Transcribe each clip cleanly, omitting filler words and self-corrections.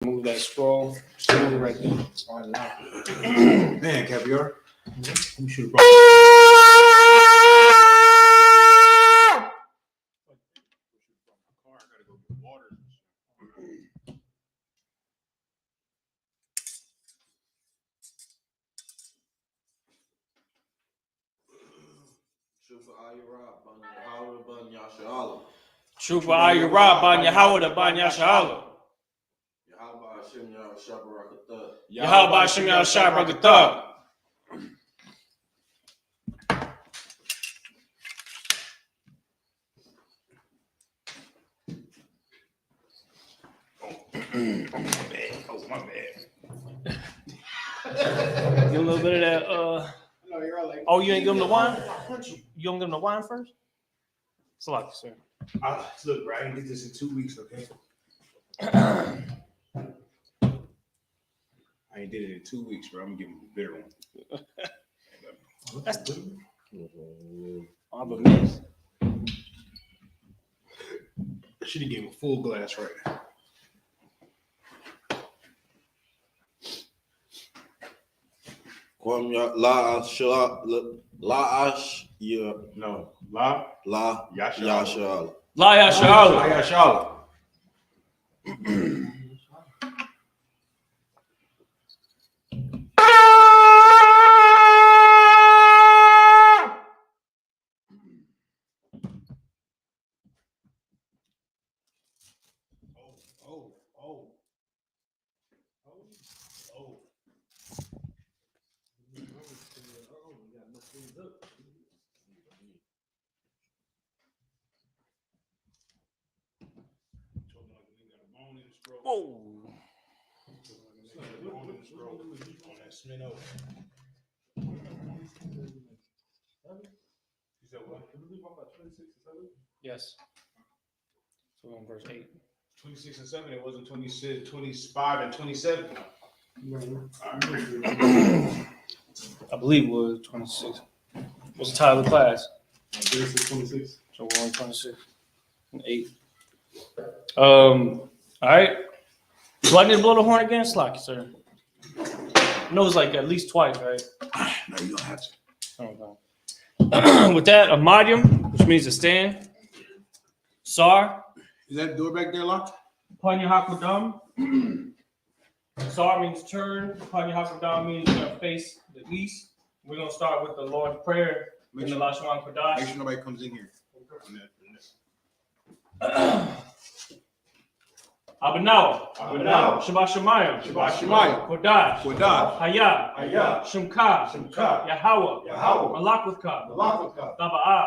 Move that scroll. Scroll right there. Man, Caviar. We should have brought. Shufa Ayurah Ban Yahawah Ban Yashala. Yahweh Shem Yahshai Bagatah. Oh, my bad. Give a little bit of that. Oh, you ain't give him the wine? You don't give him the wine first? It's a lot, sir. Look, bro, I ain't did this in 2 weeks, okay? I ain't did it in 2 weeks, bro. I'm gonna give him a bitter one. That's good. Oh, but mix. I should have gave him a full glass right now. La Yashal. La Yashala. Whoa. Yes. So we're on verse 8. 26 and 7, it wasn't 26, 25 and 27. I believe it was 26. What's the title of the class? 26. So we're on 26 and 8. All right. Do I need to blow the horn again? Slack, sir. I know it's like at least twice, right? No, you don't have to. Okay. With that, a madium, which means to stand. Sar. Is that door back there locked? Panya Hakudam. Sar means turn. Panya Hakudam means face the east. We're going to start with the Lord's Prayer in the Lashwan Kodash. Make sure nobody comes in here. Abanawa. Shabbat Shemayim. Kodash. Hayah. Shemka. Yahweh. Malakutka. Taba'ah.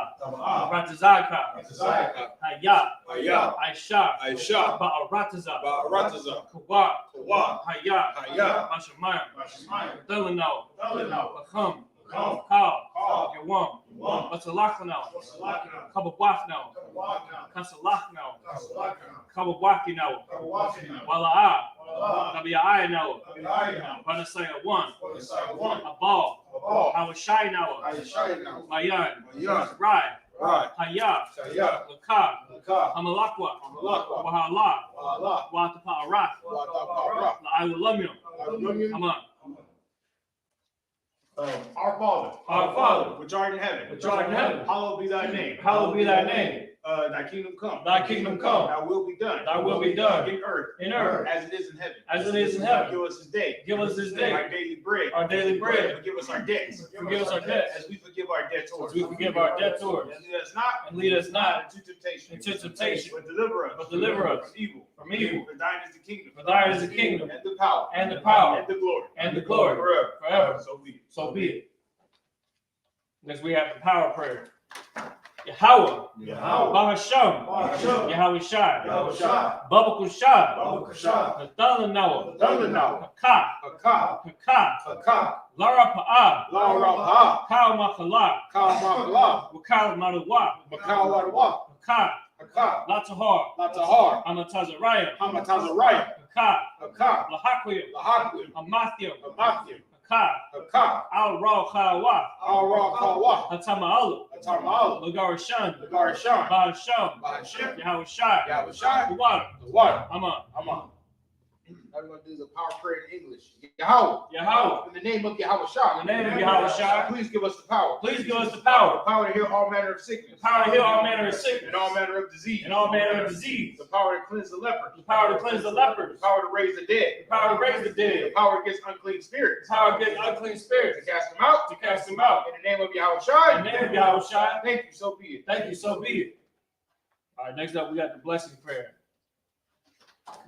Ratazaka. Hayah. Aisha. Ba'arataza. Kawah. Hayah. Bashamayim. Delano. Lacham. Kal. Yawam. Batalakano. Kababwafno. Kasalakno. Kababwakino. Wala'ah. Nabiya'ayano. Panasaya 1. Abal. Hawashayno. Mayan. Rai. Hayah. Lakah. Hamalakwa. Wahala. Watapa'arat. La'ayulamyum. Haman. Our Father, which art in heaven, hallowed be thy name. Thy kingdom come. Thy will be done. In earth. As it is in heaven. Give us this day. Our daily bread. Forgive us our debts. As we forgive our debtors. And lead us not into temptation. But deliver us from evil. For thine is the kingdom. And the power. And the glory. Forever. So be it. Next we have the power prayer. Yahweh. Bahasham. Yahweh Shai. Babakushai. Nathalanawa. Kaka. Lara Pa'ah. Kal Makala. Wakal Madawa. Kaka. Latahar. Amatazariah. Kaka. Lahakwim. Amathium. Kaka. Al-Ra Kawa. Hatama'alu. Lagarishan. Bahasham. Yahweh Shai. The water. Aman. Now we're going to do the power prayer in English. Yahweh. Yahweh. In the name of Yahweh Shah. In the name of Yahweh Shah. Please give us the power. Please give us the power. The power to heal all manner of sickness. The power to heal all manner of sickness. And all manner of disease. And all manner of disease. The power to cleanse the lepers. The power to cleanse the lepers. The power to raise the dead. The power to raise the The dead. power against unclean spirits. The power against unclean spirits. To cast them out. To cast them out. In the name of Yahweh Shah. In the name of Yahweh Shah. Thank you, so be it. Thank you, so be it. All right, next up we got the blessing prayer.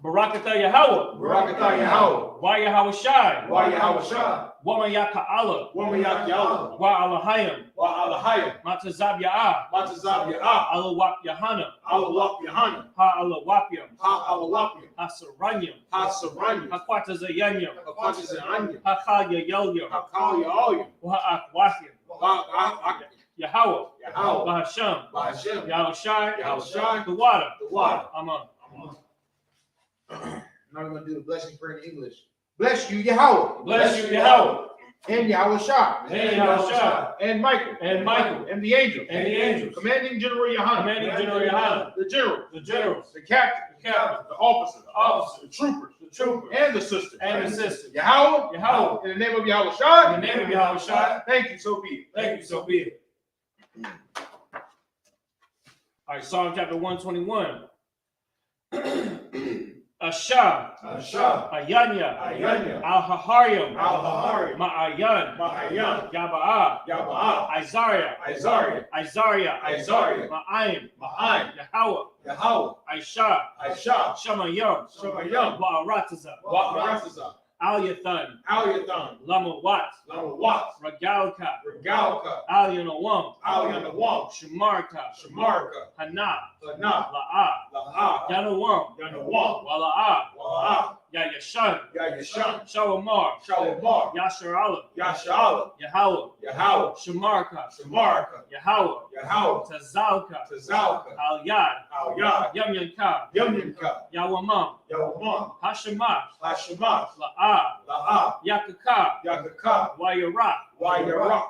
Barakatah Yahweh. Barakatah Yahweh. Wa Yahweh Shai. Wa Yahweh Shah. Wa Yaka Allah. Wa Yahweh. Wa Allahayim. Wa Allahayim. Matazab Ya'ah. Matazab Ya'ah. Allah Wap Yahana. Allah Wap Yahana. Ha Allah Wapyam. Ha Allah Wapyam. Ha Saranyam. Ha Saranyam. Ha Quatazayanyam. Ha Quatazayanyam. Ha Khalya Yolyam. Ha Khalya Yolyam. Wa Akwathim. Ha Yahweh. Yahweh. Wa Hashem. Wa Hashem. Yahweh Shai. Yahweh Shai. The water. The water. Amen. Now we're going to do the blessing prayer in English. Bless you, Yahweh. Bless you, Yahweh. And Yahweh Shah. And Yahweh Shah. And Michael. And Michael. And the angels. And the angels. Commanding General Yohana. Commanding General Yohana. The general. The generals. The captain. The captain. The officer. The officer. The troopers. The trooper. And the sisters. And the sisters. Yahweh. Yahweh. In the name of Yahweh Shah. In the name of Yahweh Shah. Thank you, so be it. Thank you, so be it. All right, Psalm chapter 121. Asha, Asha, Ayanya, Ayanya, Al-Haharyam, Al-Haharyam, Ma'ayan, Ma'ayan, Yaba'ah, Yaba'ah, Isaiah, Isaiah, Isaiah, Isaiah, Ma'ayim, Ma'ayim, Yahweh, Yahweh, Aisha, Aisha, Shamayam, Shamayam, Wa'arataza, Wa'arataza, Al-Yathan, Al-Yathan, Lama Wat, Lama Wat, Regalka, Regalka, Al-Yanawam, Al-Yanawam, Shamarka, Shamarka, Hana, Hana, La'ah, La'ah, Yanawam, Yanawam, Wala'ah, Wala'ah, Yashan, Yashan, Shawamar, Shawamar, Yasharala, Yashala, Yahweh, Yahweh, Shamarka, Shamarka, Yahweh, Yahweh, Tazalka, Tazalka, Al-Yad, Al-Yad, Yamyanka, Yamyanka, Yawamam, Yawamam, Hashemash, Hashemash, La'ah, La'ah, Yakaka, Yakaka, Wayarak, Wayarak,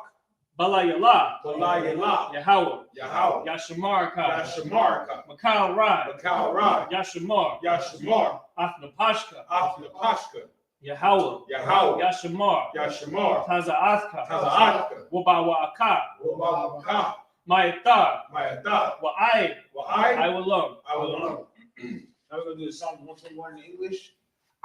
Balayala, Balayala, Yahweh, Yahweh, Yashamarka, Yashamarka, Makal Rad, Makal Rad, Yashamar, Yashamar, Athnapashka, Athnapashka, Yahweh, Yahweh, Yashamar, Yashamar, Tazaathka, Tazaathka, Wabawaka, Wabawaka, Mayata, Mayata, Wa'ai, I will love. Now we're going to do Psalm 121 in English.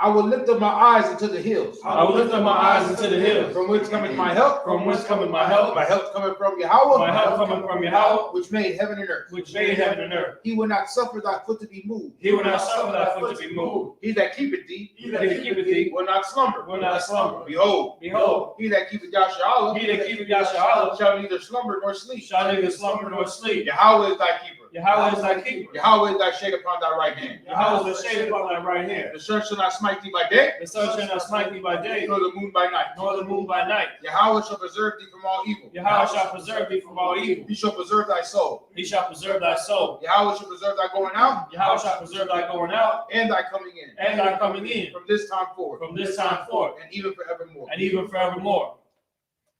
I will lift up my eyes into the hills. I will lift up my eyes into the hills. From whence cometh my help? From whence cometh my help? My help cometh from Yahweh. My help cometh from Yahweh, which made heaven and earth. which made heaven and earth. He will not suffer thy foot to be moved. He will not suffer thy foot to be moved. He that keepeth thee, He that keepeth thee will not slumber. will not slumber. Behold, Behold, he that keepeth Yasharala, he that keepeth Yasharala shall neither slumber nor sleep. shall neither slumber nor sleep. Yahweh is thy keeper. Yahweh is thy keeper. Yahweh is thy shade upon thy right hand. Yahweh is the shade upon thy right hand. The sun shall not smite thee by day, The sun shall not smite thee by day, nor the moon by night. nor the moon by night. Yahweh shall preserve thee from all evil. Yahweh shall preserve thee from all evil. He shall preserve thy soul. He shall preserve thy soul. Yahweh shall preserve thy going out, Yahweh shall preserve thy going out and thy coming in, and thy coming in from this time forward, from this time forth and even forevermore. and even forevermore.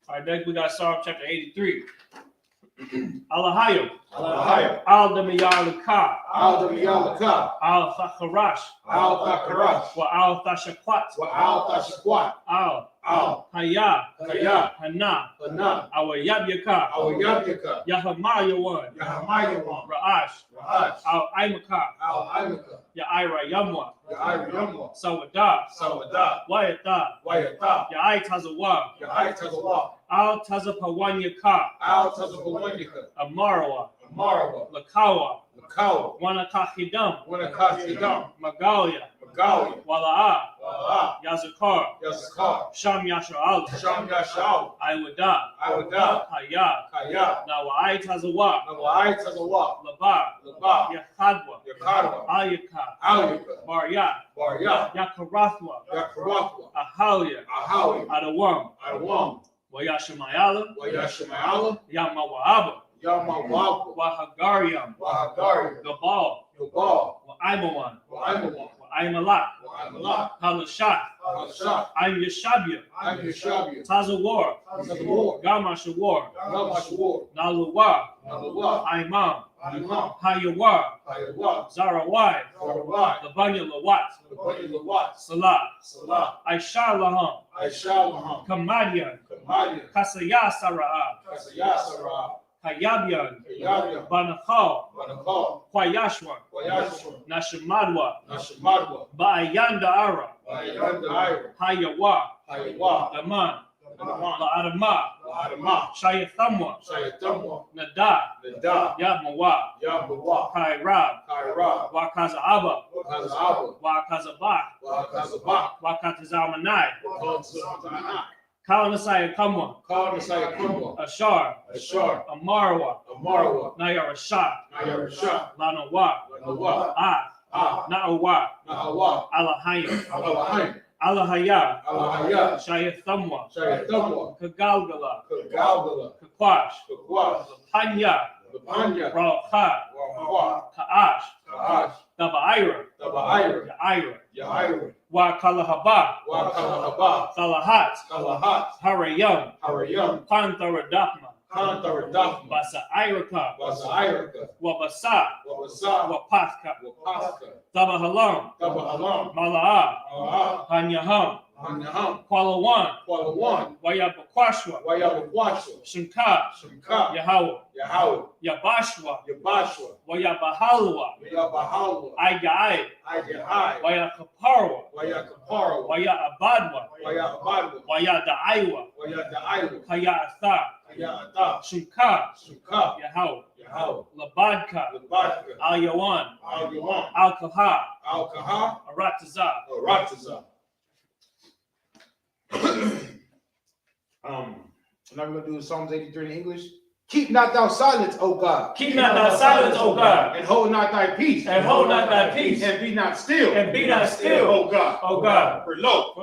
All right, next we got Psalm chapter 83. Alahayim, Alahayim, Al-Demiyalika, Al-Demiyalika, Al-Thacharash, Al-Thacharash, Wa Al-Thashakwat, Al-Thashakwat, Al-Haya, Kaya, Hana, Hana, Awayabyaka, Al-Yabyaka, Yahamayawan, Yahamayawan, Ra'ash, Rahash, Al-Aimaka, Al-Aimaka, Ya'ira Yamwa, Yahayamwa, Sawada, Sawada, Wayata, Wayata, Ya'ai Tazawa, Yahaytazawa, Al-Tazapawanyaka, Al-Tazapawanyaka, Amarawa, Amarawa, Lakawa, Lakawa, Wanakahidam, Wanakatidam, Magalia, Magalia, Wala'ah, Wala'ah, Yazakar, Yazakar, Sham Yasha'al, Sham Yashal, Iwada, Iwada, Haya, Kaya, Nawa'ai Tazawa, Nawa'ai-Tazawa, Labar, Labar, Yachadwa, Yakadwa, Ayaka, Alika, Barya, Barya, Yakarathwa, Yakarathwa, Ahalia, Ahawi, Adawam, Adawam, Wayashamayala, Wayashamayala, Yamawa'aba, Yamawab, Wahagariam, Wahagari, Gabal, Yobal, Wa'aimawan, Wa'aimawan, Wa'aimalak, Wa'aimalak, Halashat, Halashat, I'm Yeshabia, I'm Yeshabia, Tazawar, Tazawar, Gamashawar, Gamashawar, Naluwa, Naluwa, Imam, Hayawa, Zarawai, Labanya Lawat, Salah, Aisha Laham, Kamadian, Kasaya Sara'ah, Hayabian, Banakal, Kwayashwan, Nashamadwa, Ba'ayanda Ara, Hayawa, Daman, La'adama, Shayathamwa, Nada, Yabmawa, Kairab, Wakazaaba, Wakazabak, Wakatazamanai, Kalanasaya Kamwa, Ashar, Amarwa, Nayara Shah, Lanawa, Na'awa, Alahayim, Alahaya, Shayathamwa, Kagalgala, Kakwash, Panya, Rauha, Ka'ash, Dabaira, Yaira, Wakalahaba, Kalahat, Harayam, Pantaradakma, Basa Iraka, Wabasa, Wapathka, Dabahalam, Malaa, Hanyaham, Kualawan, Wayabakwashwa, Shunka, Yahawah, Yabashwa, Wayabahalwa, Ayai, Wayakaparwa, Wayabadwa, Wayadaiwa, Hayatha, Shunka, Yahawah, Labadka, Al-Yawan, Al-Kaha, Arataza. Now we're going to do Psalms 83 in English. Keep not thou silence, O God. Keep not thy silence, O God. And hold not thy peace. And hold not thy peace. And be not still. And be not still, O God. O God. For lo,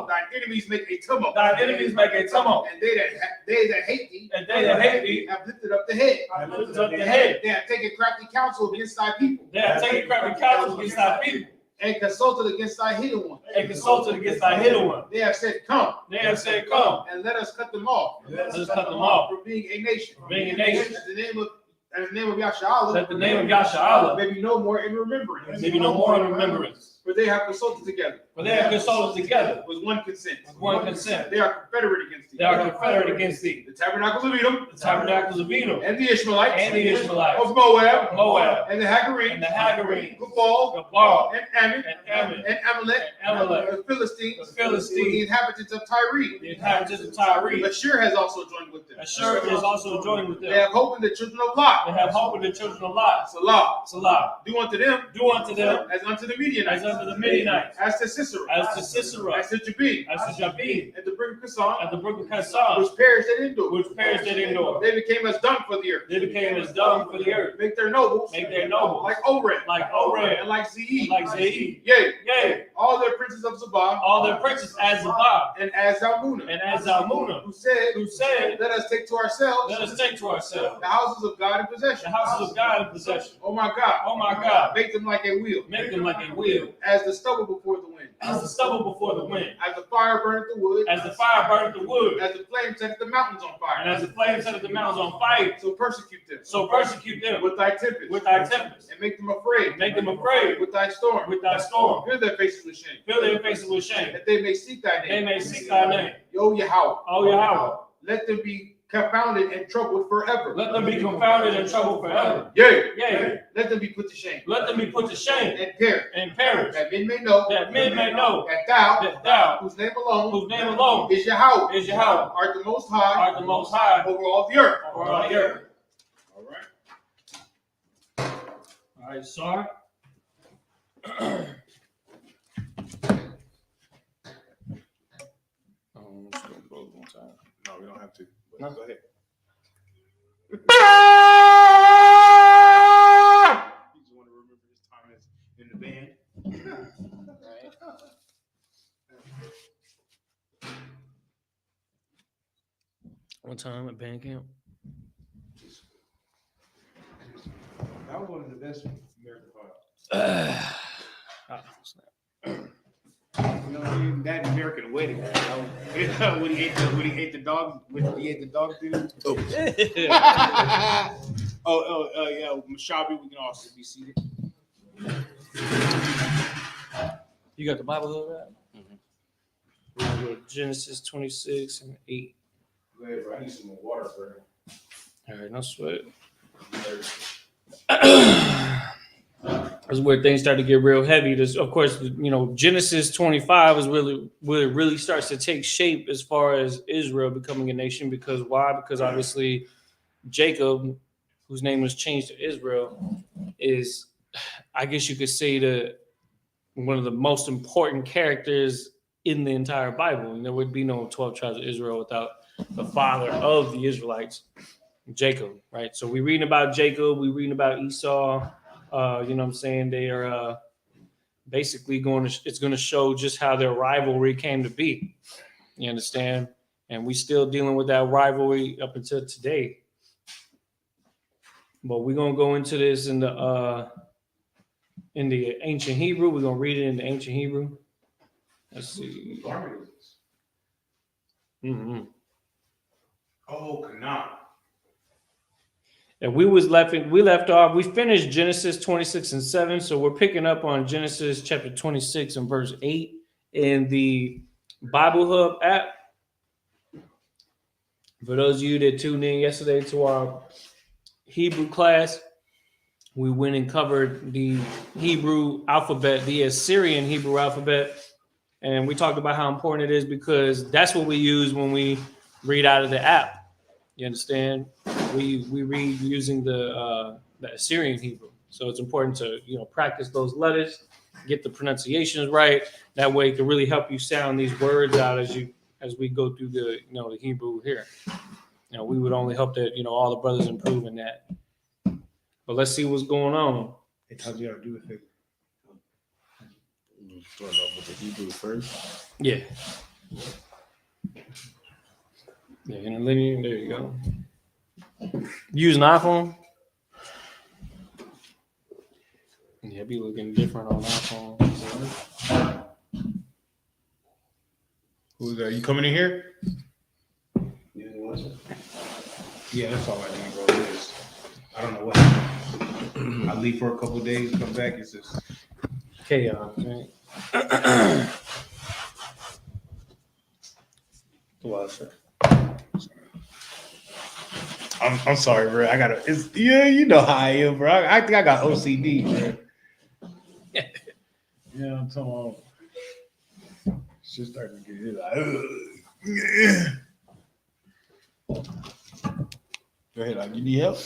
thine enemies make a tumult. Thine enemies make a tumult. And they that hate thee. And they that hate thee have lifted up the head. have lifted up the head. They have taken crafty counsel against thy people. They have taken crafty counsel against thy people. And consulted against thy hidden one. And consulted against thy hidden one. They have said, come. They have said, come. And let us cut them off. Let us cut them off. For being a nation. Being a nation. In the name of Yasha'Allah. Let the name of Yasha'Allah may be no more in remembrance. maybe no more in remembrance. For they have consulted together. For they have consulted together with one consent. with one consent. They are confederate against thee. They are confederate against thee. The tabernacles of Edom. The tabernacles of Edom. And the Ishmaelites. And the Ishmaelites. Of Moab. Moab. And the Hagarenes. And the Hagarenes. Gabal. And Ammon. And Ammon. And Amalek. And Amalek. The Philistines. The Philistines. The inhabitants of Tyre. The inhabitants of Tyre. Ashur has also joined with them. Ashur is also joined with them. They have hope in the children of Lot. They have hope in the children of Lot. Salah. Do unto them. As unto the Midianites. As unto the Midianites. As to Sisera. As to Sisera. As to Jabin. As to Jabin. At the brook of Kassan. At the brook of Kassan. Which perished at Endor. They became as dung for the earth. They became as dung for the earth. Make their nobles. Like Oreb. And like Zeid. Yea. All their princes of Zabah. All their princes as Zabah. And as Zalmunna. Who said, let us take to ourselves. The houses of God in possession. Oh my God. Make them like a wheel. As the stubble before the wind. As the fire burneth the wood. As the flame setteth the mountains on fire. So persecute them. With thy tempest. And make them afraid. With thy storm. Fill their faces with shame. That they may seek thy name. O Yahweh. Let them be confounded and troubled forever. Yea. Let them be put to shame. And perish. That men may know. That thou. Whose name alone. Is Yahweh. Art the most high. Over all the earth. All right, sorry. No, we don't have to. No, go ahead. You just want to remember his time as in the band. Right. One time at band camp. That was one of the best American Pie. You know, that American Wedding. When he ate the dog, when he ate the dog dude. Oh. Yeah, Mashabi, we can also be seated. You got the Bible there? We're gonna go to Genesis 26 and 8. Go ahead, bro. I need some more water, bro. All right, no sweat. That's where things start to get real heavy. There's, of course, Genesis 25 is really where it really starts to take shape as far as Israel becoming a nation. Because why? Because obviously Jacob, whose name was changed to Israel, is, I guess you could say, one of the most important characters in the entire Bible. And there would be no 12 tribes of Israel without the father of the Israelites, Jacob, right? So we're reading about Jacob, we're reading about Esau. You know what I'm saying? They are basically it's going to show just how their rivalry came to be. You understand? And we still dealing with that rivalry up until today. But we're going to go into this in the ancient Hebrew. We're going to read it in the ancient Hebrew. Let's see. Mm-hmm. Oh, Canaan. And we left off, we finished Genesis 26 and 7. So we're picking up on Genesis chapter 26 and verse 8 in the Bible Hub app. For those of you that tuned in yesterday to our Hebrew class, we went and covered the Hebrew alphabet, the Assyrian Hebrew alphabet. And we talked about how important it is because that's what we use when we read out of the app. You understand? We read using the Assyrian Hebrew, so it's important to practice those letters, get the pronunciations right. That way, it can really help you sound these words out as we go through the the Hebrew here. We would only hope that all the brothers improve in that. But let's see what's going on. It tells you how to do it. Start off with the Hebrew first. Yeah. Yeah, interlinear. There you go. Use an iPhone. Yeah, be looking different on iPhone. Who's that? You coming in here? Yeah, that's all I need, bro. I don't know what happened. I leave for a couple of days, come back, it's just chaos, right? I'm sorry, bro. You know how I am, bro. I think I got OCD, bro. Yeah, I'm talking about. It's just starting to get like, Go ahead, you need help?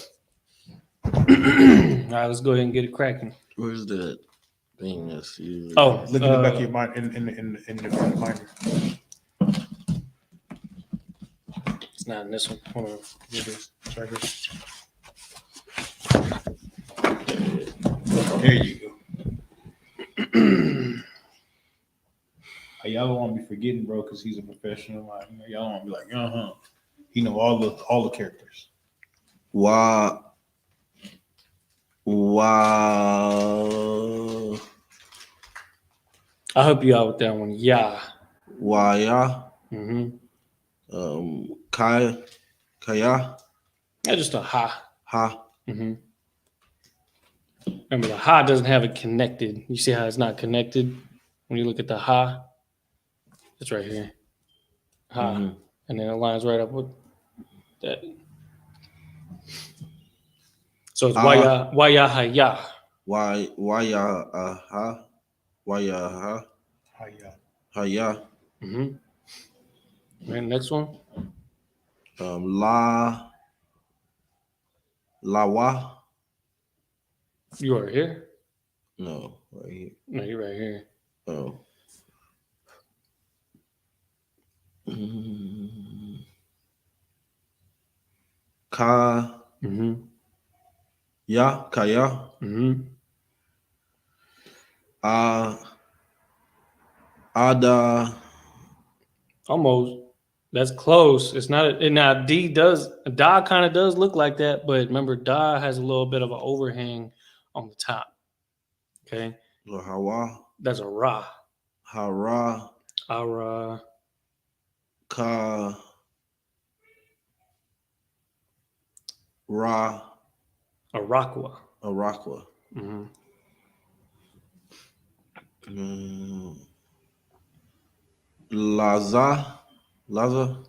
All right, let's go ahead and get it cracking. Where's that thing that's you? Oh, look in the back of your mind in the front mind. It's not in this one. Hold on. Here it is. It's right here. There you go. Y'all don't want to be forgetting, bro, because he's a professional. Like, y'all don't want to be like, He know all the characters. Wow. I'll help you out with that one. Yeah. Waya. Mm-hmm. Kaya. Yeah, just a ha. Ha. Mm-hmm. Remember, the ha doesn't have it connected. You see how it's not connected? When you look at the ha, it's right here. Ha. Mm-hmm. And then it lines right up with that. So it's waya ha ya. Waya ha. Waya ha. Ha ya. Mm-hmm. And next one. Lawa. You are here? No, right here. No, you're right here. Oh. Ka. Mm-hmm. Ya. Kaya. Mm-hmm. Ada. Almost. That's close. It's not. Now Da kind of does look like that, but remember, Da has a little bit of an overhang on the top. Okay. Hawa. That's a Ra. Hara. Ara. Ka. Ra. Arakwa. Arakwa. Mm-hmm. Laza. Lawa.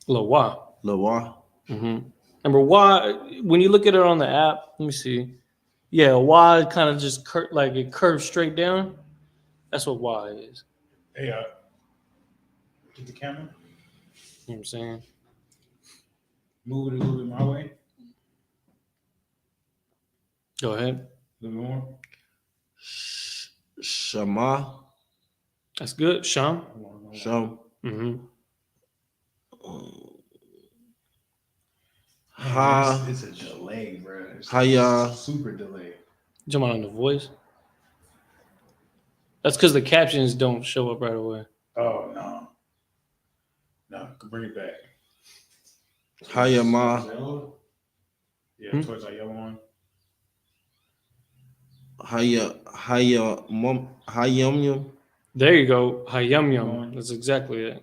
Lawa. Mm-hmm. Remember why when you look at it on the app? Let me see. Yeah, Y kind of just like it curves straight down. That's what Y is. Hey, get the camera. You know what I'm saying? Move it a little bit my way. Go ahead. A little more. Shama. That's good. Sham. Sham. Mm-hmm. Ha. It's a delay, bro. It's Haya. super delay. You talking about on the voice? That's because the captions don't show up right away. Oh no. No, bring it back. Hayama. Yeah, towards that yellow one. Hayamyam. There you go. Hayam yum. That's exactly it.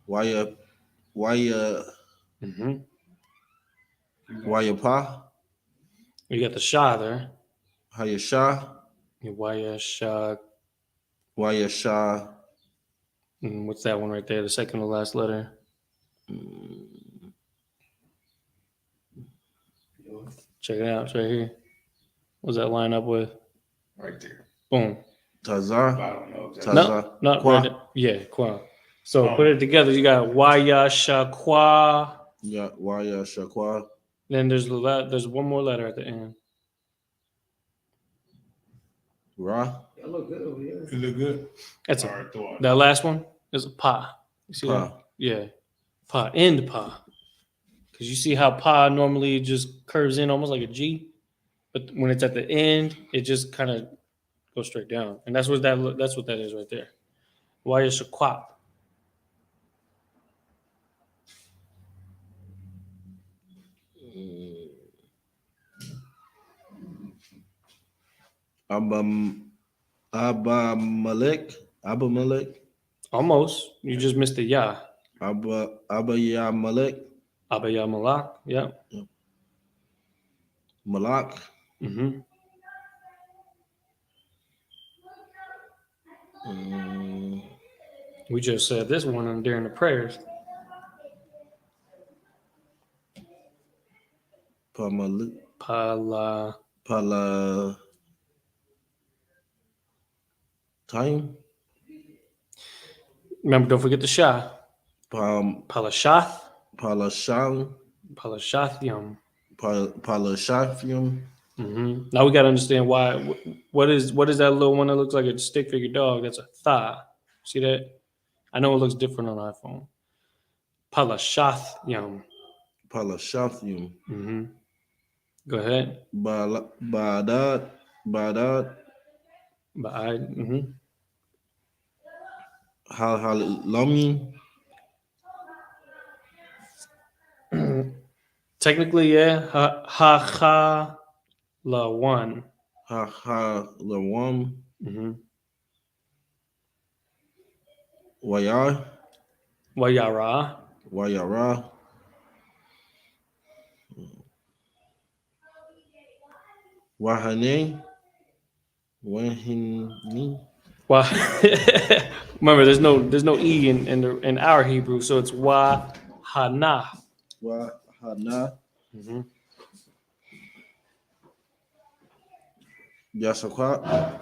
Waya Mm-hmm. Wayapa. You got the Shah there. Hayasha. Waya Shah. Wayasha. What's that one right there? The second to last letter. Check it out. It's right here. What's that line up with? Right there. Boom. Tazar. I don't know. Tazar. No, not Kwa. right. Yeah, Kwa. So put it together. You got Waya Shah Kwa. Yeah, Wayasha Kwa. Then there's one more letter at the end. Ra. It look good over here. It look good. That's that last one is a pa. You see Pa. that? Yeah. Pa. End pa. Because you see how pa normally just curves in almost like a G. But when it's at the end, it just kind of goes straight down. And that's what that is right there. Why is shakwap? Abamalek. Almost. You just missed the ya. Abayamalek. Abaya malak. Yeah. Malak. Mm-hmm. We just said this one during the prayers. Pala. Time. Remember, don't forget the Shah. Palashath. Palashan. Palashathium. Palashathium. Mm-hmm. Now we got to understand why. What is that little one that looks like a stick figure dog? That's a tha. See that? I know it looks different on iPhone. Palashathium. Palashathium. Mm-hmm. Go ahead. Badad. Mm-hmm. Halalomi. Technically, yeah. Ha la one. Lawam. Mm-hmm. Wayar. Wayara. Wahane. Wahini. Well, remember, there's no e in our Hebrew, so it's wahana. Wahana. Mm-hmm. Yasakwa.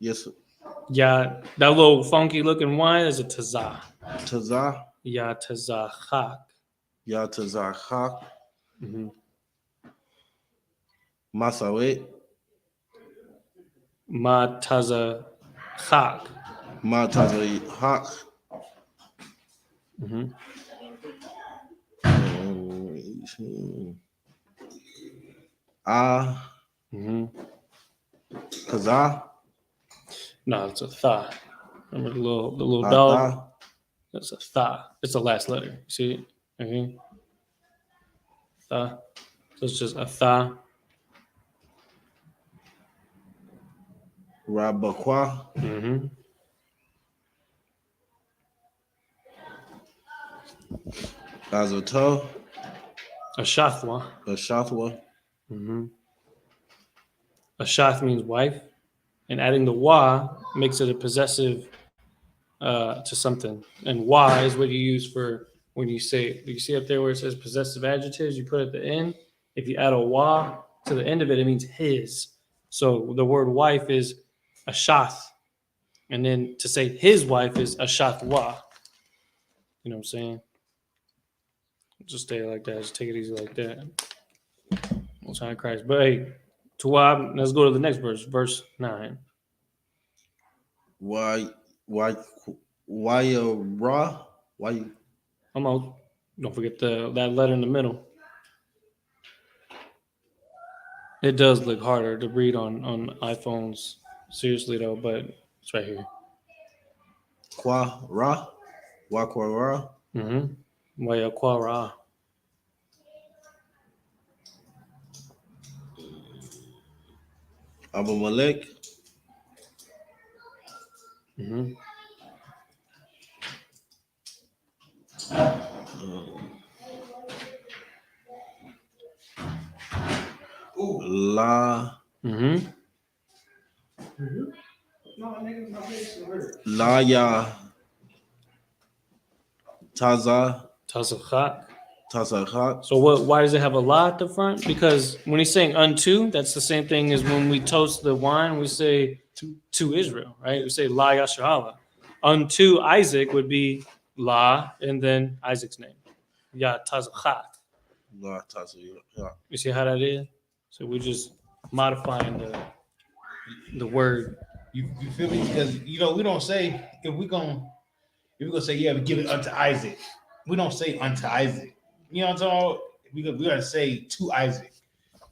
Yes. Yeah, that little funky looking wine is a tazah. Tazah. Ya tazahak. Yatazahak. Mm-hmm. Masawet. Ma tazahak. Matazahak. Mm-hmm. Mm-hmm. Kazah. No, it's a tha. Remember the little dog? That's a tha. It's the last letter. You see it? Mm-hmm. Tha. So it's just a tha. Rabakwa. Mm-hmm. Azoto. Ashathwa. Ashathwa. Mm-hmm. Ashath means wife, and adding the wa makes it a possessive to something. And wa is what you use for when you say, you see up there where it says possessive adjectives, you put at the end. If you add a wa to the end of it, it means his. So the word wife is ashath. And then to say his wife is ashathwa. You know what I'm saying? Just stay like that. Just take it easy like that. Most High Christ. But hey, Tuwab, let's go to the next verse, verse 9. Why ra? Why? Almost. Don't forget that letter in the middle. It does look harder to read on iPhones, seriously though, but it's right here. Qua ra? Qua ra? Mm-hmm. Wayakwara. Abu Malik. Mm-hmm. La. Mm-hmm. La ya. Taza. Tasakhat. Tazakhat. So why does it have a la at the front? Because when he's saying unto, that's the same thing as when we toast the wine, we say to Israel, right? We say la yashala. Unto Isaac would be la and then Isaac's name. Ya tazakhat. La Taza. Yeah. You see how that is? So we're just modifying the word. You feel me? Because we don't say if we're gonna say we give it unto Isaac. We don't say unto Isaac. You know what I'm talking about? We gotta say to Isaac.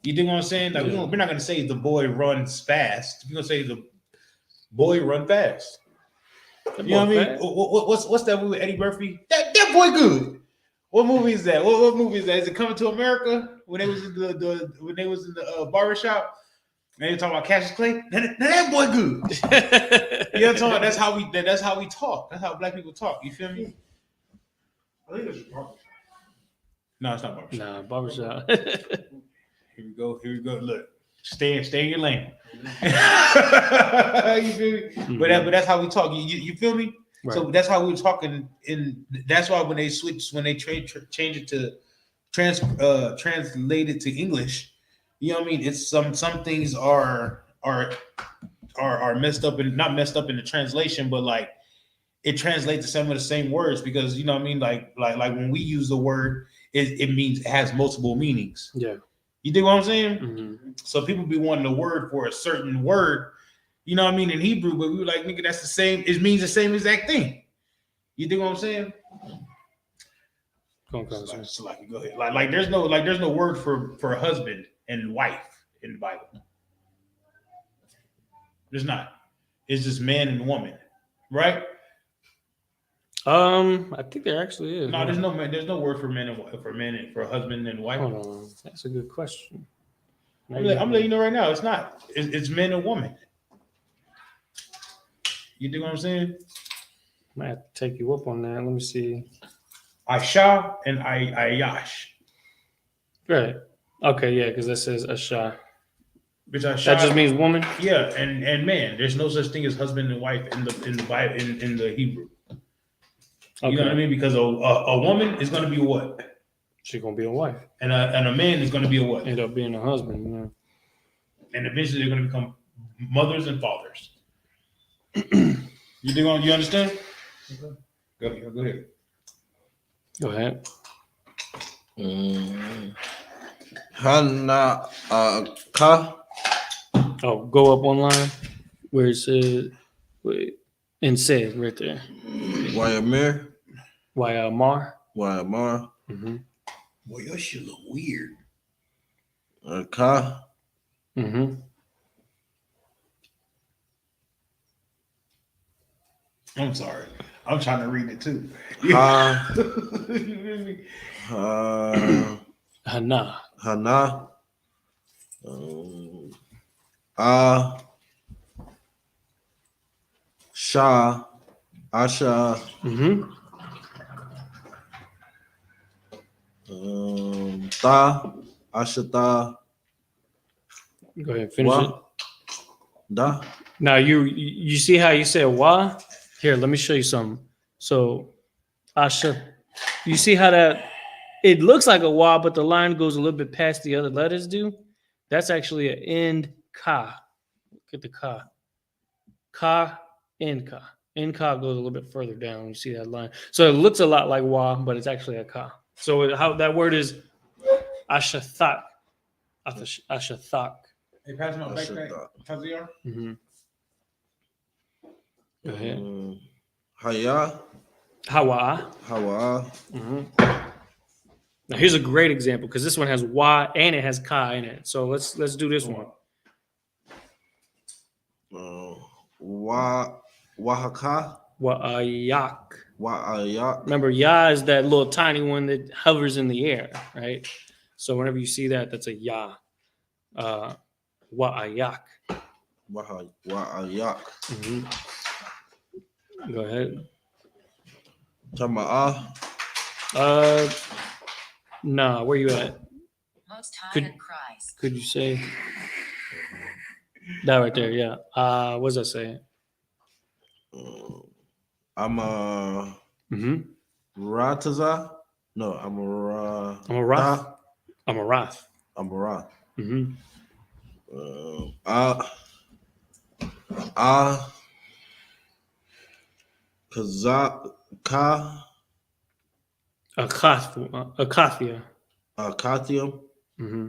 You dig what I'm saying? Like we're not gonna say the boy runs fast. We're gonna say the boy run fast. You know what I mean? What's that movie with Eddie Murphy? That boy good. What movie is that? What movie is that? Is it Coming to America? When they was in the barbershop? And they talking about Cassius Clay. Now that boy good. You know what I'm talking about? That's how we talk. That's how black people talk. You feel me? I think it's barbershop. No, it's not barbershop. Nah, barbershop. Here we go. Look, stay in your lane. You feel me? Mm-hmm. But that's how we talk. You feel me? Right. So that's how we were talking. That's why when they change it to translate it to English, you know what I mean? It's some things are messed up and not messed up in the translation, but like it translates to some of the same words because you know what I mean. Like when we use the word, it means it has multiple meanings. Yeah. You dig what I'm saying? Mm-hmm. So people be wanting a word for a certain word, you know what I mean, in Hebrew, but we were like, nigga, that's the same. It means the same exact thing. You dig what I'm saying? Go ahead. Like there's no word for a husband and wife in the Bible. There's not. It's just man and woman, right? I think there actually is. No, there's no word for men and for a husband and wife. Hold on. That's a good question. I'm letting you know right now. It's not. It's man and woman. You dig what I'm saying? I might have to take you up on that. Let me see. Aisha and Ayash. Right. Okay, yeah, because that says Asha. Which Aisha, that just means woman? Yeah, and man. There's no such thing as husband and wife in the Bible in the Hebrew. Okay. You know what I mean? Because a woman is going to be what? She's going to be a wife. And a man is going to be a what? End up being a husband. Yeah. And eventually they're going to become mothers and fathers. You understand? Okay. Go ahead. Go ahead. Hana ka. Oh, go up one line where it says, and said right there. Wyamir. Wyamar. Wyamar. Mm-hmm. Boy, your shit look weird. Ka. Mm-hmm. I'm sorry. I'm trying to read it too. Hana. Hana. Shah. Asha. Mm-hmm. Ta. Ashata. Go ahead, finish it. Wa. Da. Now you see how you said wa? Here, let me show you something. So Asha, you see how that it looks like a wa, but the line goes a little bit past the other letters do? That's actually an end ka. Look at the ka. Ka, end ka. End ka goes a little bit further down. You see that line. So it looks a lot like wa, but it's actually a ka. So how that word is ashathak. Ashathak. Hey, pass my Ashata. backpack. Taziar. Mm-hmm. Go ahead. Haya. Hawa. Hawa. Mm-hmm. Now here's a great example because this one has wa and it has ka in it. So let's do this one. Wahaka. Wa'ayak. Wa'ayak. Remember, ya is that little tiny one that hovers in the air, right? So whenever you see that, that's a ya. Wa'ayak. Wa'ayak. Mm-hmm. Go ahead. Tama'a. Nah, where you at? Most High and Christ. Could you say that right there? Yeah. What does that say? I'm a Rataza. No, I'm a Rath. I'm a Rath. I'm a Rath. Mm-hmm. Ka. Akathia. Akathium. Mm-hmm.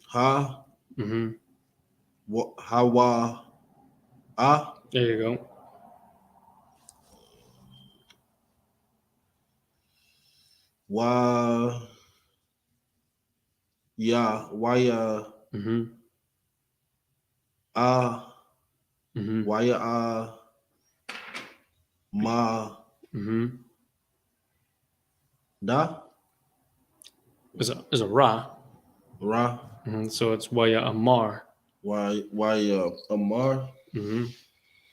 Ha. Mm-hmm. Hawa. There you go. Wa. Ya. Waya. Mm-hmm. Mm-hmm. Waya. Ma. Mm-hmm. Da. Is a Ra. Ra. Mm-hmm. So it's Waya Amar. Waya Amar. Mm-hmm.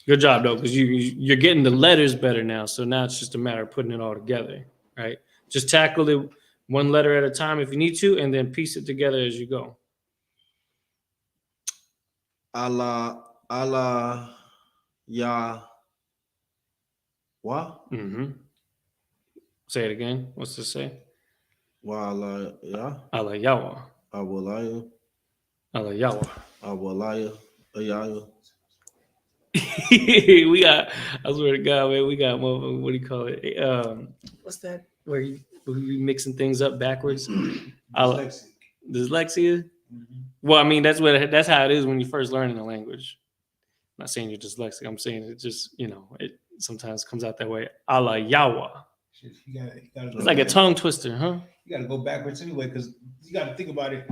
Good job, though, because you're getting the letters better now. So now it's just a matter of putting it all together, right? Just tackle it one letter at a time if you need to, and then piece it together as you go. Allah, Ya, Wa. Mm-hmm. Say it again. What's this say? Wa Allah, Ya. Allah Yawa. Awalaya. Allah Yawa. Awalaya. Ayaya. We got, I swear to God, man, we got, what do you call it? What's that? Where you mixing things up backwards? Dyslexia? Mm-hmm. Well, I mean, that's how it is when you first learning a language. I'm not saying you're dyslexic. I'm saying it just, it sometimes comes out that way. Allah Yawa. It's like a tongue twister, huh? You got to go backwards anyway, because you got to think about it.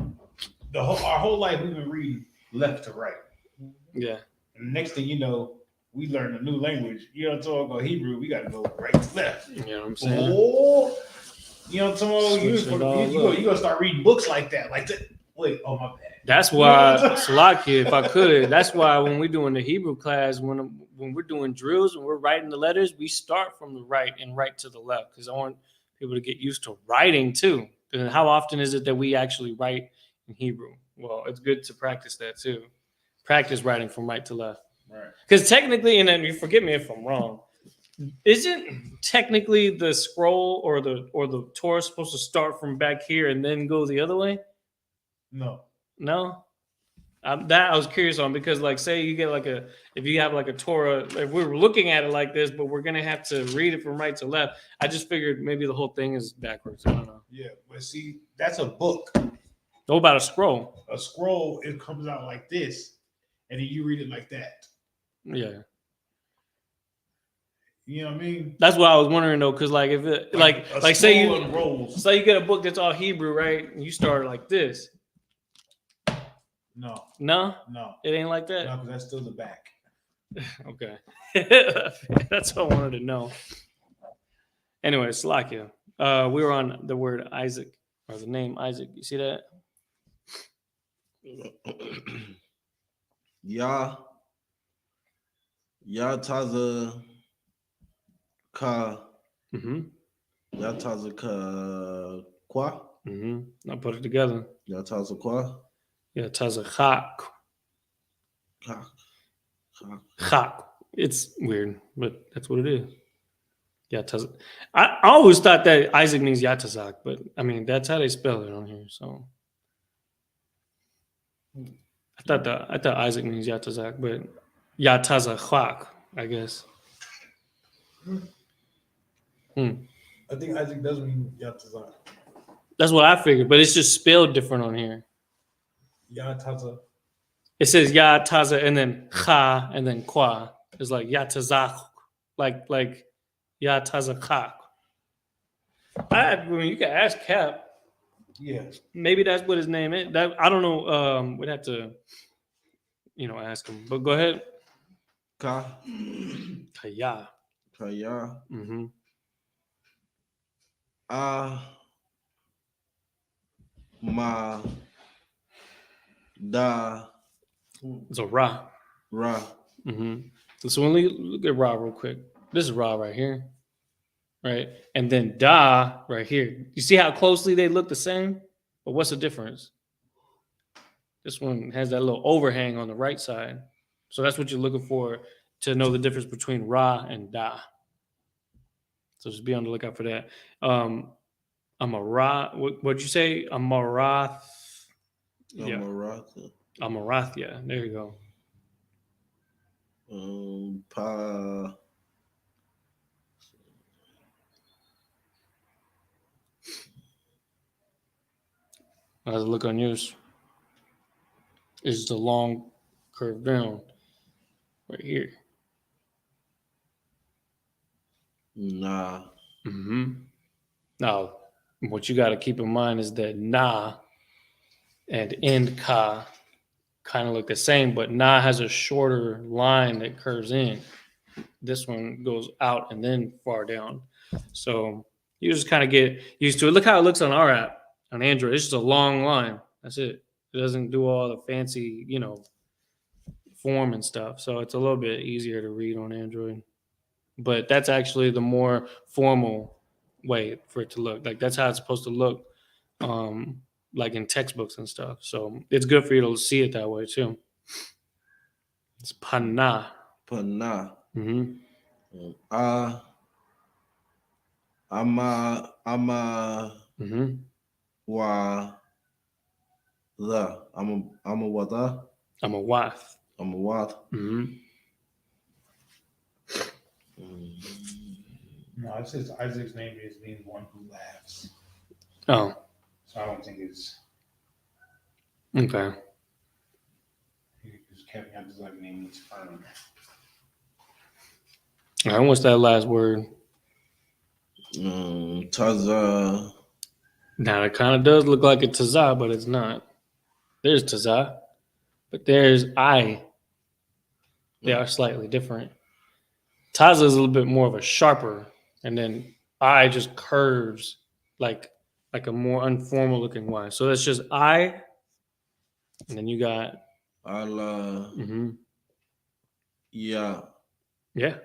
Our whole life we've been reading left to right. Yeah. And the next thing you know, we learn a new language. You know what I'm talking about? Hebrew, we got to go right to left. You know what I'm saying? Oh, you know what I'm talking about? You're going to start reading books like that. Like that. Wait, oh, my bad. That's why, Salakia, if I could, that's why when we're doing the Hebrew class, when we're doing drills and we're writing the letters, we start from the right and right to the left because I want people to get used to writing too. And how often is it that we actually write in Hebrew? Well, it's good to practice that too. Practice writing from right to left. Right. Because technically, and then you forgive me if I'm wrong, isn't technically the scroll or the Torah supposed to start from back here and then go the other way? No. That I was curious on because, like, say you get if you have like a Torah, if we were looking at it like this, but we're gonna have to read it from right to left. I just figured maybe the whole thing is backwards. I don't know. Yeah, but see, that's a book. What about a scroll? A scroll, it comes out like this, and then you read it like that. Yeah. You know what I mean? That's what I was wondering though, because like if it like say you get a book that's all Hebrew, right? And you start like this. No, it ain't like that. No, because that's still the back. Okay, that's what I wanted to know. Anyway, Slakia, we were on the word Isaac or the name Isaac. You see that? Ya Taza Ka. Mm-hmm. Yataza ka kwa. Mm-hmm. Now put it together. Yataza kwa. Yataza chak. Ka. Ka. Chak. It's weird, but that's what it is. Yataz. I always thought that Isaac means Yatazak, but I mean that's how they spell it on here. So I thought Isaac means Yatazak, but Yatazachak, I guess. I think Isaac does mean Yatazak. That's what I figured, but it's just spelled different on here. Yataza. It says Yataza and then Cha and then Kwa. It's like Yatazak, like Yatazachak. I mean, you can ask Cap. Yeah. Maybe that's what his name is. That I don't know. We'd have to, ask him. But go ahead. Ka. Kaya. Kaya. Mm-hmm. Ma. Da. It's a Ra. Ra. Mm-hmm. So when we look at Ra real quick, this is Ra right here, right? And then Da right here. You see how closely they look the same? But what's the difference? This one has that little overhang on the right side. So that's what you're looking for to know the difference between Ra and Da. So just be on the lookout for that. Amarath. What'd you say? Amarath. Yeah. Amarathia. There you go. Pa. How's it look on yours? Is the long curve down right here? Nah. Mm-hmm. Now, what you got to keep in mind is that Na and End Ka kind of look the same, but Na has a shorter line that curves in. This one goes out and then far down. So you just kind of get used to it. Look how it looks on our app on Android. It's just a long line. That's it. It doesn't do all the fancy, form and stuff. So it's a little bit easier to read on Android. But that's actually the more formal way for it to look. Like that's how it's supposed to look, like in textbooks and stuff. So it's good for you to see it that way too. It's Pana. Pana. Mm-hmm. Ama. Mm-hmm. Wa. The. I'm a wada. I'm a wife. I'm a wad. Mm-hmm. No, it says Isaac's name is being one who laughs. Oh. So I don't think it's. Okay. Because Kevin Yatazak name means firm. All right. What's that last word? Taza. Now it kind of does look like a Tazah, but it's not. There's Tazah, but there's I. They are slightly different. Taza is a little bit more of a sharper, and then I just curves like a more informal looking Y. So that's just I, and then you got Allah. mm-hmm. Yeah. Yeah,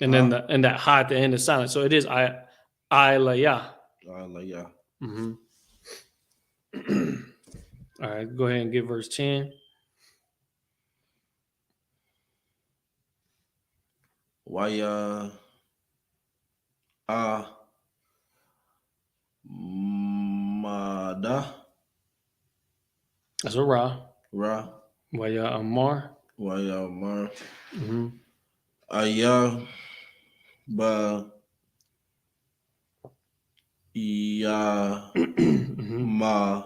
and then that ha at the end is silent. So it is I la ya. Allah. Yeah. Mm-hmm. All right, go ahead and give verse 10. Waya. Mada. That's a Ra. Ra. Waya Amar. Waya Mar. Mm-hmm. Aya. Ba. Ya. Mm-hmm. Ma.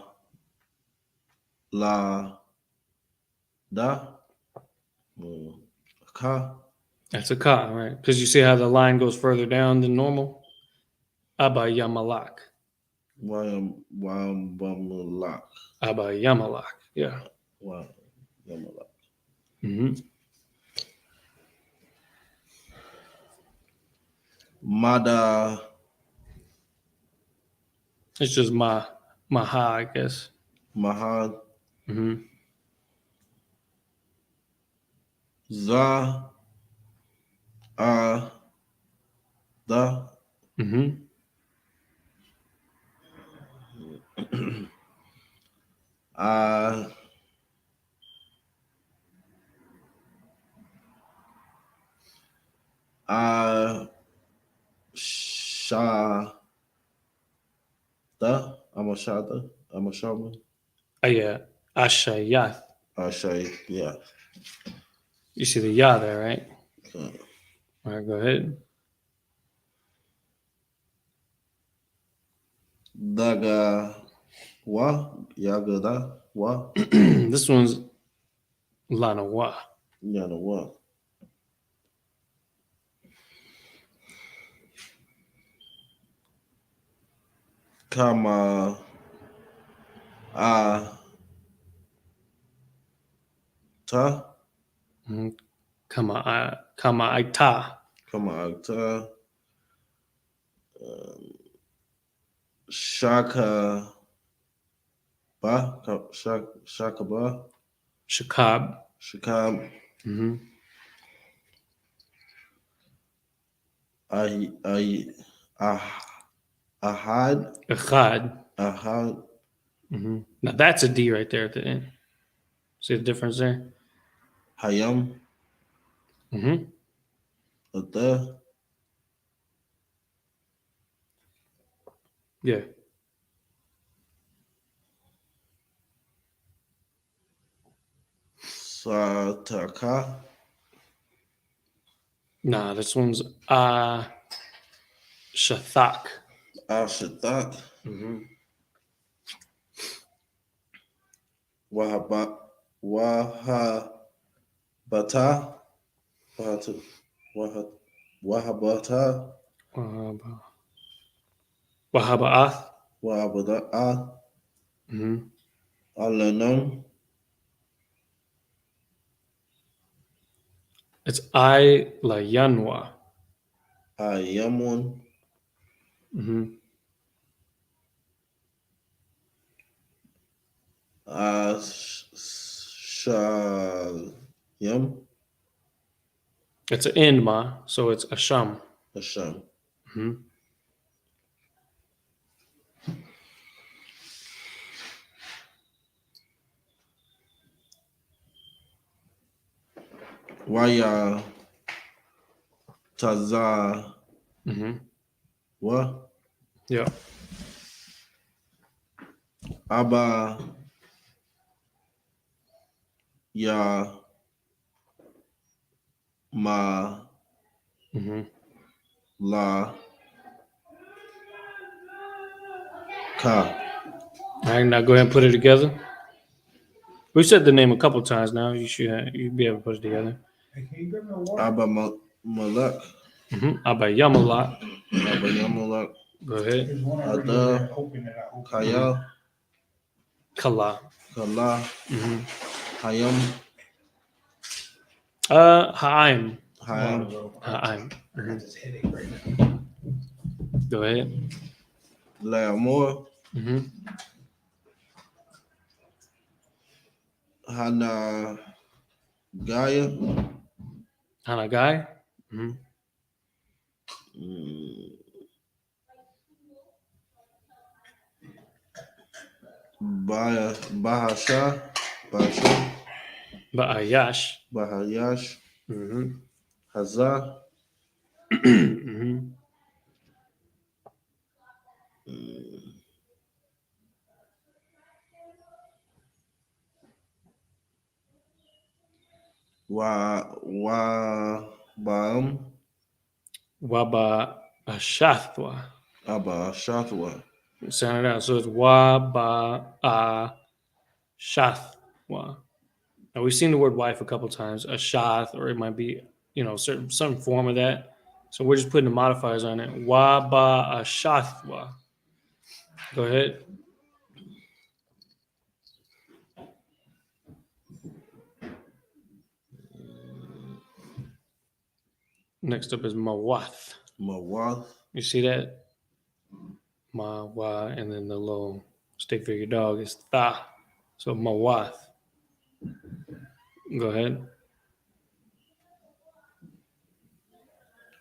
La. Da. Ka. That's a Ka, right? Because you see how the line goes further down than normal? Abba Yamalak. Wambalak. Abba Yamalak. Yeah. Wambalak. Mm-hmm. Mada. It's just Maha, I guess. Mahad. Mm-hmm. Za. the, Mm-hmm. I, I, sha, I'm a shada, I'm a shaman. Oh, yeah. Ashayath. I say, yeah. You see the ya there, right? Okay. All right, go ahead. Daga, wa, yagada, wa, This one's Lana wa. yana, wa. Kama, a, ta, Mhm. Kama aita. kama, ta, shaka, ba, shaka, ba, Shakab. shakab, Mm-hmm. ah, ahad, Echad. ahad, Mm-hmm. Now that's a D right there at the end. See the difference there? hayam, Mm-hmm. ata, Yeah. sataka, Nah, this one's Shathak. ashatak, Mm-hmm. wahaba, wahatu, wahabata, Wahaba'ath. wahabata, Mm-hmm. alanam, It's I la Yanwa. ayamun, Mm-hmm. ashayam, It's an end ma, so it's Asham. asham. Mm-hmm. Waya, taza, Mm-hmm. wa, Yeah. aba, ya, ma, Mm-hmm. la, ka. All right, now go ahead and put it together. We've said the name a couple times now. You'd be able to put it together. Hey, can you grab me a water? Abba Malak, Mm-hmm. Abayamalak. Abba Yamalak, Go ahead. There's one already Ada, in there open that I opened. Kaya, Kala. Kala, Mm-hmm. Hayam, Ha'im. Hayam, Ha'im. I got this headache right now. Go ahead. Leamor, Mm-hmm. Hana, Gaya, Hanagai. Mm-hmm. Bahasha, Bahasha, Ba'ayash. Bahayash, Mm-hmm. Hazah, Mm-hmm. Baam, Waba Ashathwa. Abba Shatwa, Sound it out. So it's Waba Shathwa. Now we've seen the word wife a couple times, a shath, or it might be, some form of that. So we're just putting the modifiers on it. Waba Ashathwa. Go ahead. Next up is Mawath. Mawath, You see that? Mawa, and then the little stick figure dog is Tha. So Mawath. Go ahead.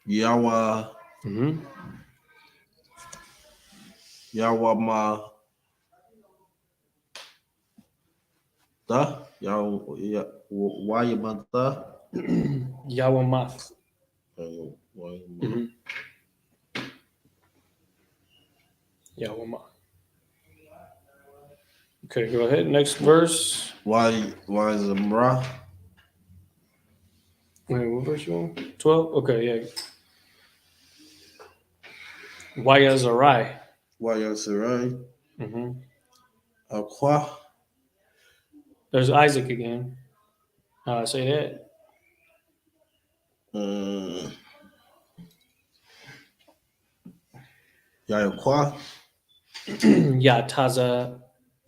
Yawa, Mm-hmm. Yawama da. Wayamata. Yawamath. Wayama. Yawamath. Okay, go ahead. Next verse. Wayamra. Wait, what verse you on? 12? Okay, yeah. Wayazarai. Wayasarai. Mm-hmm. Aqua. There's Isaac again. How I say that? Yayakwa. Yataza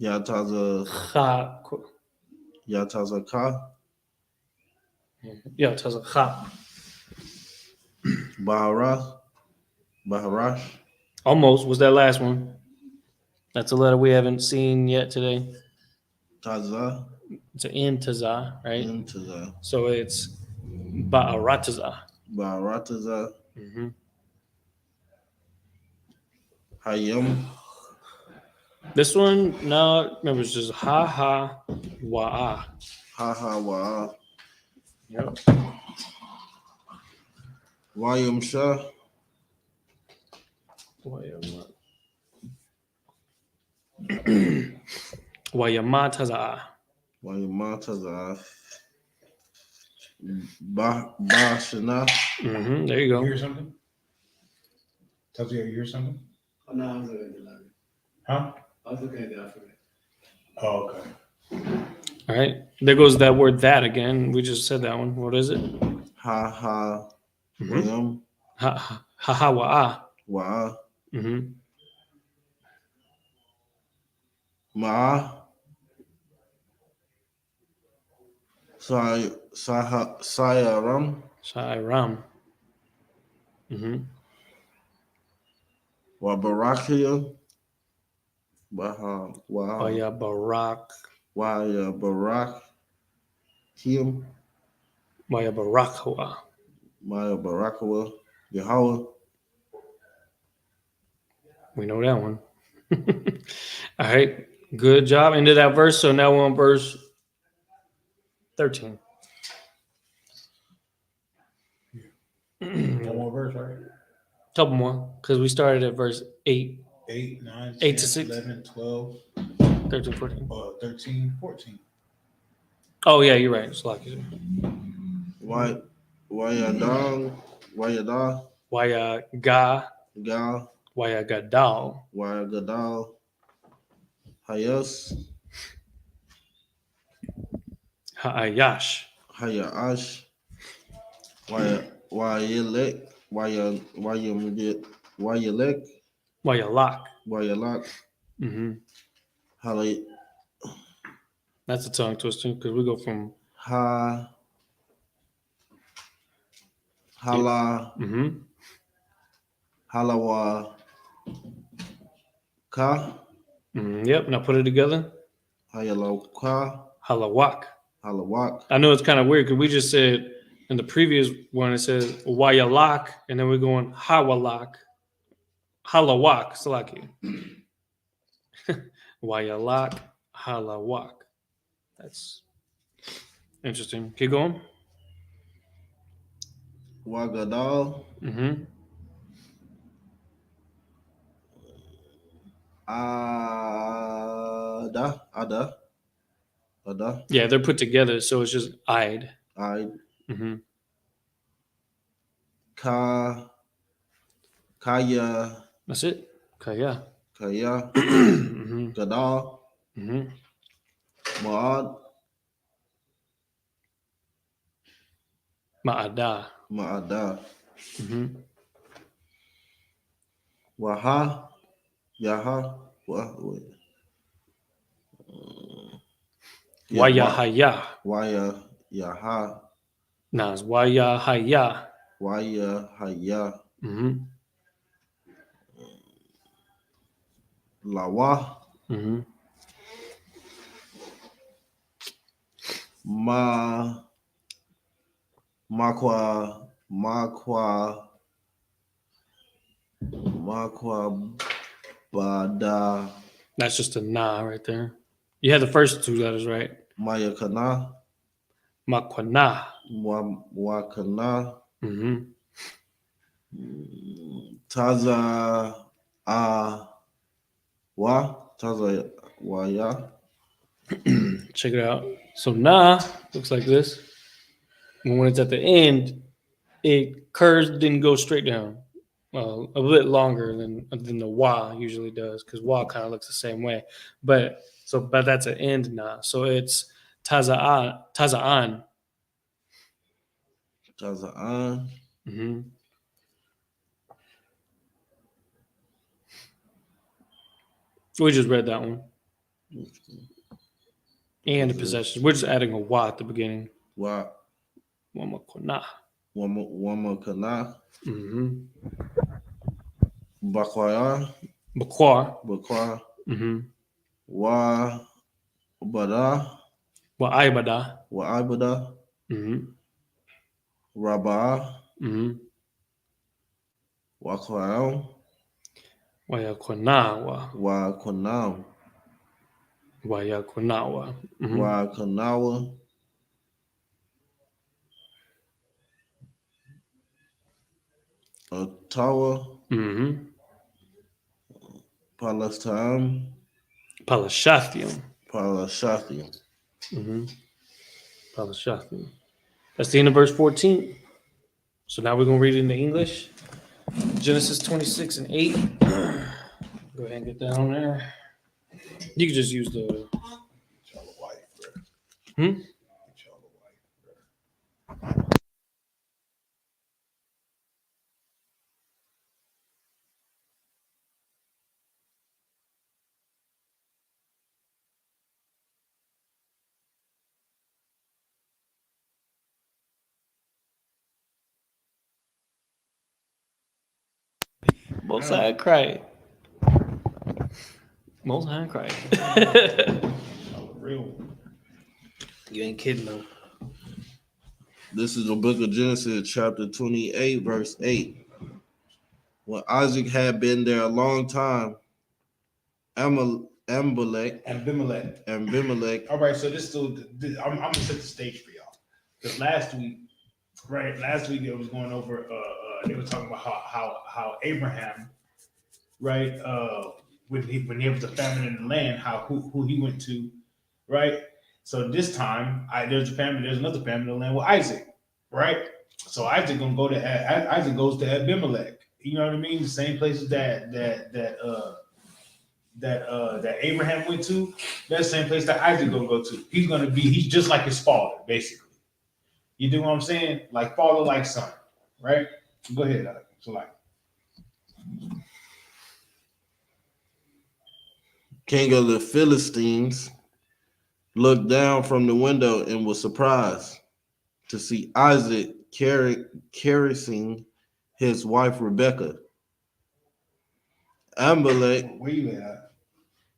Yataza. Cha. Yataza ka. Yataza Cha. Baharash. Almost was that last one. That's a letter we haven't seen yet today. Taza. It's an Intaza, right? Intaza. So it's Ba'arataza. Baharataza. Mm-hmm. Hayam. This one, now remember, it's just Ha Ha Wa'a. Haha wa. Yep. Wayam Shah. Wayamataza. Wayamataza. Bashana. Mm-hmm. There you go. You hear something? Tells you hear something? Oh, no, I was looking at the library. Huh? I was looking at the alphabet. Oh, okay. All right. There goes that word that again. We just said that one. What is it? Haha. Mm-hmm. Wayam. Ha Ha Wa'a. Wa. Mm-hmm. Ma. Sayaram. Shairam. Mm-hmm. Wa Barakia. Baha. Wa. Waya Barak. Waya Barak. Kim. Waya Barakwa. Maya Barakawa. Yahweh. We know that one. All right. Good job. Into that verse. So now we're on verse 13. One more verse, right? Couple more, because we started at verse 8, 8, 9, 8 10, to 6. 11, 12, 13, 14. 13, 14. Oh, yeah, you're right. It's lucky. Wayadang. Wayada. Waya Ga. Gal. Waya Gadal. Wayagadal. Hayas. Ha'ayash. Hayaash. Wayelek. Wayalek. Wayalak. Wayalak. Mm-hmm. Halay. That's a tongue twister because we go from. Hala. Mm-hmm. Halawa. Ka. Yep. Now put it together. Hayaloka. Halawak. Halawak. I know it's kind of weird because we just said in the previous one it says Wayalak, and then we're going Hawalak. Halawak. Salaki. Wayalak. Halawak. That's interesting. Keep going. Wagadal. Mm-hmm. Ada. Yeah, they're put together, so it's just I'd. I. Mm-hmm. Kaya. That's it. Kaya. Mm-hmm. Gadal. Mm-hmm. Maad. Ma'ada. Maada. Mm-hmm. Waha. Yaha. Wayahaya. Waya. Yaha. Nah, it's Wayahaya. Waya. Haya. Mm-hmm. Lawa. Mm-hmm. Makwa. Makwa Bada That's just a na right there. You had the first two letters right. Maya Kana Makwana. Wakana Mm-hmm. Taza Taza Waya. Check it out. So na looks like this. And when it's at the end, curves didn't go straight down. Well, a bit longer than the wa usually does, because wa kind of looks the same way. But that's an end na. So it's taza'an. Tazaan. Mm-hmm. We just read that one. And the possessions. We're just adding a wa at the beginning. Wa Wamakona. Wamakana Mm-hmm. Bakwaya Bakwar. Bakwa Mm-hmm. Wa Bada Wa'aibada. Wa Ibada Mm-hmm. Rabah Mm-hmm. Wa Kwael Wayakonawa. Wa Konam Wayakonawa. Mm-hmm. Wa Kanawa Ottawa Mm-hmm. Palestine Palashathium. Palashathium. Mm-hmm. Palashathium. That's the end of verse 14. So now we're going to read it in the English. Genesis 26 and 8. Go ahead and get that on there. You can just use the... Hmm? Most High cried. Most High cried. Real. You ain't kidding though. This is the book of Genesis, chapter 28, verse 8. When Isaac had been there a long time, Abimelech. All right, so I'm gonna set the stage for y'all. Because last week it was going over. They were talking about how Abraham, right? When there was a famine in the land, who he went to, right? So this time, there's another famine in the land with Isaac, right? So Isaac goes to Abimelech. You know what I mean? The same places that Abraham went to. That's the same place that Isaac gonna go to. He's just like his father, basically. You do what I'm saying? Like father, like son, right? Go ahead, Alex. So like. King of the Philistines, looked down from the window and was surprised to see Isaac caressing his wife Rebekah. Abimelech. Where you at?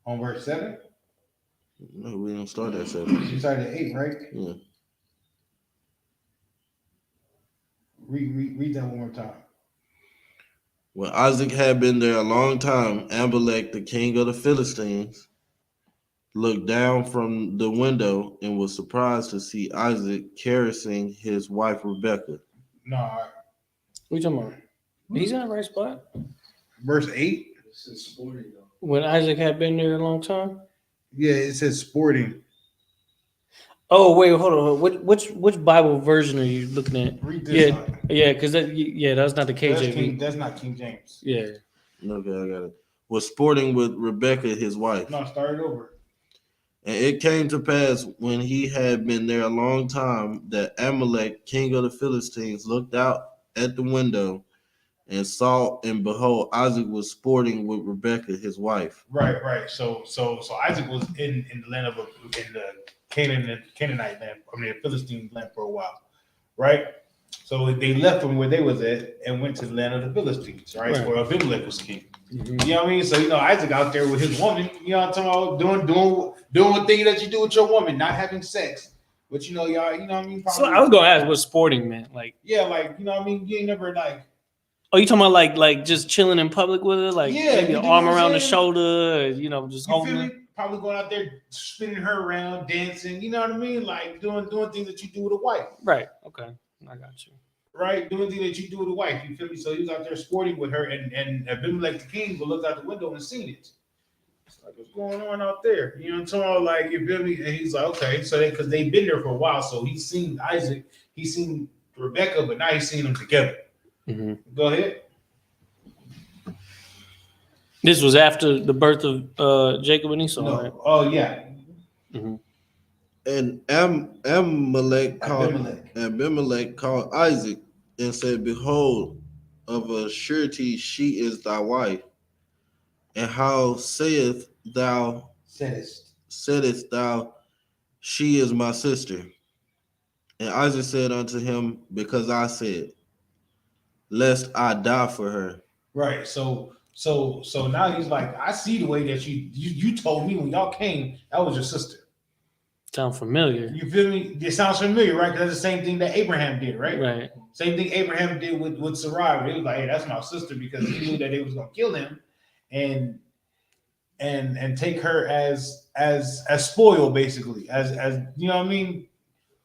On verse 7? No, we didn't start at 7. You started at 8, right? Yeah. Read that one more time. When Isaac had been there a long time, Abimelech, the king of the Philistines, looked down from the window and was surprised to see Isaac caressing his wife Rebekah. No. What are you talking about? He's in the right spot. Verse 8? This is sporting though. When Isaac had been there a long time? Yeah, it says sporting. Oh, wait, hold on. Which Bible version are you looking at? Read this. Yeah, because that's not the KJV. That's not King James. Yeah. Okay, I got it. Was sporting with Rebekah, his wife. No, start it over. And it came to pass when he had been there a long time that Amalek, king of the Philistines, looked out at the window and saw, and behold, Isaac was sporting with Rebekah, his wife. Right. So Isaac was in the land in the Canaanite land, the Philistine land for a while, right? So they left from where they was at and went to the land of the Philistines, right? Where Abimelech was king. Mm-hmm. You know what I mean? So Isaac out there with his woman, you know what I'm talking about, doing the thing that you do with your woman, not having sex. But y'all, you know what I mean? So I was gonna ask what sporting meant, like. Yeah, like you know what I mean. You ain't never like. Oh, you talking about like just chilling in public with her, like Yeah, maybe you an know arm what I'm around the saying? shoulder, just You holding feel her. me? Probably going out there spinning her around, dancing. You know what I mean? Like doing things that you do with a wife. Right. Okay. I got you. Right? Doing things that you do with a wife. You feel me? So he was out there sporting with her, and Abimelech the king will look out the window and seen it. It's like, what's going on out there? You know what I'm talking about? Like, you feel me? And he's like, okay. So because they've been there for a while, so he's seen Isaac, he's seen Rebecca, but now he's seen them together. Mm-hmm. Go ahead. This was after the birth of Jacob and Esau, No. right? Oh yeah. Mm-hmm. And Abimelech called Isaac and said, Behold, of a surety she is thy wife. And how saidst thou, she is my sister? And Isaac said unto him, Because I said, lest I die for her. Right. So now he's like, I see the way that you told me when y'all came, that was your sister. Sound familiar? You feel me? It sounds familiar, right? Because that's the same thing that Abraham did, right? Right. Same thing Abraham did with Sarai. He was like, hey, that's my sister, because he knew that they was gonna kill him and take her as spoil, basically. As you know what I mean?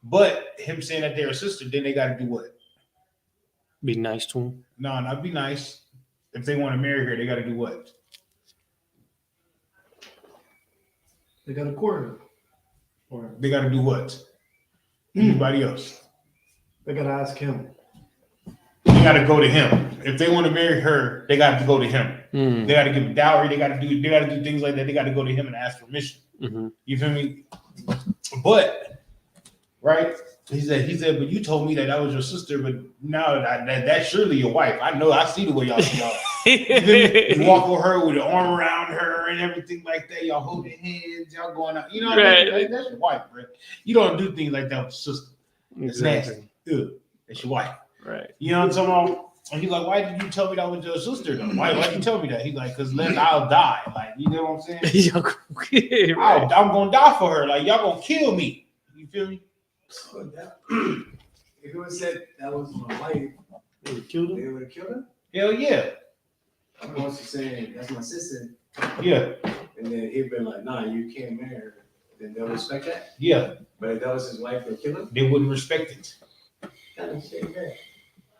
But him saying that they're a sister, then they gotta do what? Be nice to him. No, not be nice. If they want to marry her, they gotta do what? They got a quarter. Or They gotta do what? Anybody else? they gotta ask him. They gotta go to him. If they want to marry her, they got to go to him. Mm. They got to give a dowry. They got to do things like that. They got to go to him and ask permission. Mm-hmm. You feel me? But right, he said, but you told me that was your sister, but now that's surely your wife. I know. I see the way y'all see y'all. You walk with her with your arm around her and everything like that. Y'all holding hands. Y'all going out. You know what I mean? That's your wife, bro. You don't do things like that with your sister. It's nasty. Ugh. That's your wife. Right. You know what I'm talking about? And he's like, why did you tell me that was your sister though? Why did you tell me that? He's like, because then I'll die. Like, you know what I'm saying? Right. I'm gonna die for her. Like, y'all gonna kill me. You feel me? So if it was said that was my wife, They would kill they him. would have killed her. Hell yeah. I mean, once you're saying that's my sister, Yeah. and then he'd been like, nah, you can't marry her, then they'll respect that. Yeah. But if that was his wife, they'll kill him. They wouldn't respect it.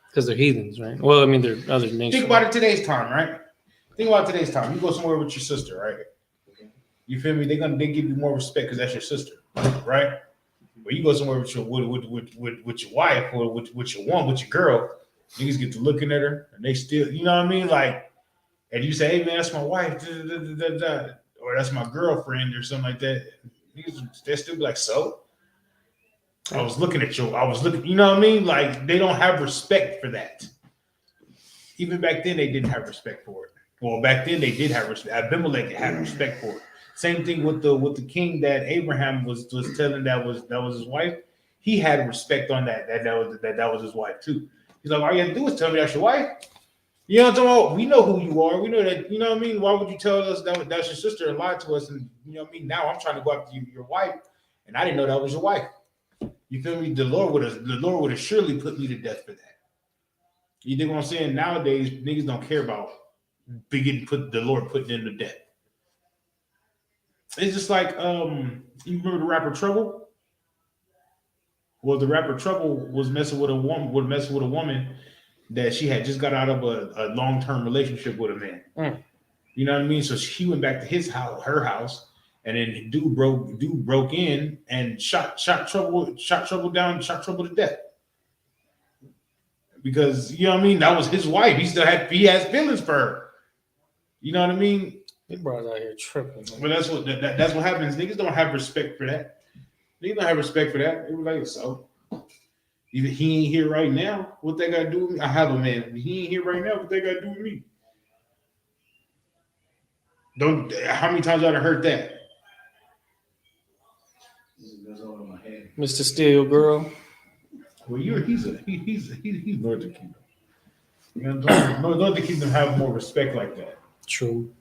Because they're heathens, right? Well, I mean, they're other nations. Think about it today's time, right? Think about today's time. You go somewhere with your sister, right? Okay. You feel me? They give you more respect because that's your sister, right? But you go somewhere with your wife or with your girl, niggas get to looking at her and they still, you know what I mean? Like, and you say, hey man, that's my wife, or that's my girlfriend or something like that. Niggas, they still be like, so? I was looking, you know what I mean? Like, they don't have respect for that. Even back then, they didn't have respect for it. Well, back then they did have respect. Abimelech had respect for it. Same thing with the king that Abraham was telling that was his wife. He had respect on that was his wife too. He's like, all you have to do is tell me that's your wife. You know what I'm talking about? We know who you are. We know that. You know what I mean? Why would you tell us that's your sister and lie to us? And you know what I mean? Now I'm trying to go after your wife, and I didn't know that was your wife. You feel me? The Lord would have surely put me to death for that. You dig what I'm saying? Nowadays, niggas don't care about the Lord putting them to death. It's just like you remember the rapper Trouble? Well, the rapper Trouble was messing with a woman that she had just got out of a long-term relationship with a man. Mm. You know what I mean? So she went back to her house, and then dude broke in and shot Trouble to death. Because you know what I mean? That was his wife. He has feelings for her. You know what I mean? They brought out here tripping. But that's what happens. Niggas don't have respect for that. Niggas don't have respect for that. They were like, so either he ain't here right now, what they gotta do with me? I have a man. If he ain't here right now, what they gotta do with me? How many times I done heard that? It goes over my head. Mr. Steel Girl. Well, he's Northern Kingdom. You know, Northern Kingdom have more respect like that. True.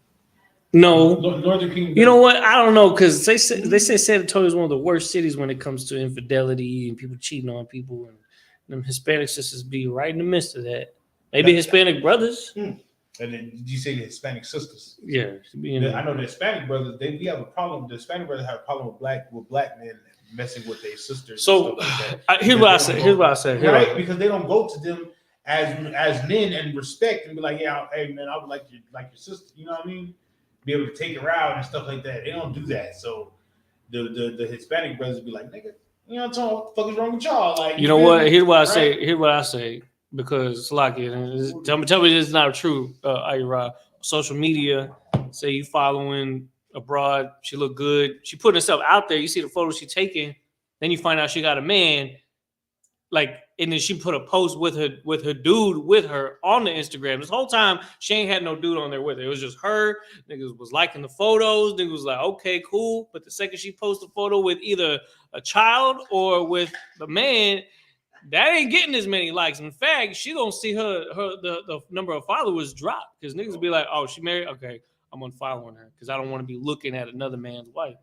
No. Northern Kingdom. You know what? I don't know, because they say San Antonio is one of the worst cities when it comes to infidelity and people cheating on people, and them Hispanic sisters be right in the midst of that. Maybe Hispanic brothers. And then did you say the Hispanic sisters? Yeah. I know the Hispanic brothers. We have a problem. The Hispanic brothers have a problem with black men messing with their sisters. So and stuff like that. here's what I say. Right? Because they don't go to them as men and respect and be like, yeah, hey man, I would like your sister. You know what I mean? Be able to take her out and stuff like that. They don't do that. So the Hispanic brothers be like, nigga, you know what I'm talking? What the fuck is wrong with y'all? Like, you know what? Here's what I say. Here's what I say. Because it's like it. Tell me this is not true. Ira, social media, say you following abroad, she look good. She putting herself out there. You see the photos she taking. Then you find out she got a man. Like, and then she put a post with her dude with her on the Instagram. This whole time she ain't had no dude on there with her. It was just her. Niggas was liking the photos. Niggas was like, okay, cool. But the second she posts a photo with either a child or with the man, that ain't getting as many likes. In fact, she gonna see the number of followers drop because niggas be like, oh, she married. Okay, I'm unfollowing her because I don't want to be looking at another man's wife.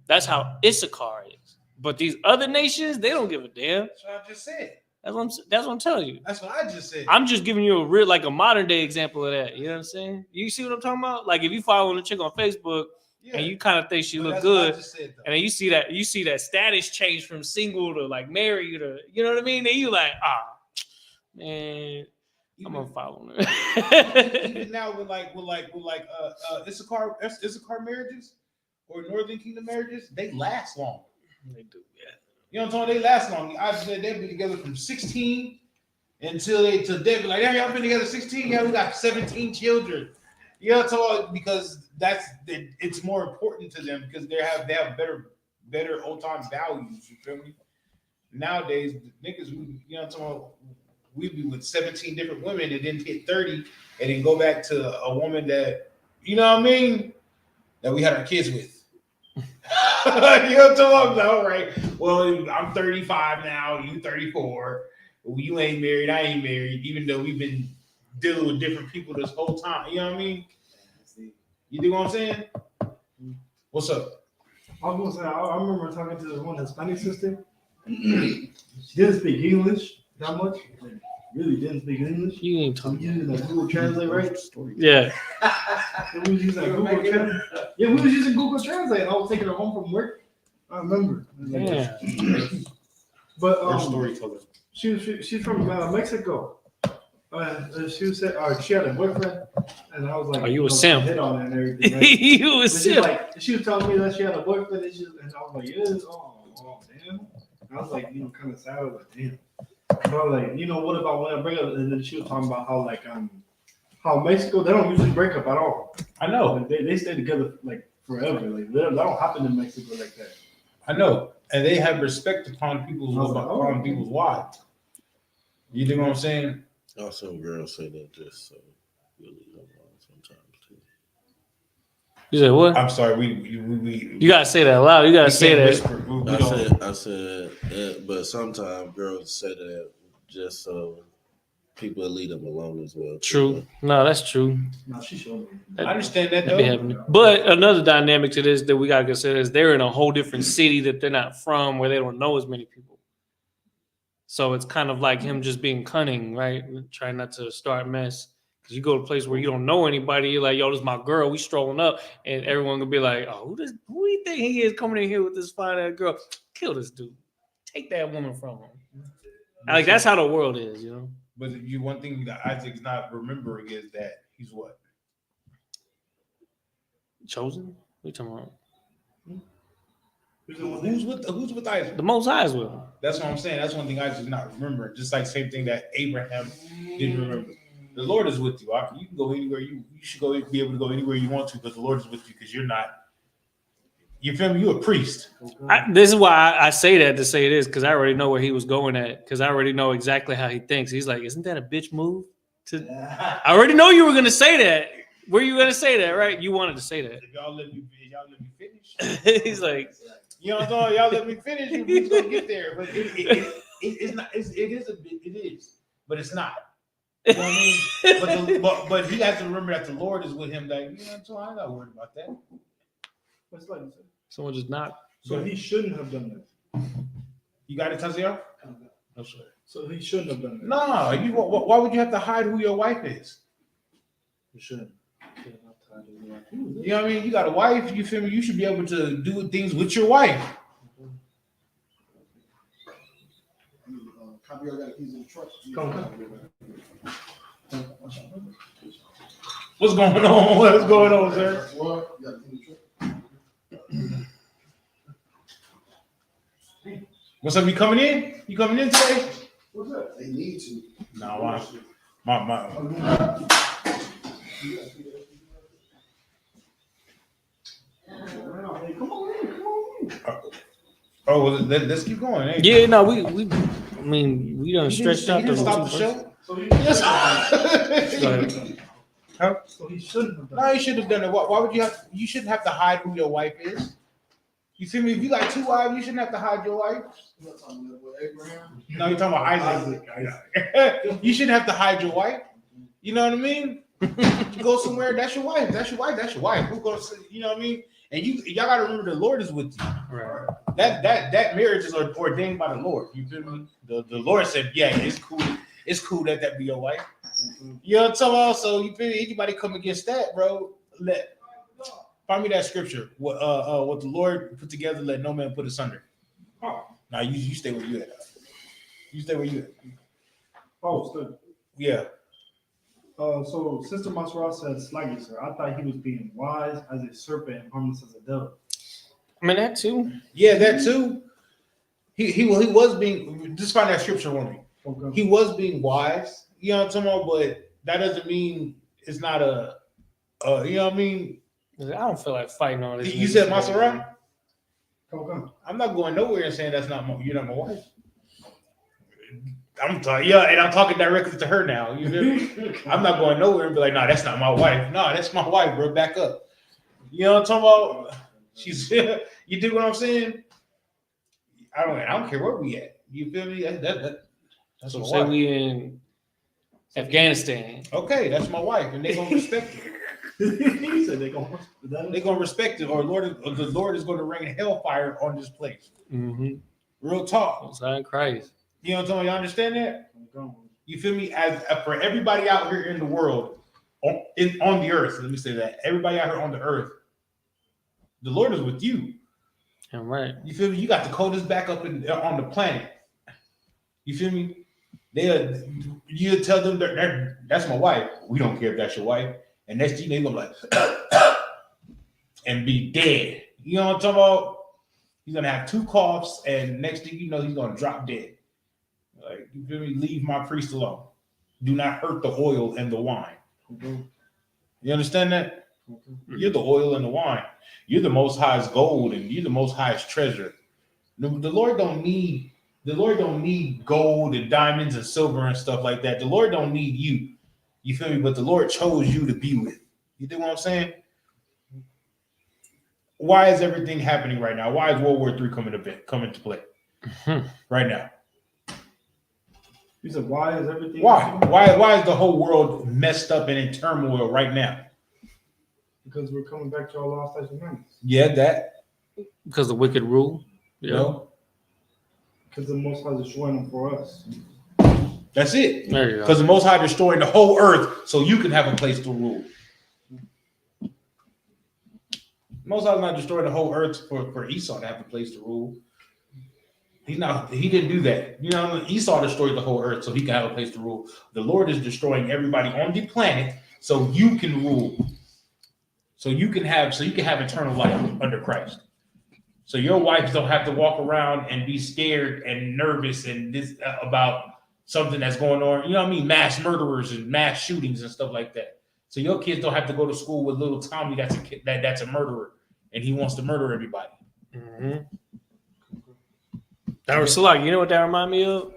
That's how Isupk is. But these other nations, they don't give a damn. That's what I just said. That's what I'm telling you. That's what I just said. I'm just giving you a modern day example of that. You know what I'm saying? You see what I'm talking about? Like if you following a chick on Facebook and you kind of think she look good, and then you see that status change from single to like married to, you know what I mean? Then you like, man, I'm unfollowing her. Even now with Isupk marriages or Northern Kingdom marriages, they last long. They do, yeah. You know what I'm talking? They last long. I said they'd be together from 16 until they be like, hey, y'all been together 16? Yeah, we got 17 children. You know what I'm talking? Because it's more important to them because they have better old time values. You feel me? Nowadays, niggas, you know what I'm talking about? We be with 17 different women and then hit 30 and then go back to a woman that, you know what I mean, that we had our kids with. You know what I'm talking about? All right. Well, I'm 35 now. You 34. Well, you ain't married. I ain't married. Even though we've been dealing with different people this whole time. You know what I mean? You dig what I'm saying? What's up? I was gonna say, I remember talking to this one Hispanic sister. She didn't speak English that much. Really didn't speak English. You ain't talking. We using like Google Translate, right? Yeah. We was using Google Translate. Yeah, we was using Google Translate. I was taking her home from work. I remember. Yeah. But Storyteller. she's from Mexico. She said she had a boyfriend, and I was like, "Oh, you a simp?" Hit on it and everything. Right? You a simp. She was telling me that she had a boyfriend, and I was like, "Yes, oh damn." And I was like, kind of sad. I was like, "Damn." But I was like, what about when I break up? And then she was talking about how Mexico, they don't usually break up at all. I know. Like, they stay together like forever. Like that don't happen in Mexico like that. I know. And they have respect upon people's wives. You know what I'm saying? Also, girls say that just so really sometimes too. You said what? I'm sorry. We you gotta say that loud. You gotta say that. I said, but sometimes girls say that just so people leave them alone as well. True. No, that's true. No, she showed me. I understand that Be happening. But another dynamic to this that we gotta consider is they're in a whole different city that they're not from, where they don't know as many people. So it's kind of like him just being cunning, right? Trying not to start mess. Because you go to a place where you don't know anybody, you're like, yo, this is my girl. We strolling up, and everyone gonna be like, oh, who do you think he is coming in here with this fine ass girl? Kill this dude. Take that woman from him. Like that's how the world is, you know. But one thing that Isaac's not remembering is that he's what? Chosen? What are you talking about? Who's with Isaac? The Most High is with him. That's what I'm saying. That's one thing Isaac's not remembering. Just like same thing that Abraham didn't remember. The Lord is with you. You can go anywhere. You should be able to go anywhere you want to because the Lord is with you because you're not. You feel me? You're a priest. This is why I say that to say this because I already know where he was going at because I already know exactly how he thinks. He's like, isn't that a bitch move? I already know you were going to say that. Were you going to say that, right? You wanted to say that. If y'all let me finish. He's like, you know what I'm saying? Y'all let me finish. We're going to get there. But it's not. It is a bit. It is. But it's not. You know what I mean? But he has to remember that the Lord is with him. Like, you know, so I'm not worried about that. What's like? someone just knocked. So he shouldn't have done that. You got it, Taziel? No, sir. So he shouldn't have done that. No, why would you have to hide who your wife is? He shouldn't. You know what I mean? You got a wife, you feel me? You should be able to do things with your wife. What's going on? What's going on, sir? What's up? You coming in? You coming in today? What's that? They need to. No, my. Oh, well, let's keep going. Hey. Yeah, no, we I mean, we done stretched out the the show. So he, Huh? so he shouldn't have done No, you shouldn't have done it. Why would you have? You shouldn't have to hide who your wife is. You see me? If you got two wives, you shouldn't have to hide your wife. You're not talking about Abraham. No, you're talking about Isaac. You shouldn't have to hide your wife. You know what I mean? You go somewhere, that's your wife. That's your wife. That's your wife. Who goes? You know what I mean? And y'all gotta remember the Lord is with you. Right. That marriage is ordained by the Lord. You feel me? The Lord said, yeah, it's cool. It's cool that be your wife. You know what I'm talking about? So you feel me? Anybody come against that, bro? Find me that scripture. What the Lord put together, let no man put asunder. Oh. Now you stay where you at. You stay where you at. Oh, it's good. Yeah. So Sister Masra said, slightly, sir. I thought he was being wise as a serpent and harmless as a dove. I mean that too. Yeah, that too. He was being. Just find that scripture for me. Okay. He was being wise. You know what I'm talking about? But that doesn't mean it's not a. You know what I mean? I don't feel like fighting on this. You said Maserati? Okay. I'm not going nowhere and saying you're not my wife. I'm talking, yeah, and I'm talking directly to her now. You feel me? I'm not going nowhere and be like, no, that's not my wife. No, that's my wife, bro. Back up. You know what I'm talking about? She's you dig what I'm saying? I don't care where we at. You feel me? That's So my say wife. we in Afghanistan. Okay, that's my wife, and they gonna respect it. He said they gonna respect it, or the Lord is gonna rain hellfire on this place. Mm-hmm. Real talk. Outside Christ. You know what I'm talking about? You understand that? You feel me? As for everybody out here in the world, on the earth, let me say that everybody out here on the earth, the Lord is with you. I'm right. You feel me? You got the coldest back up on the planet. You feel me? You tell them that's my wife. We don't care if that's your wife. And next thing they gonna like and be dead. You know what I'm talking about? He's gonna have 2 coughs, and next thing you know, he's gonna drop dead. Like, you feel me? Leave my priest alone. Do not hurt the oil and the wine. Mm-hmm. You understand that? Mm-hmm. You're the oil and the wine. You're the Most High's gold, and you're the Most High's treasure. The Lord don't need gold and diamonds and silver and stuff like that. The Lord don't need you. You feel me? But the Lord chose you to be with. You know what I'm saying? Why is everything happening right now? Why is World War III coming to play right now? You said, why is everything? Why is the whole world messed up and in turmoil right now? Because we're coming back to our lost types of memories. Yeah, that. Because the wicked rule. You know? Because the Most High is destroying them for us. That's it. There you go. Because the Most High destroying the whole earth so you can have a place to rule. Most High is not destroying the whole earth for Esau to have a place to rule. He didn't do that. You know, Esau destroyed the whole earth so he can have a place to rule. The Lord is destroying everybody on the planet so you can rule. So you can have eternal life under Christ. So your wives don't have to walk around and be scared and nervous and this about something that's going on. You know what I mean? Mass murderers and mass shootings and stuff like that. So your kids don't have to go to school with little Tommy that's a murderer and he wants to murder everybody. Mm-hmm. That was Salak. You know what that remind me of?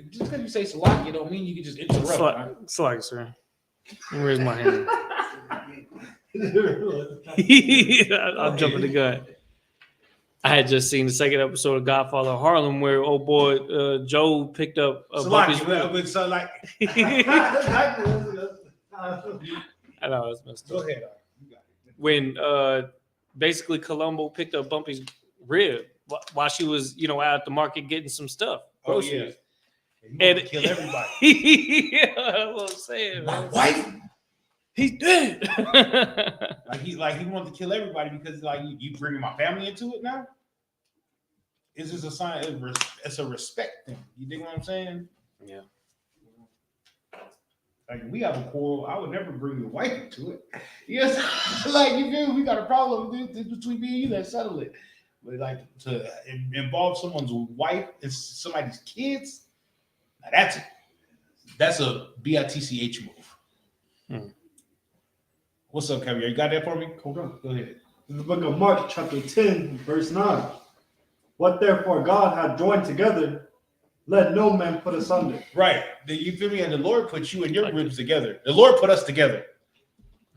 Just because you say Salak, you don't mean you can just interrupt. Salak, sir. Where's my hand? I'm jumping the gun. I had just seen the second episode of Godfather of Harlem where old boy Joe picked up a Bumpy's I know it's messed up. Go ahead. When basically Columbo picked up Bumpy's rib while she was, out at the market getting some stuff, groceries. And kill everybody. Yeah, that's what I'm saying. My Man. wife. He's dead. Like he wanted to kill everybody because like you bringing my family into it now. It's just a sign. It's a respect thing. You dig what I'm saying? Yeah. Like we have a quarrel. I would never bring your wife into it. Yes, like you feel we got a problem between me and you. Let's settle it. But like to involve someone's wife and somebody's kids, now that's a bitch move. What's up, Kevin? You got that for me? Hold on. Go ahead. In the book of Mark, chapter 10, verse 9. What therefore God hath joined together, let no man put asunder. Right. You feel me? And the Lord put you and your ribs together. The Lord put us together.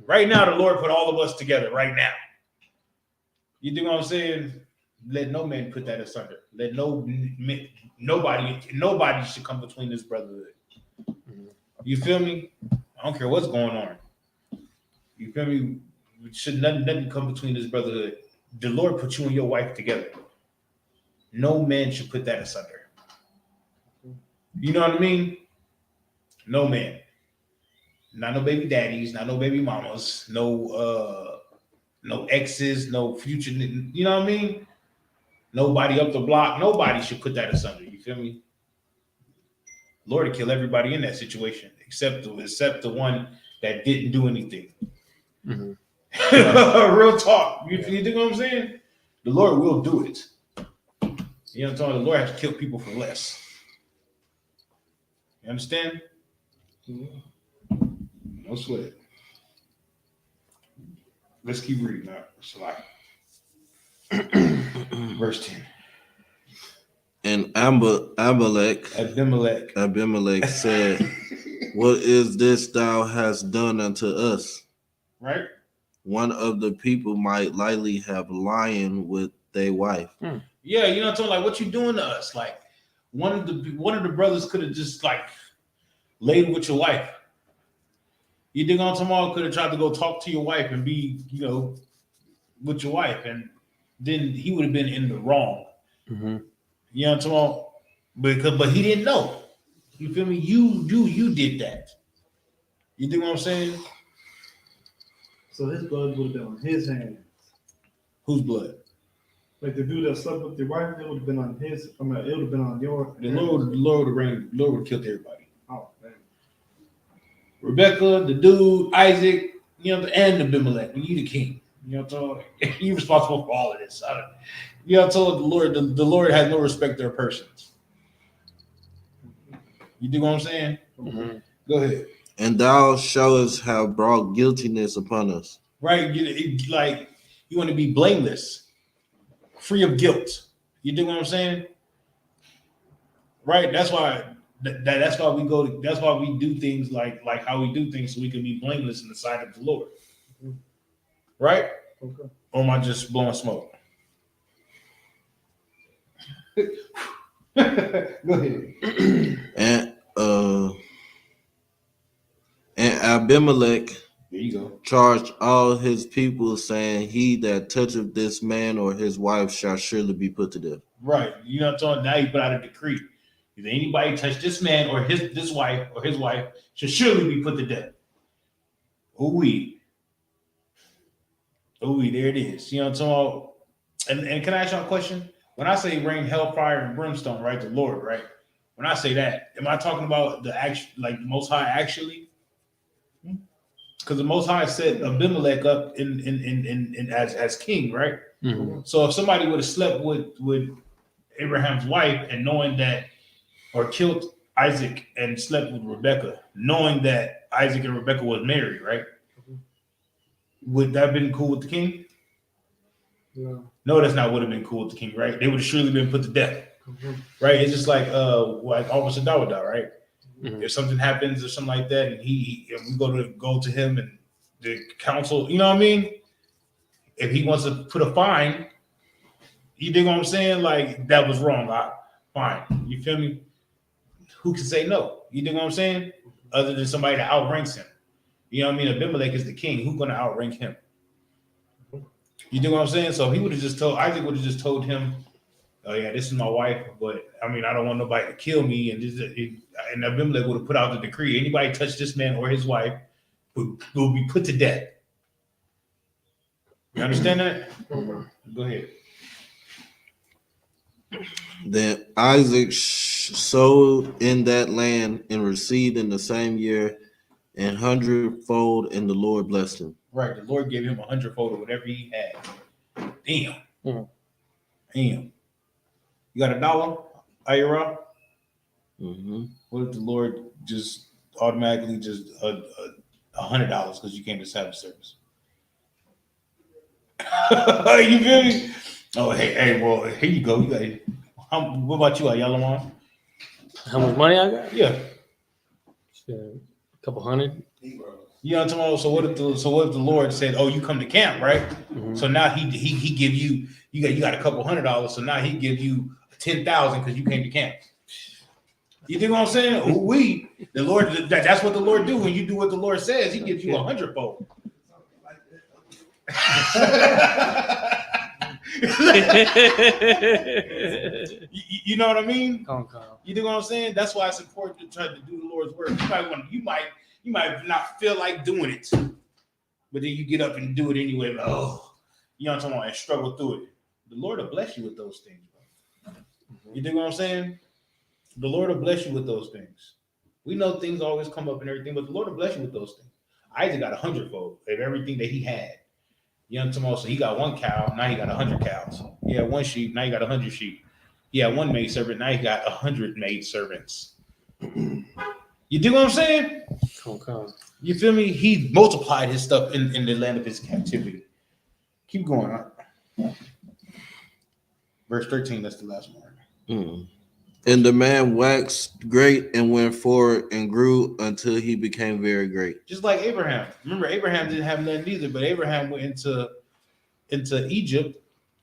Right now, the Lord put all of us together right now. You do what I'm saying? Let no man put that asunder. Let nobody should come between this brotherhood. You feel me? I don't care what's going on. You feel me? Should nothing come between this brotherhood. The Lord put you and your wife together. No man should put that asunder. You know what I mean? No man. Not no baby daddies, not no baby mamas, no exes, no future. You know what I mean? Nobody up the block. Nobody should put that asunder. You feel me? Lord will kill everybody in that situation, except the one that didn't do anything. Mm-hmm. Real talk. You think what I'm saying? The Lord will do it. You know what I'm talking about? The Lord has to kill people for less. You understand? No sweat. Let's keep reading now. Verse 10. And Abimelech said, what is this thou hast done unto us? Right? One of the people might lightly have lying with their wife. Yeah, you know what I'm talking about? Like, what you doing to us? Like, one of the brothers could have just like laid with your wife. You dig on tomorrow could have tried to go talk to your wife and be, with your wife, and then he would have been in the wrong. Mm-hmm. You know what I'm talking about? But he didn't know. You feel me? You did that. You dig what I'm saying? So his blood would have been on his hands. Whose blood? Like the dude that slept with your wife, it would have been on his. It would have been on your. The Lord would have killed everybody. Oh man. Rebecca, the dude, Isaac, and Abimelech. You the king. You know what I'm talking about? You're responsible for all of this. You know what I'm talking about? The Lord has no respect for persons. You do what I'm saying? Mm-hmm. Go ahead. And thou shouldst have brought guiltiness upon us. Right? You want to be blameless, free of guilt. You do what I'm saying? Right? That's why that's why we go. That's why we do things like how we do things, so we can be blameless in the sight of the Lord. Right? Okay. Or am I just blowing smoke? Go ahead. And Abimelech There you go. charged all his people, saying, he that toucheth this man or his wife shall surely be put to death. Right. You know what I'm talking about? Now you put out a decree. If anybody touch this man or his wife should surely be put to death. Ooh-wee, there it is. You know what I'm talking about? And can I ask y'all a question? When I say rain, hellfire, and brimstone, right? The Lord, right? When I say that, am I talking about the Most High actually? Because the Most High set Abimelech up in as king, right? Mm-hmm. So if somebody would have slept with Abraham's wife and knowing that, or killed Isaac and slept with Rebecca, knowing that Isaac and Rebecca was married, right? Would that have been cool with the king? No, that's not would have been cool with the king, right? They would have surely been put to death, right? It's just like Officer Dawada, right? Mm-hmm. If something happens or something like that, and we go to him and the council, you know what I mean? If he wants to put a fine, you dig what I'm saying? Like, that was wrong. Fine. You feel me? Who can say no? You dig what I'm saying? Other than somebody that outranks him. You know what I mean? Abimelech is the king. Who's going to outrank him? You dig what I'm saying? So he would have just told, Isaac would have just told him, oh yeah, this is my wife, but I mean, I don't want nobody to kill me. And Abimelech would have put out the decree: anybody touch this man or his wife will be put to death. You understand that? Go ahead. Then Isaac sowed in that land and received in the same year 100-fold, and the Lord blessed him. Right, the Lord gave him 100-fold of whatever he had. Damn. Damn. You got $1, Ira? Mm-hmm. What if the Lord just automatically just $100 because you came to Sabbath service? You feel me? Oh, hey, well, here you go. You got it. What about you, Yellow one? How much money I got? Yeah. A couple hundred. You know what I'm talking about? So what if the Lord said, "Oh, you come to camp, right?" Mm-hmm. So now he give you got a couple $100. So now he give you 10,000 because you came to camp. You think what I'm saying? The Lord, that's what the Lord do. When you do what the Lord says, He gives you 100-fold. You know what I mean? You know what I'm saying? That's why it's important to try to do the Lord's work. You might not feel like doing it, but then you get up and do it anyway. Like, oh, you know what I'm talking about, and struggle through it. The Lord will bless you with those things, bro. You think what I'm saying? The Lord will bless you with those things. We know things always come up and everything, but the Lord will bless you with those things. Isaac got 100-fold of everything that he had. You know what I'm saying? So he got 1 cow, now he got 100 cows. He had 1 sheep, now he got 100 sheep. He had 1 maid servant, now he got 100 maid servants. You do what I'm saying? Okay. You feel me? He multiplied his stuff in the land of his captivity. Keep going on. Verse 13, that's the last one. Mm. And the man waxed great and went forward and grew until he became very great. Just like Abraham. Remember, Abraham didn't have nothing either, but Abraham went into Egypt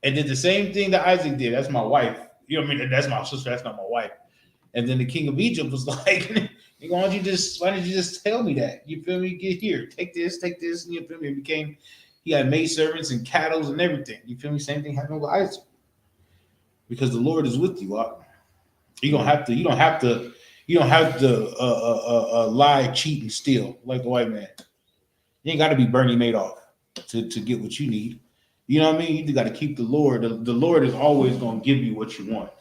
and did the same thing that Isaac did. That's my wife. You know what I mean? That's my sister. That's not my wife. And then the king of Egypt was like, why don't you just tell me that? You feel me? Get here. Take this. And you feel me? He had maid servants and cattle and everything. You feel me? Same thing happened with Isaac. Because the Lord is with you. You don't have to lie, cheat, and steal like the white man. You ain't got to be Bernie Madoff to get what you need. You know what I mean? You got to keep the Lord. The Lord is always going to give you what you want.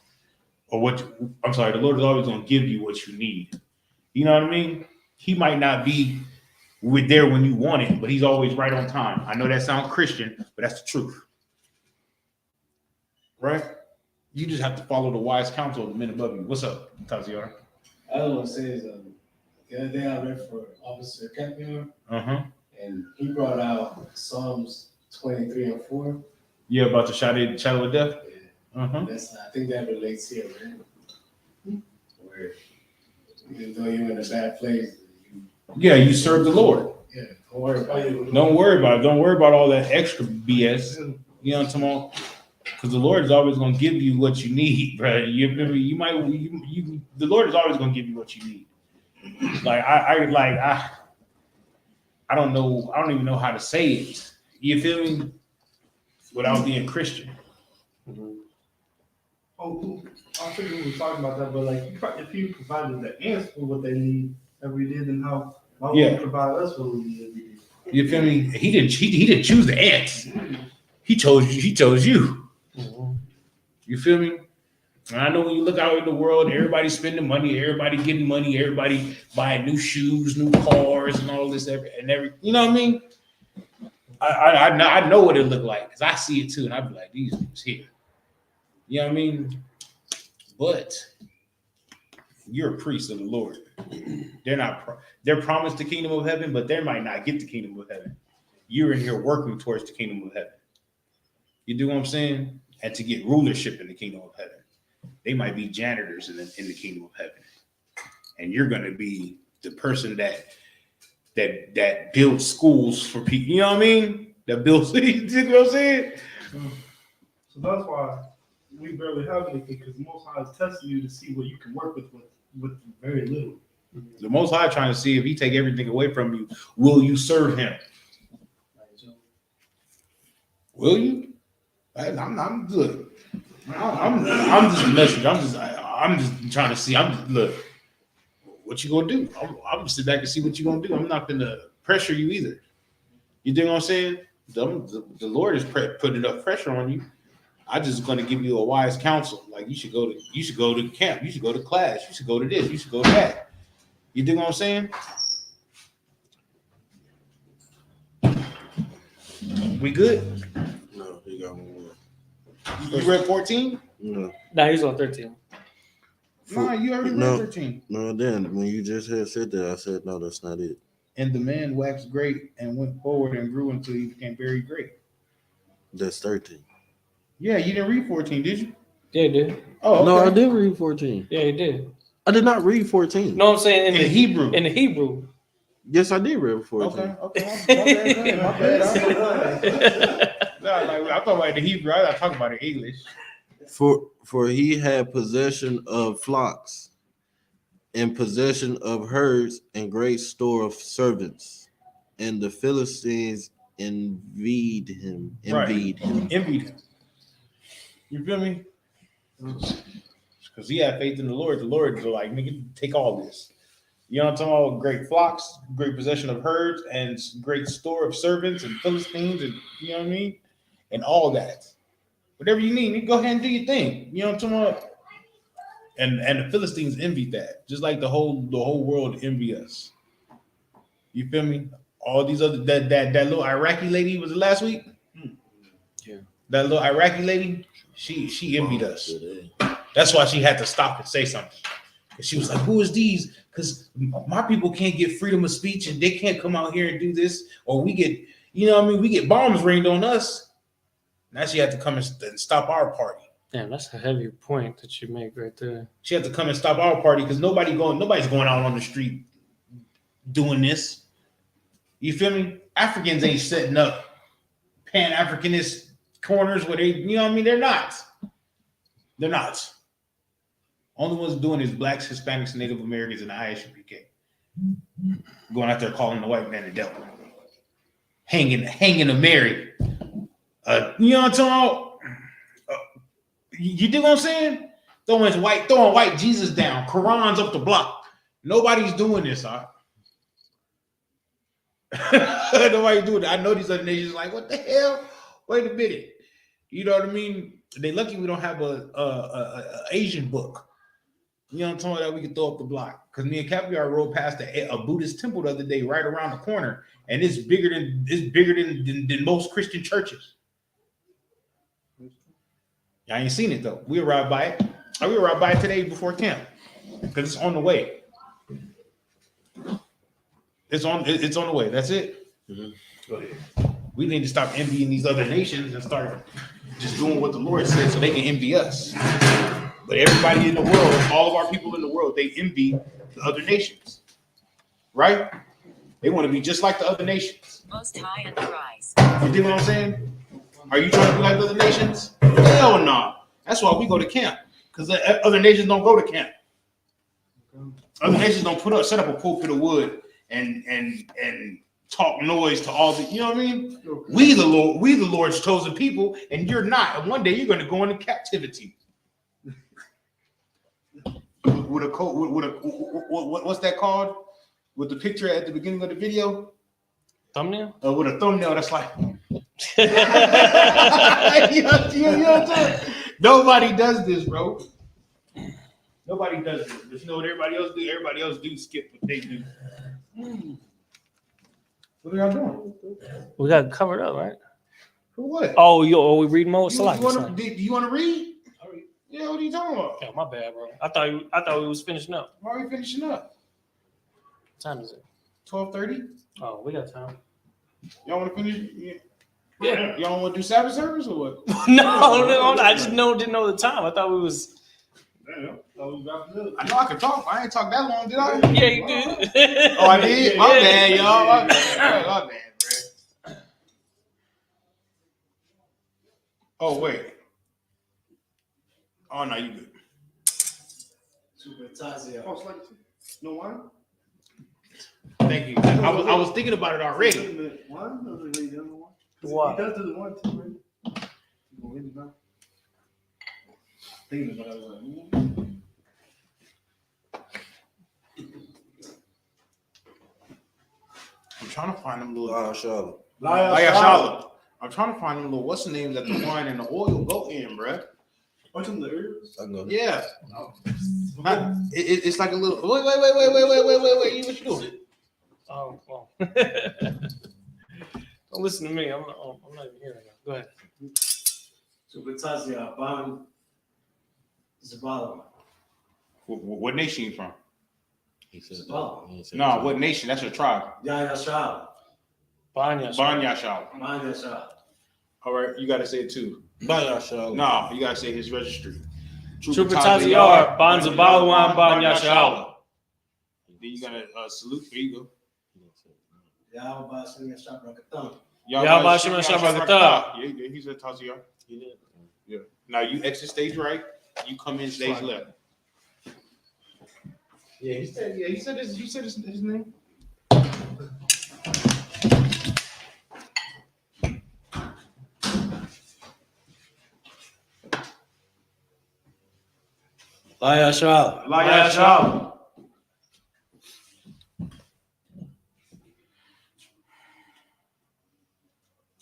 The Lord is always going to give you what you need. You know what I mean? He might not be there when you want it, but he's always right on time. I know that sounds Christian, but that's the truth. Right? You just have to follow the wise counsel of the men above you. What's up, Taziar? I don't want to say is the other day I read for Officer Campion, and he brought out Psalms 23 and 4. Yeah, about the shadow of death. Yeah. I think that relates here, man. Where even though you're in a bad place, you serve the Lord. Yeah, don't worry about it. Don't worry about all that extra BS. You know what I'm talking about? Because the Lord is always going to give you what you need, bro. The Lord is always going to give you what you need. Like I don't know. I don't even know how to say it. You feel me? Without being Christian. Oh, I think we were talking about that, but like, if you provided the ants for what they need every day, then why would you provide us what we need every day? You feel me? He didn't choose the ants. He chose you. He chose you. You feel me? And I know when you look out in the world, everybody's spending money, everybody getting money, everybody buying new shoes, new cars, and all this and every. You know what I mean? I know what it look like because I see it too, and I be like, these things here. You know what I mean? But you're a priest of the Lord. They're promised the kingdom of heaven, but they might not get the kingdom of heaven. You're in here working towards the kingdom of heaven. You do what I'm saying? And to get rulership in the kingdom of heaven. They might be janitors in the kingdom of heaven. And you're going to be the person that builds schools for people. You know what I mean? That builds, you know what I'm saying? So that's why we barely have anything, because the Most High is testing you to see what you can work with very little. The Most High trying to see if he take everything away from you, will you serve him? Will you? I'm good. I'm just a messenger. I'm just trying to see. Look, what you gonna do? I'm gonna sit back and see what you gonna do. I'm not gonna pressure you either. You dig what I'm saying? The Lord is putting enough pressure on you. I just gonna give you a wise counsel. Like you should go to camp. You should go to class. You should go to this. You should go to that. You dig what I'm saying? We good? No, he got one more. You read 14? No. Nah, he's on 13. Nah, you already read 13. No, then when you just had said that, I said no, that's not it. And the man waxed great and went forward and grew until he became very great. That's 13. Yeah, you didn't read 14, did you? Yeah, he did. Oh, okay. No, I did read 14. Yeah, he did. I did not read 14. No, I'm saying In the Hebrew. In the Hebrew. Yes, I did read 14. Okay. My bad. I thought about the Hebrew. I was talking about the English. For he had possession of flocks and possession of herds and great store of servants, and the Philistines envied him. Envied him. You feel me? Because he had faith in the Lord. The Lord was like, nigga, take all this. You know what I'm talking about? Great flocks, great possession of herds, and great store of servants and Philistines, and you know what I mean? And all that. Whatever you need, you go ahead and do your thing. You know what I'm talking about? And the Philistines envied that, just like the whole world envy us. You feel me? All these other that little Iraqi lady was it last week? Yeah. That little Iraqi lady, she envied us. That's why she had to stop and say something. She was like, "Who is these? Because my people can't get freedom of speech and they can't come out here and do this, or we get, you know what I mean? We get bombs rained on us." Now she had to come and stop our party. Damn, that's a heavy point that you make right there. She had to come and stop our party because nobody's going out on the street doing this. You feel me? Africans ain't setting up Pan-Africanist corners where they, you know what I mean? They're not. They're not. Only ones doing is blacks, Hispanics, Native Americans, and the Isupk. Going out there calling the white man the devil. Hanging a Mary. You know what I'm talking about? You dig what I'm saying? Throwing white Jesus down. Quran's up the block. Nobody's doing this, huh? Nobody's doing it. I know these other nations like, what the hell? Wait a minute. You know what I mean? They lucky we don't have a Asian book. You know what I'm talking about, that we can throw up the block. Because me and Caviar rode past a Buddhist temple the other day, right around the corner, and it's bigger than most Christian churches. I ain't seen it though. We arrived by it. We arrived by it today before camp because it's on the way. It's on the way. That's it. Mm-hmm. Go ahead. We need to stop envying these other nations and start just doing what the Lord said so they can envy us. But everybody in the world, all of our people in the world, they envy the other nations, right? They want to be just like the other nations. Most High and Christ. You dig what I'm saying? Are you trying to be like other nations? Hell no. That's why we go to camp, because the other nations don't go to camp. Other nations don't set up a pulpit of wood and talk noise to all the, you know what I mean? We the Lord's chosen people, and you're not. And one day you're going to go into captivity. What's that called? With the picture at the beginning of the video? Thumbnail? With a thumbnail that's like, you know what I'm saying? Nobody does this, bro. Nobody does this. But you know what everybody else do? Everybody else do skip what they do. What are y'all doing? We got it covered up, right? For what? Oh, we read more? Do you want to read? Yeah, what are you talking about? Yeah, my bad, bro. I thought we was finishing up. Why are we finishing up? What time is it? 12:30? Oh, we got time. Y'all want to finish? Yeah. Y'all want to do Sabbath service or what? No, I just didn't know the time. I thought we was. Damn. I know I can talk. I ain't talk that long, did I? Yeah, you did. Oh, I did? My bad, y'all. My bad, bro. Oh, wait. Oh, no, you good. No wine? Thank you. I was thinking about it already. Why? thinking about it. I was like, I'm trying to find them little. Charlotte. Charlotte. I'm trying to find them little. What's the name that the wine and the oil go in, bruh? what's in the herbs? Yeah. No. It's like a little. Wait. What you doing? Oh, well. Don't listen to me. I'm not even here right now. Go ahead. So Batazia, Ban, Zabala. What nation you from? He said Oh. No, what nation? That's your tribe. Yaya Shah. Banya. Banyashal. Manya Shah. All right, you gotta say it too. Banya Charlotte. No, you gotta say his registry. Trupataziar, Banzabawan, Banyashal. Then you gotta salute. There you go. Yahweh Shemya Shabrakatan. Yahweh Shema Shabrakata. Yeah, he said Taziar. He did. Yeah. Now you exit stage right. You come in stage left. Yeah, he said. Yeah, he said his. You said his name. Yaya Shah. Laya Shah.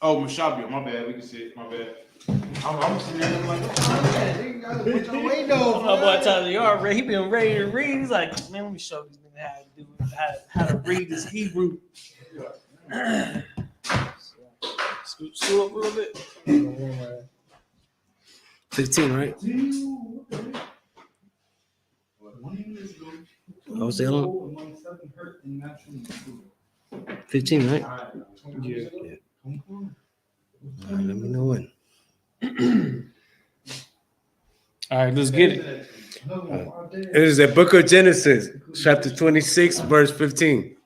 Oh, Mashabia. My bad. We can see it. My bad. I'm sitting there like, what y'all waiting on? My boy Taziar, he been ready to read. He's like, man, let me show these niggas how to read this Hebrew. Scoot up a little bit. 15, right? I was saying 15, right? Yeah. All right, let me know when. All right, let's get it. It is the book of Genesis, chapter 26, verse 15.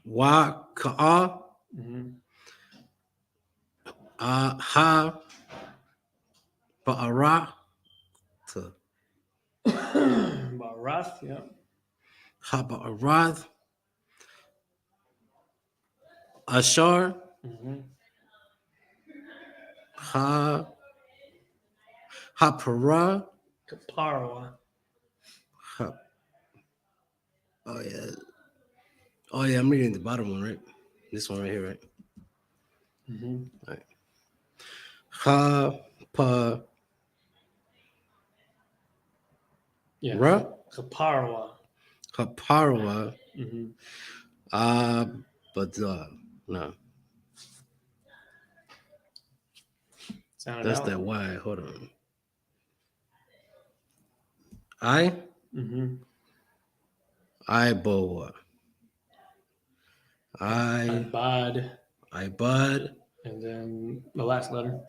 Wa ka'a ha ba'ara to Barath, yeah. ha ba'arath ashar ha para Kaparawa. ha. Oh yeah, I'm reading the bottom one, right? This one right here, right? Right. Ha pa Yeah. ra Kaparawa. ha parwa but no. Sound That's out. that Y. Hold on. I boa. Bad. I bud. And then the last letter.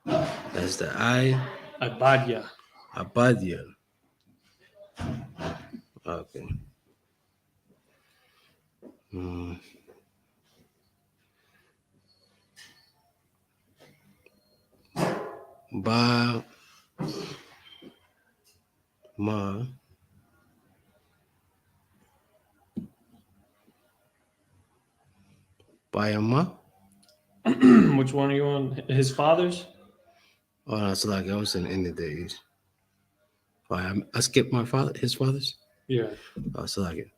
That's the I. Abadya. Abadia. Okay. Ba ma Bayama. Which one are you on? His father's? Oh, that's like I was in the days. I skipped my father, his father's. Yeah. Oh, so like it.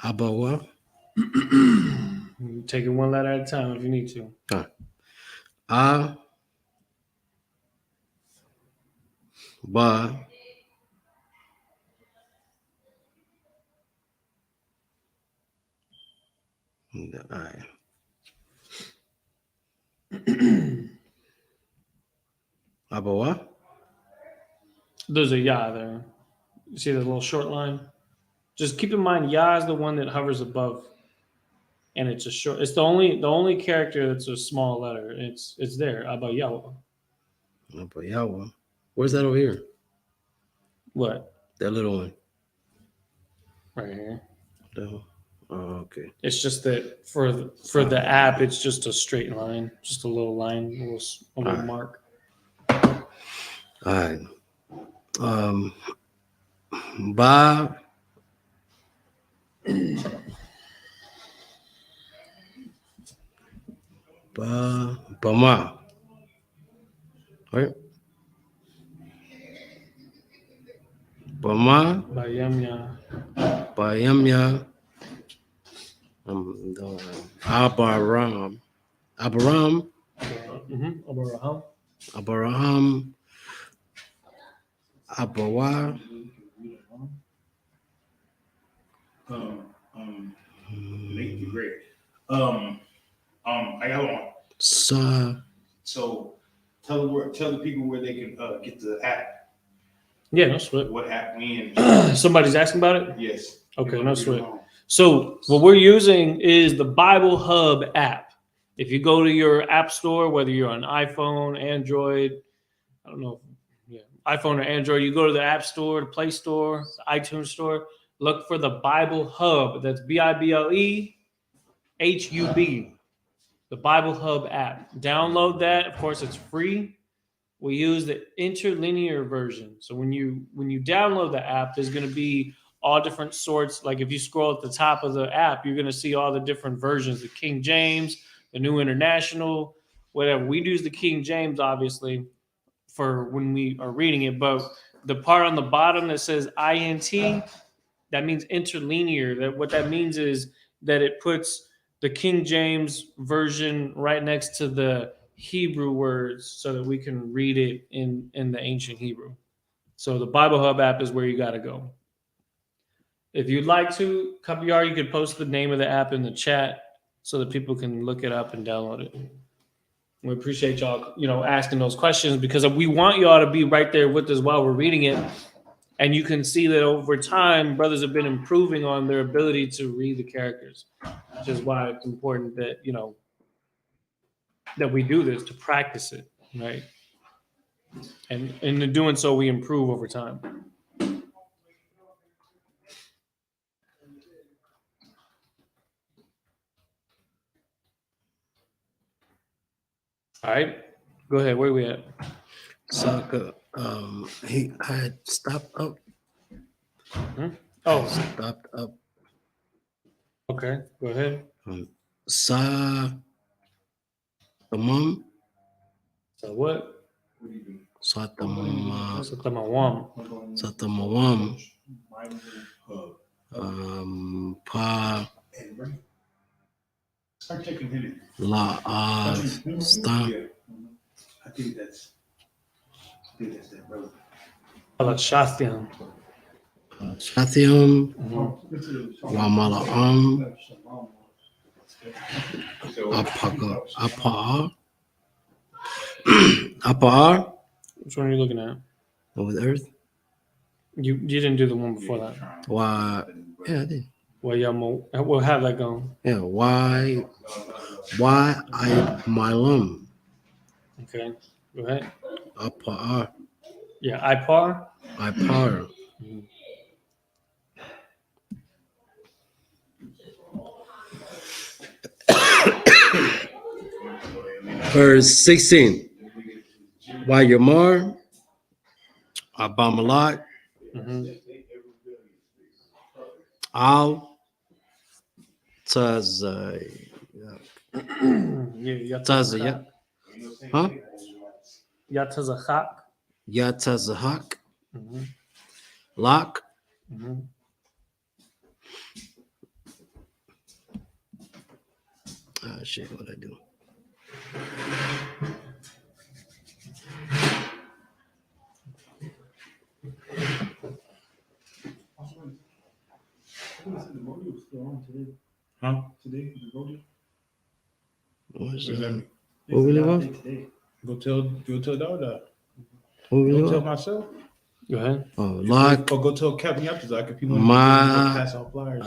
Abawa. Take it one letter at a time if you need to. Ba I. Abawa. There's a ya there. You see the little short line? Just keep in mind, ya is the one that hovers above, and it's a short. It's the only character that's a small letter. It's there. Abayawa. Abayawa. Where's that over here? What? That little one. Right here. Oh, okay. It's just that for the app, it's just a straight line, just a little line, a little mark. All right. Ba Bama. Right? Bama. Bayamya. Bayamya. Abaram. Abraham. Abraham. Abraham. Abawa. Nate, you're great. I got one. Sa. So tell the people where they can get the app. Yeah, no sweat. What app we in? Somebody's asking about it? Yes. Okay, no sweat. So what we're using is the Bible Hub app. If you go to your app store, whether you're on iPhone, Android, I don't know, iPhone or Android, you go to the App Store, the Play Store, the iTunes Store, look for the Bible Hub. That's BibleHub, the Bible Hub app. Download that. Of course, it's free. We use the interlinear version. So when you download the app, there's going to be all different sorts. Like if you scroll at the top of the app, you're going to see all the different versions: the King James, the New International, whatever. We use the King James, obviously, for when we are reading it. But the part on the bottom that says INT, that means interlinear. That what that means is that it puts the King James version right next to the Hebrew words so that we can read it in the ancient Hebrew. So the Bible Hub app is where you got to go. If you'd like to, Kapiar, you could post the name of the app in the chat so that people can look it up and download it. We appreciate y'all, asking those questions because we want y'all to be right there with us while we're reading it. And you can see that over time, brothers have been improving on their ability to read the characters, which is why it's important that, that we do this to practice it, right? And in doing so, we improve over time. All right, go ahead. Where are we at? Soccer. I had stopped up. Oh, Stopped up. okay. Go ahead. Sa. The mom. So what? Satamawam. Pa. Start checking him. La. Stamp. I think that's that brother. Shastian. Shathium. Wamala. Apar. Apar. Which one are you looking at? Over the earth. You didn't do the one before that. Why? Yeah, I did. Well, we'll have that going. Yeah. Why I Malum. Okay. Go ahead. Apar. Yeah, Ipar. Ipar. Verse 16. Why Yamar, Abamalot, Al Tazay. Tazay. Huh? Yatazachak. Yatazahak. Lock. Oh shit, what'd I do? Huh? Today, the rodeo. What's What does that that? mean? What we live on? Today. Go tell Dawda. What we Go live tell on? myself. Go ahead. Oh, lock. Or go tell Captain Yaptazak if he wants My- to pass out flyers.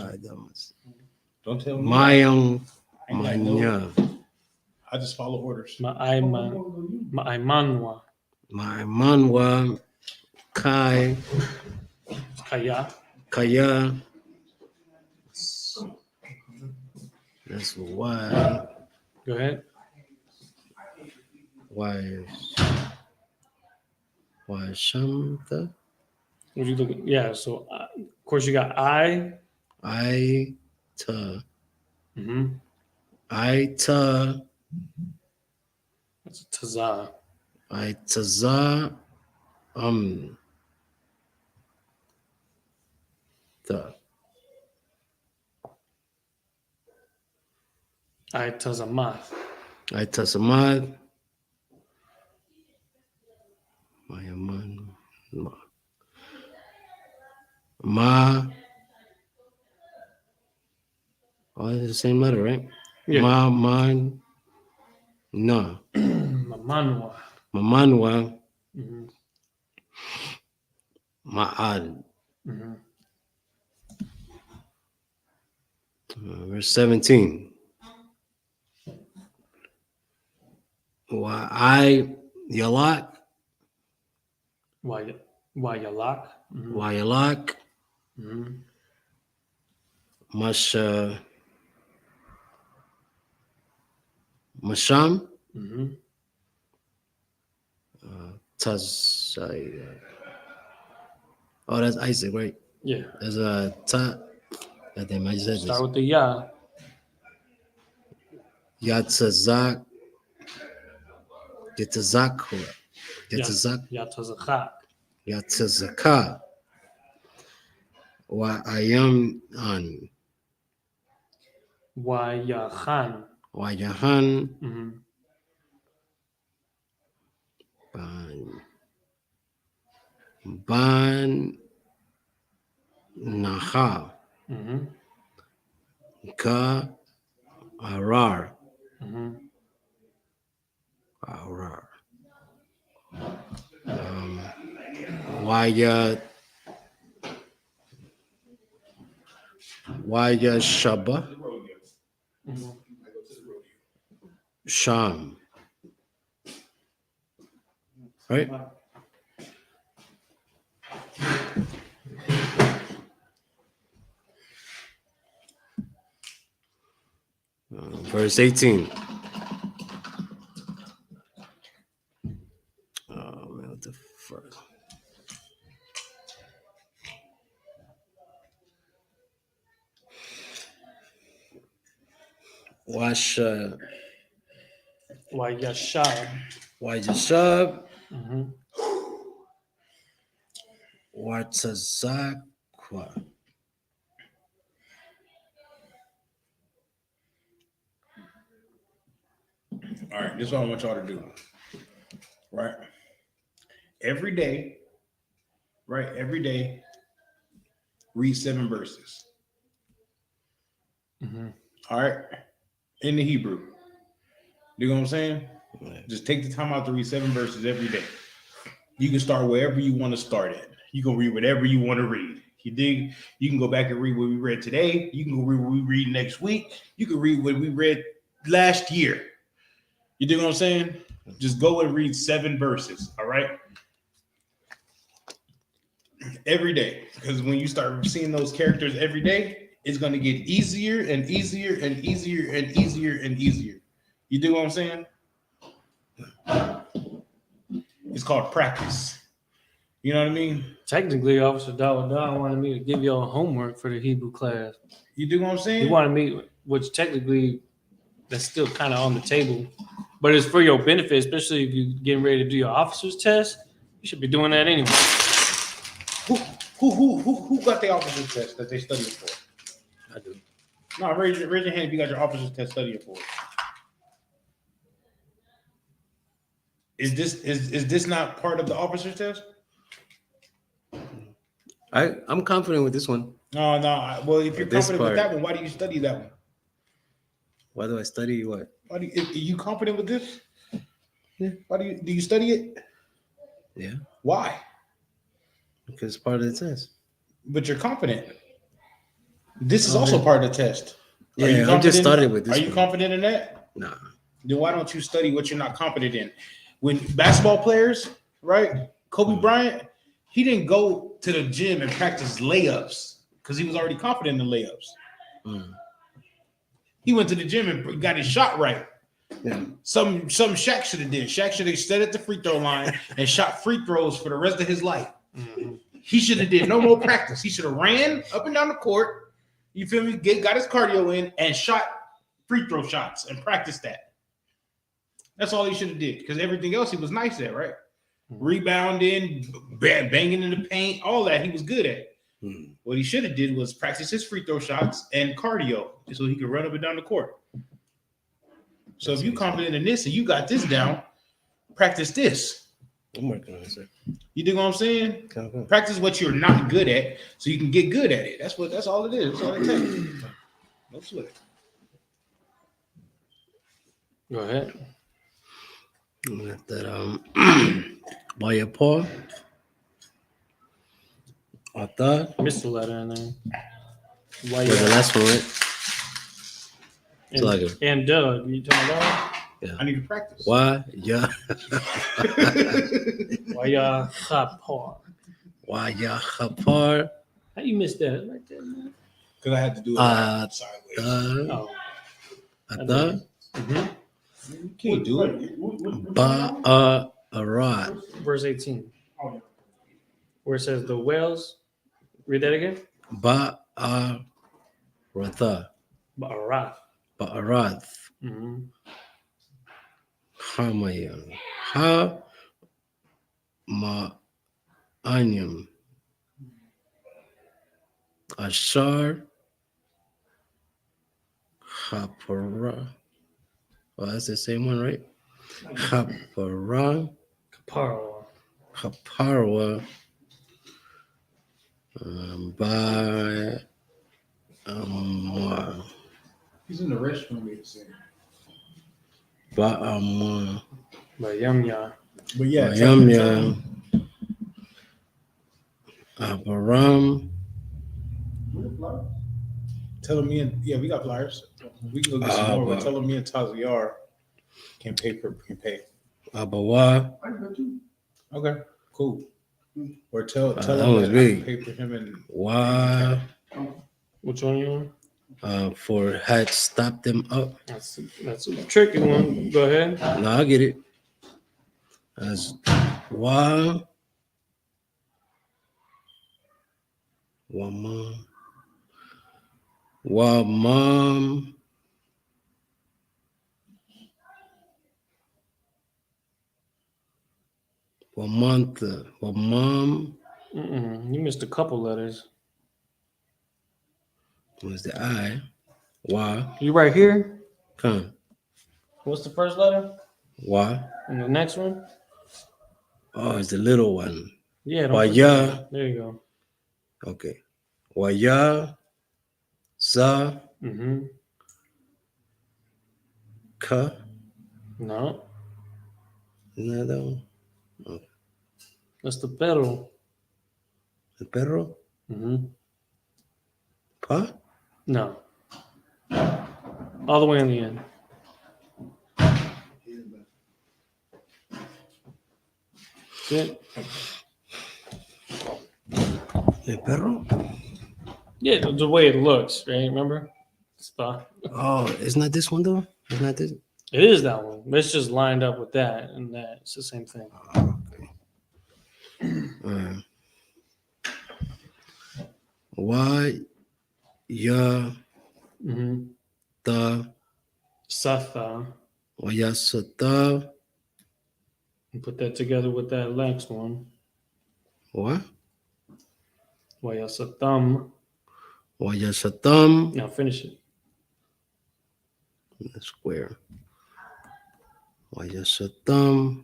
Don't tell me. My young I ain't got no- Manya. I just follow orders. Ma'aimanwa. My Manwa Kai Kaya. Kaya. That's why. Go ahead. Why Shamta? What you looking? Yeah. So of course you got I. I ta. Mm-hmm. I ta. It's Tazah. I Tazah. The I Tazamath. I Tazamad. My man. Ma. Oh, it's the same letter, right? Yeah. Ma man. No. Mamanwa. Mamanwa. Mm-hmm. Ma'ad. Mm-hmm. Verse 17. Why I Yalak. Wayalak. Mm-hmm. Wayalak. Mm-hmm. Masham. Mm-hmm. Taz. Oh, that's Isaac, right? Yeah. There's a Ta. God damn, I just said Start this. with the Ya. Yatzazak. Yatzazak. Yatzazak. Yatazachak. Yatzazaka. Wa ayam an. Wayachan. Wayahan. Mm-hmm. Ban Naha. Mm-hmm. Ka Arar. Mm-hmm. Arar. Waya Shaba. Mm-hmm. Sham. Right? Verse 18. Oh man, what the fuck? Washa Wayashab. Wajashab Mm-hmm. Watzazakwa. All right, this is what I want y'all to do. Right? Every day, read 7 verses. Mm-hmm. All right? In the Hebrew. You know what I'm saying? Just take the time out to read 7 verses every day. You can start wherever you want to start at. You can read whatever you want to read. You dig? You can go back and read what we read today. You can go read what we read next week. You can read what we read last year. You dig what I'm saying? Just go and read 7 verses, all right? Every day. Because when you start seeing those characters every day, it's going to get easier and easier and easier and easier and easier. You dig what I'm saying? It's called practice. You know what I mean? Technically, Officer Dawada wanted me to give y'all homework for the Hebrew class. You dig what I'm saying? He wanted me, which technically that's still kind of on the table, but it's for your benefit, especially if you're getting ready to do your officer's test. You should be doing that anyway. Who got the officer's test that they studying for? I do. No, raise your hand if you got your officer's test studying for. Is this not part of the officer's test? I'm confident with this one. No. Well, if you're This confident with part. that one, why do you study that one? Why do I study what? Are you confident with this? Yeah. Why do you study it? Yeah, Why? because it's part of the test. But you're confident. This is also part of the test. Are you Yeah, I'm just confident- started with this Are you one. confident in that? Nah. Then why don't you study what you're not confident in? When basketball players, right? Kobe Bryant, he didn't go to the gym and practice layups because he was already confident in layups. He went to the gym and got his shot right. Yeah. Some Shaq should have did. Shaq should have stood at the free throw line and shot free throws for the rest of his life. Mm-hmm. He should have did no more practice. He should have ran up and down the court. You feel me? Got his cardio in and shot free throw shots and practiced that. That's all he should have did. Because everything else he was nice at, right? Rebounding, banging in the paint, all that he was good at. What he should have did was practice his free throw shots and cardio so he could run up and down the court. So if you're confident in this and you got this down, practice this. I'm working on it, sir. You dig what I'm saying? Okay. Practice what you're not good at so you can get good at it. That's all it is. That's all it takes. No sweat. Go ahead. That by your paw. I thought Missed the letter in there. Why was the last one, right? and, like and Doug, you talking about? I need to practice. Why? Yeah. Why y'all hot? Why ya hapar? How you missed that like that, man? Because I had to do it sideways. Oh. I thought You can't do it. Ba'arat. Verse 18. Where it says the whales. Read that again. Ba'aratha. Ba'arath. Ba'arath. Mm-hmm. Hamayan. Ha ma'anyam. Ashar. Hapara. Oh, that's the same one, right? Hapara. Kapara. Haparwa. By He's in the restroom. Ba'amwa. Bayamya. But yeah, Bayamya. Abaram. tell him we got flyers. We can go get some more, but tell him me and Taziar can pay. Abawa. Okay, cool. Or tell that him was that I big. can pay for him and Why? Which one you on? For had stopped them up. That's a tricky one. Go ahead. No, I get it. As why? Mom. Mom. You missed a couple letters. Was the I? Why? You right here? Come. What's the first letter? Why? And the next one? Oh, it's the little one. Yeah. Why, forget yeah. that. There you go. Okay. Waya. Za. Mm-hmm. Ka. No. Isn't that one? That's the perro. El perro? Mm-hmm. Pa? No. All the way in the end. That's it. El perro? Yeah, the way it looks, right? Remember? Oh, isn't that this one though? Isn't that this? It is that one. It's just lined up with that and that. It's the same thing. Okay. Why ya Mm-hmm. ta Satha. waya sata And put that together with that next one. what? Wayasatam. Waya satam Now finish it. the square. Waya satam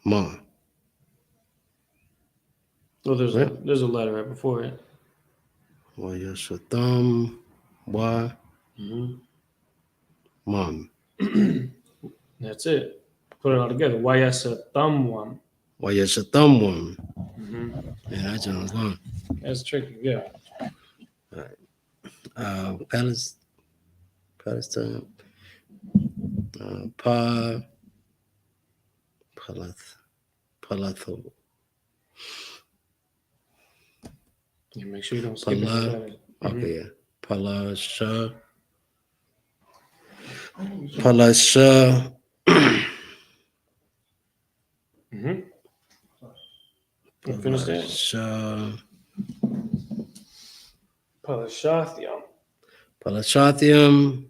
ma. Oh, there's Right. there's a letter right before it. Waya satam wa Mm-hmm. mom. That's it. Put it all together. Wayasatamwam. Waya satam one. Mm-hmm. Yeah, that's what was gone. That's tricky. Yeah. Palestine. Palatho. You make sure you don't skip any letters. Okay, yeah. Palasha. Mm-hmm. Finish that. Palashathium. Palashathium.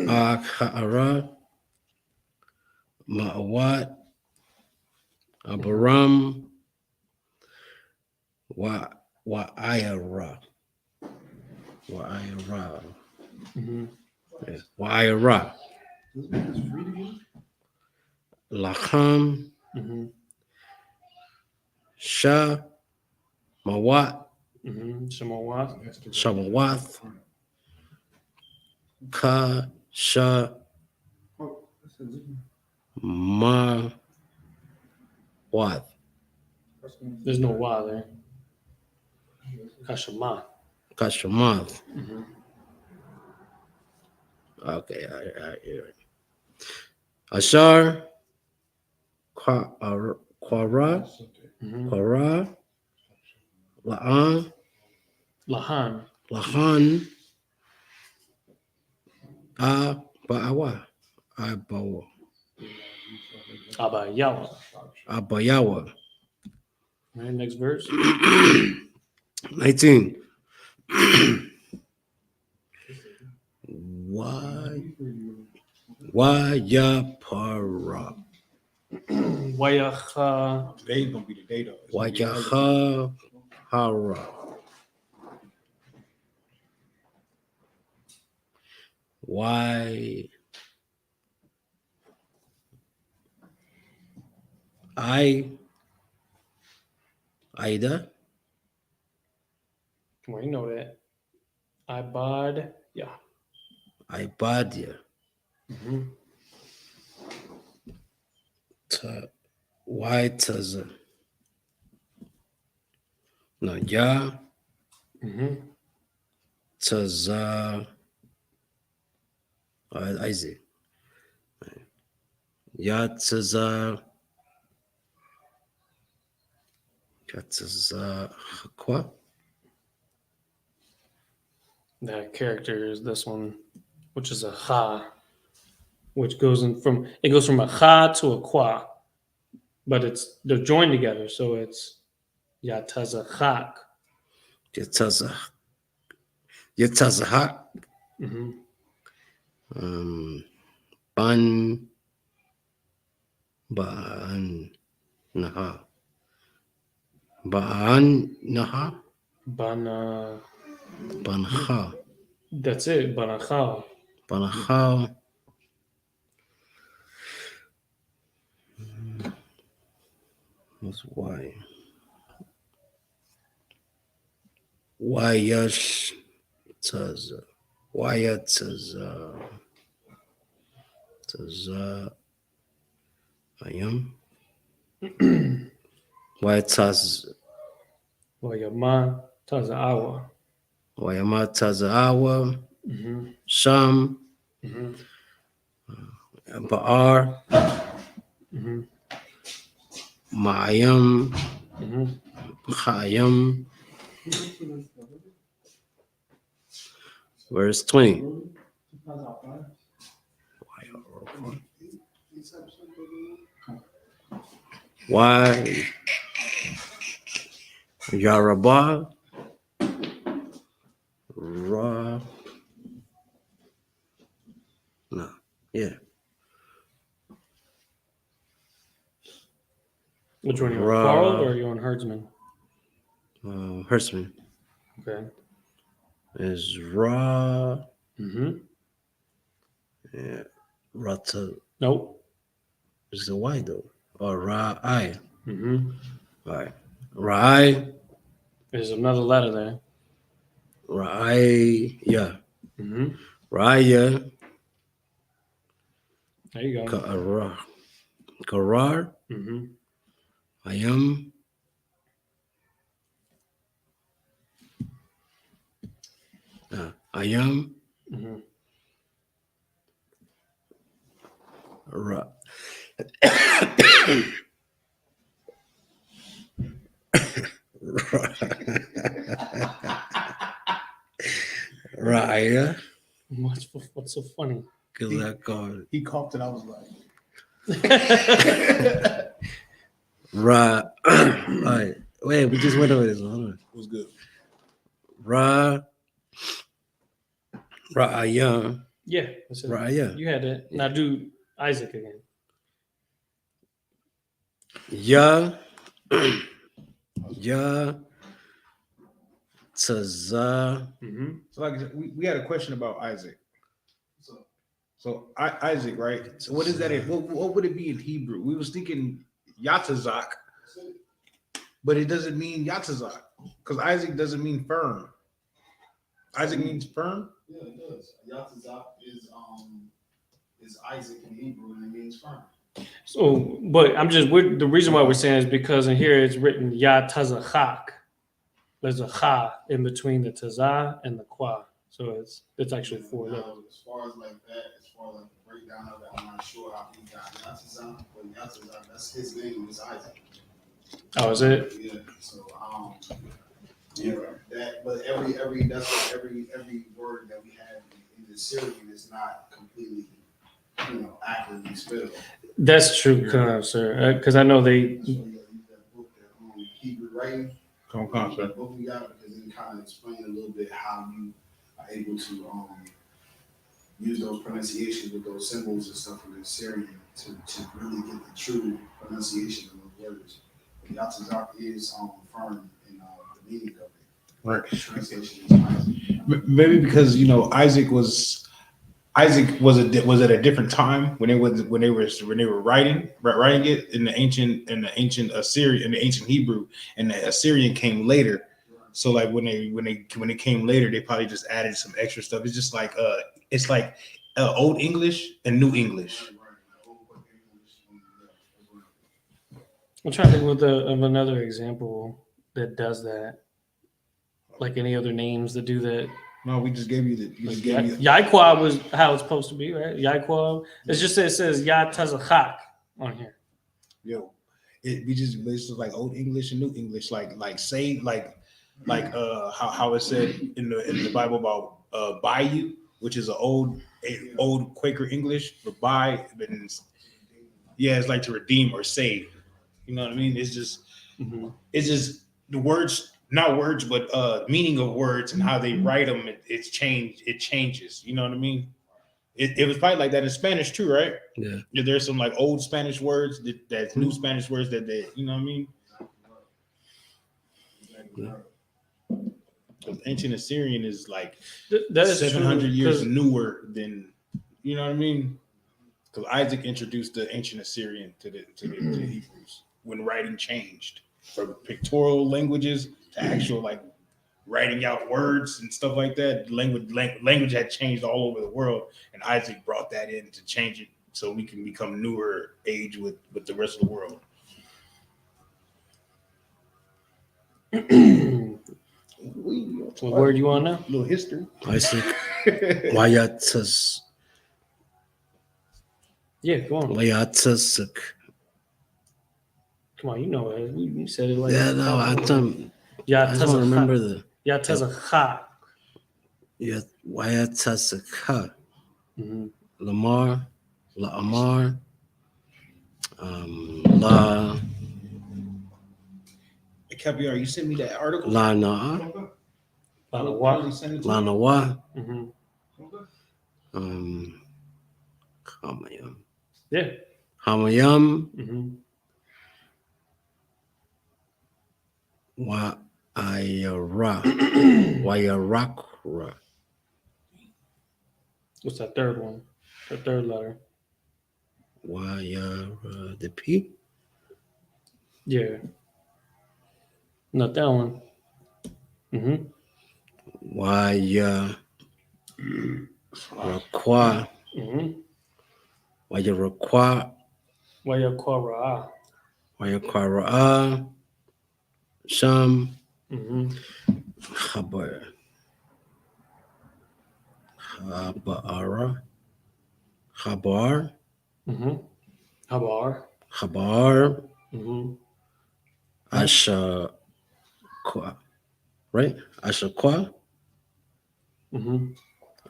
Akhara, Ma'awat, Abaram, Wa'ayara. Wa'ayara. Yeah. Wa'ayara. Lacham, Shah, Mawat, Shamawath, Ka, Shah, Ma, Wath. There's no Y there. Kashama. Kashamath. Okay, all right. Ashar, Quara, Quara, La'an, Lahan. Ba'awa, Abawa, Abayawa. Abayawa. All right, next verse. 19. Wayapara. Wayacha. Today's gonna be the day though. Wayaha Hara. Why Ida Well, you know that. Ibad. Yeah. Ibadia why Taza no Ya Taza Isaac Ya Taza Quoi? That character is this one, which is a ha, which goes from a ha to a kwa, but they're joined together, so it's yatazachak. Yatazahak Ban Naha Naha Banha. That's it. Banachal. Banachal. What's why? Wyash Taza. Wayataza. Taza. Ayam. Wayataz. Wayama tazaawa. Wayama Tazaawa. Sham. Ba'ar. Ma'ayam. Chayam. Verse 20. Why Yarabah Ra No. Yeah. Which one are you on? Quarrel or are you on herdsman? Hertzman Okay. is Ra. Yeah. Rata. Nope. Is the Y though? Or Ra'ai. All right. Ra'ai. There's another letter there. Ra'ai. Yeah. Ra'aya. There you go. Karar. Ayam. Ayam. Ra. Raya. What's so funny? Because I called He coughed and I was like, Ra. All right. Wait, we just went over this one. Hold on. it was good. Ra. Ayam. Yeah. That's it. Right, yeah. You had that. Now do Isaac again. Ya, ya, taza. Mm-hmm. So like we had a question about Isaac. So Isaac, right? So what is that? What would it be in Hebrew? We was thinking Yatazak, but it doesn't mean Yatazak because Isaac doesn't mean firm. Isaac means firm. Yeah, it does. Yatazak is Isaac in Hebrew and it means firm. So, but the reason why we're saying is because in here it's written Ya Tazachak. There's a cha in between the tazah and the kwa. So it's actually four letters. As far as like that, as far as like the breakdown of it, I'm not sure how he got Yatazak, but Yatazak, that's his name, is Isaac. Oh, is it? Yeah. So yeah, that. But every that's why every word that we have in the Syrian is not completely, accurately spelled. That's true, sir. Because I know they. That's why you gotta use that book, that Hebrew writing. Come on, sir. That book we got because it kind of explains a little bit how you are able to use those pronunciations with those symbols and stuff in the Syrian to really get the true pronunciation of those words. Yatazak is firm in the meaning of it. Right. The translation is Isaac. Maybe because Isaac was at a different time when they were writing it in the ancient Assyrian, in the ancient Hebrew, and the Assyrian came later. So like when they came later, they probably just added some extra stuff. It's just like Old English and New English. I'm trying to think of another example that does that. Like any other names that do that. No, we just gave you the. Yaquab was how it's supposed to be, right? Yaquab. It's just it says Ya Tazachak on here. It's just like Old English and New English, like say how it said in the Bible about bayou, which is an old Quaker English, but it's like to redeem or save. You know what I mean? It's just the words, not words, but meaning of words and how they write them. It changes. You know what I mean? It was probably like that in Spanish too, right? Yeah. There's some like old Spanish words that's new Spanish words that you know what I mean? Because ancient Assyrian is like that is 700 years newer than, you know what I mean? Because Isaac introduced the ancient Assyrian to the Hebrews when writing changed from pictorial languages to actual like writing out words and stuff like that. Language had changed all over the world, and Isaac brought that in to change it so we can become newer age with the rest of the world. What word you on now? A little history. Isaac. Wayatas. Yeah, go on. Wayatasuk. Come on, you know it. You said it like Yeah, no, I just want to remember the. Ya Tazachak. Yeah, Wayatasuk. Mm-hmm. Lamar, La Amar, La Caviar, you sent me that article. La Na, La Nawa, Hamayam. Yeah. Hamayam, Mm-hmm. Wayarakra. What's that third one? The third letter. The P? Yeah. Not that one. Mm-hmm. Wayarakwa. Mm-hmm. Wayarakwa. Wayakwara. Wayakwara. Sham. Mm-hmm. Habar. Habara. Habar. Mm-hmm. Habar. Habar. Mm-hmm. Ashaqua. Right? Ashaqua. Mm-hmm.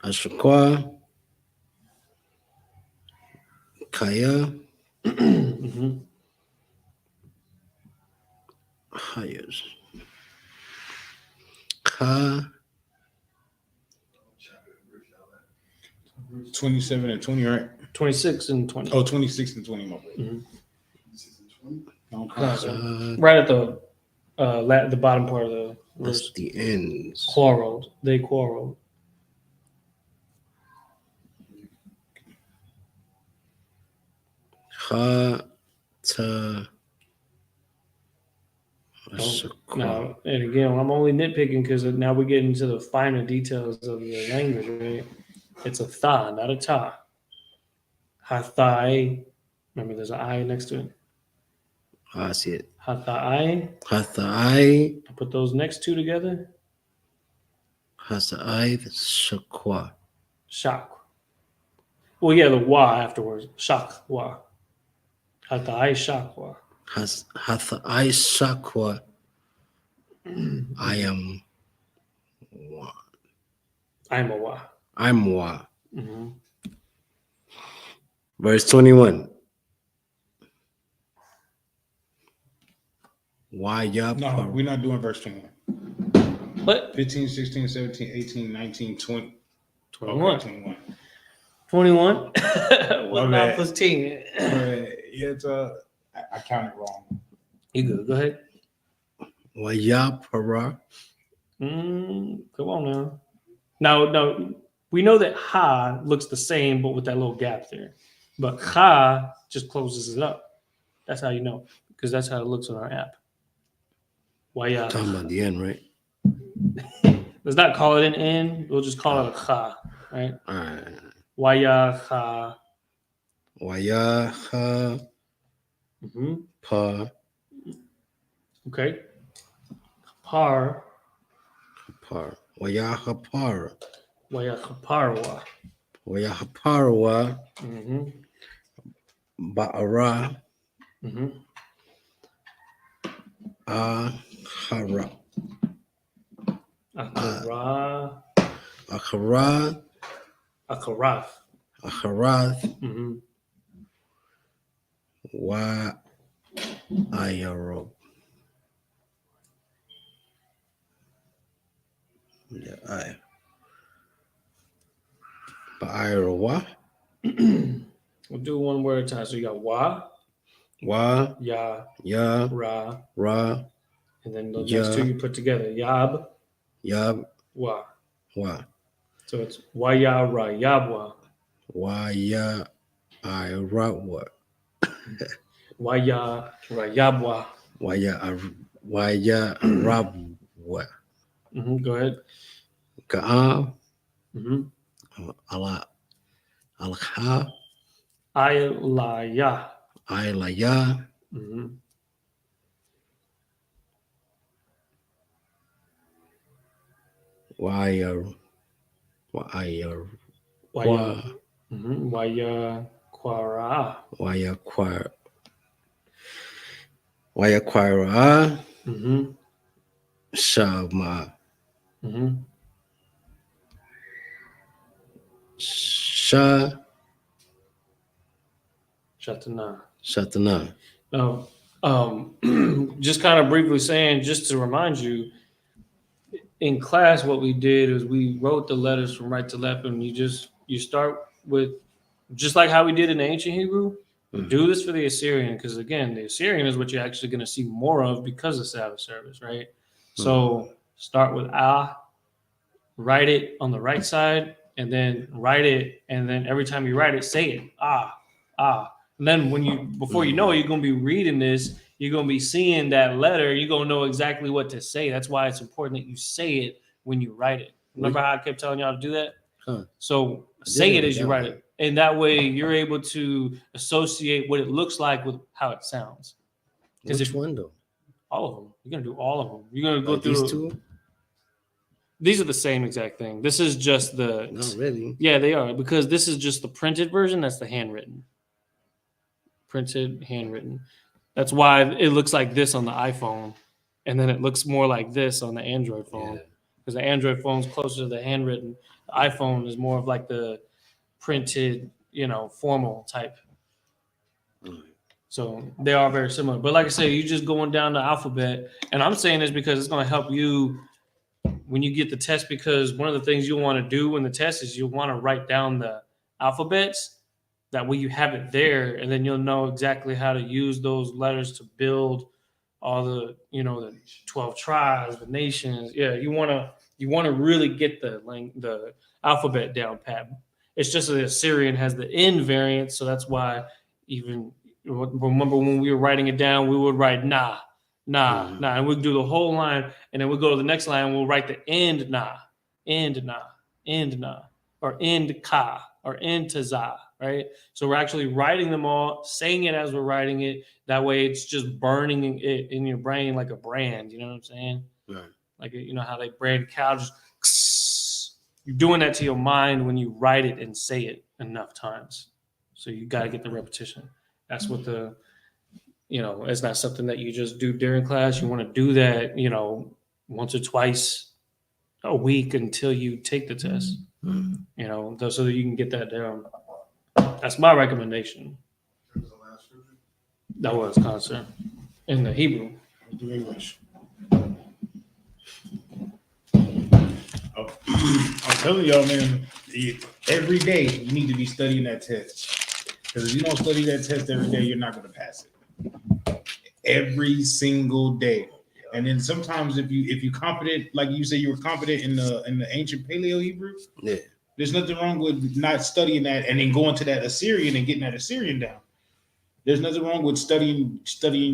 Ashaqua. Kaya. Mm-hmm. Hayas. Ka. 27 and 20, right? 26 and 20. Oh, 26 and 20, my bad. Mhm. 6 and 20. Okay. Right at the bottom part of the That's verse. the ends. Quarreled. They quarreled. Ha ta. Now, and again, I'm only nitpicking because now we get into the finer details of the language, right? It's a tha, not a ta. Hathai. Remember, there's an I next to it. I see it. Hathai. Hathai. Put those next two together. Hathai shakwa. Shak. Well, yeah, the wa afterwards. Shak wa. Hathai shakwa. Hathai shakwa. I am wa. I'm a wa. I'm wa. Mm-hmm. Verse 21. Why ya? No, we're not doing verse 21. What? 15, 16, 17, 18, 19, 20. 21. Okay, 21. 21. What My now bad. plus 10? Yeah, it's I counted wrong. You good. Go ahead. Why ya para? Come on now. Now, we know that ha looks the same, but with that little gap there. But ha just closes it up. That's how you know, because that's how it looks on our app. Why ya? Talking about the end, right? Let's not call it an N. We'll just call it a ha, right? All right. Why ya ha? Why ya ha Mm-hmm. pa Okay. Par. par? Why ya ha par? Why ya parwa? Why ya ha parwa? Mm-hmm. Ba'ara Mm-hmm. ahara. Akara. Akara Akarath. Aharath Mm-hmm. wa ayaro. Yeah, I. Ba'ayarwa. We'll do one word at a time. So you got wa, Wa ya, ya ra, ra and then the Ya. next two you put together. Yab, yab wa. wa. So it's wa ya ra yabwa. Wa ya ayarawa. Wa ya ra yabwa. Wa ya rabwa. Go ahead. Ka'a Mm-hmm. alha Aylaya. aylaya Mm-hmm. wayar Waya. kwa Mm-hmm. Waya kwara. waya kwara Mm-hmm. shama Mm-hmm. Shatana. shatana. Now, just kind of briefly saying, just to remind you, in class, what we did is we wrote the letters from right to left, and you start with just like how we did in the ancient Hebrew. Do this for the Assyrian, because again, the Assyrian is what you're actually going to see more of because of Sabbath service, right? So start with write it on the right side, and then write it, and then every time you write it, say it ah. And then before you know it, you're gonna be reading this, you're gonna be seeing that letter, you're gonna know exactly what to say. That's why it's important that you say it when you write it. Remember how I kept telling y'all to do that? Huh. So say it as you write it, and that way you're able to associate what it looks like with how it sounds. Which one though? All of them. You're gonna do all of them. You're gonna go Like through these two? These are the same exact thing. This is just the. Not really. Yeah, they are, because this is just the printed version. That's the handwritten. Printed, handwritten. That's why it looks like this on the iPhone, and then it looks more like this on the Android phone, because the Android phone's closer to the handwritten. The iPhone is more of like the printed, formal type. So they are very similar. But like I say, you're just going down the alphabet, and I'm saying this because it's going to help you when you get the test, because one of the things you'll want to do in the test is you'll want to write down the alphabets. That way you have it there, and then you'll know exactly how to use those letters to build all the, the 12 tribes, the nations. Yeah, you want to really get the alphabet down pat. It's just that the Assyrian has the N variant, so that's why even remember when we were writing it down, we would write nah, and we'd do the whole line, and then we'd go to the next line, and we'll write the end nah, or end ka, or end tazah, right? So we're actually writing them all, saying it as we're writing it. That way it's just burning it in your brain like a brand. You know what I'm saying? Right. Like, how they brand cows. You're doing that to your mind when you write it and say it enough times. So you got to get the repetition. That's what it's not something that you just do during class. You want to do that, once or twice a week until you take the test, so that you can get that down. That's my recommendation. That was constant in the Hebrew. Do English. I'm telling y'all, man, every day you need to be studying that test. Because if you don't study that test every day, you're not going to pass it. Every single day. And then sometimes if you competent, like you say you were competent in the ancient Paleo Hebrew, there's nothing wrong with not studying that and then going to that Assyrian and getting that Assyrian down. There's nothing wrong with studying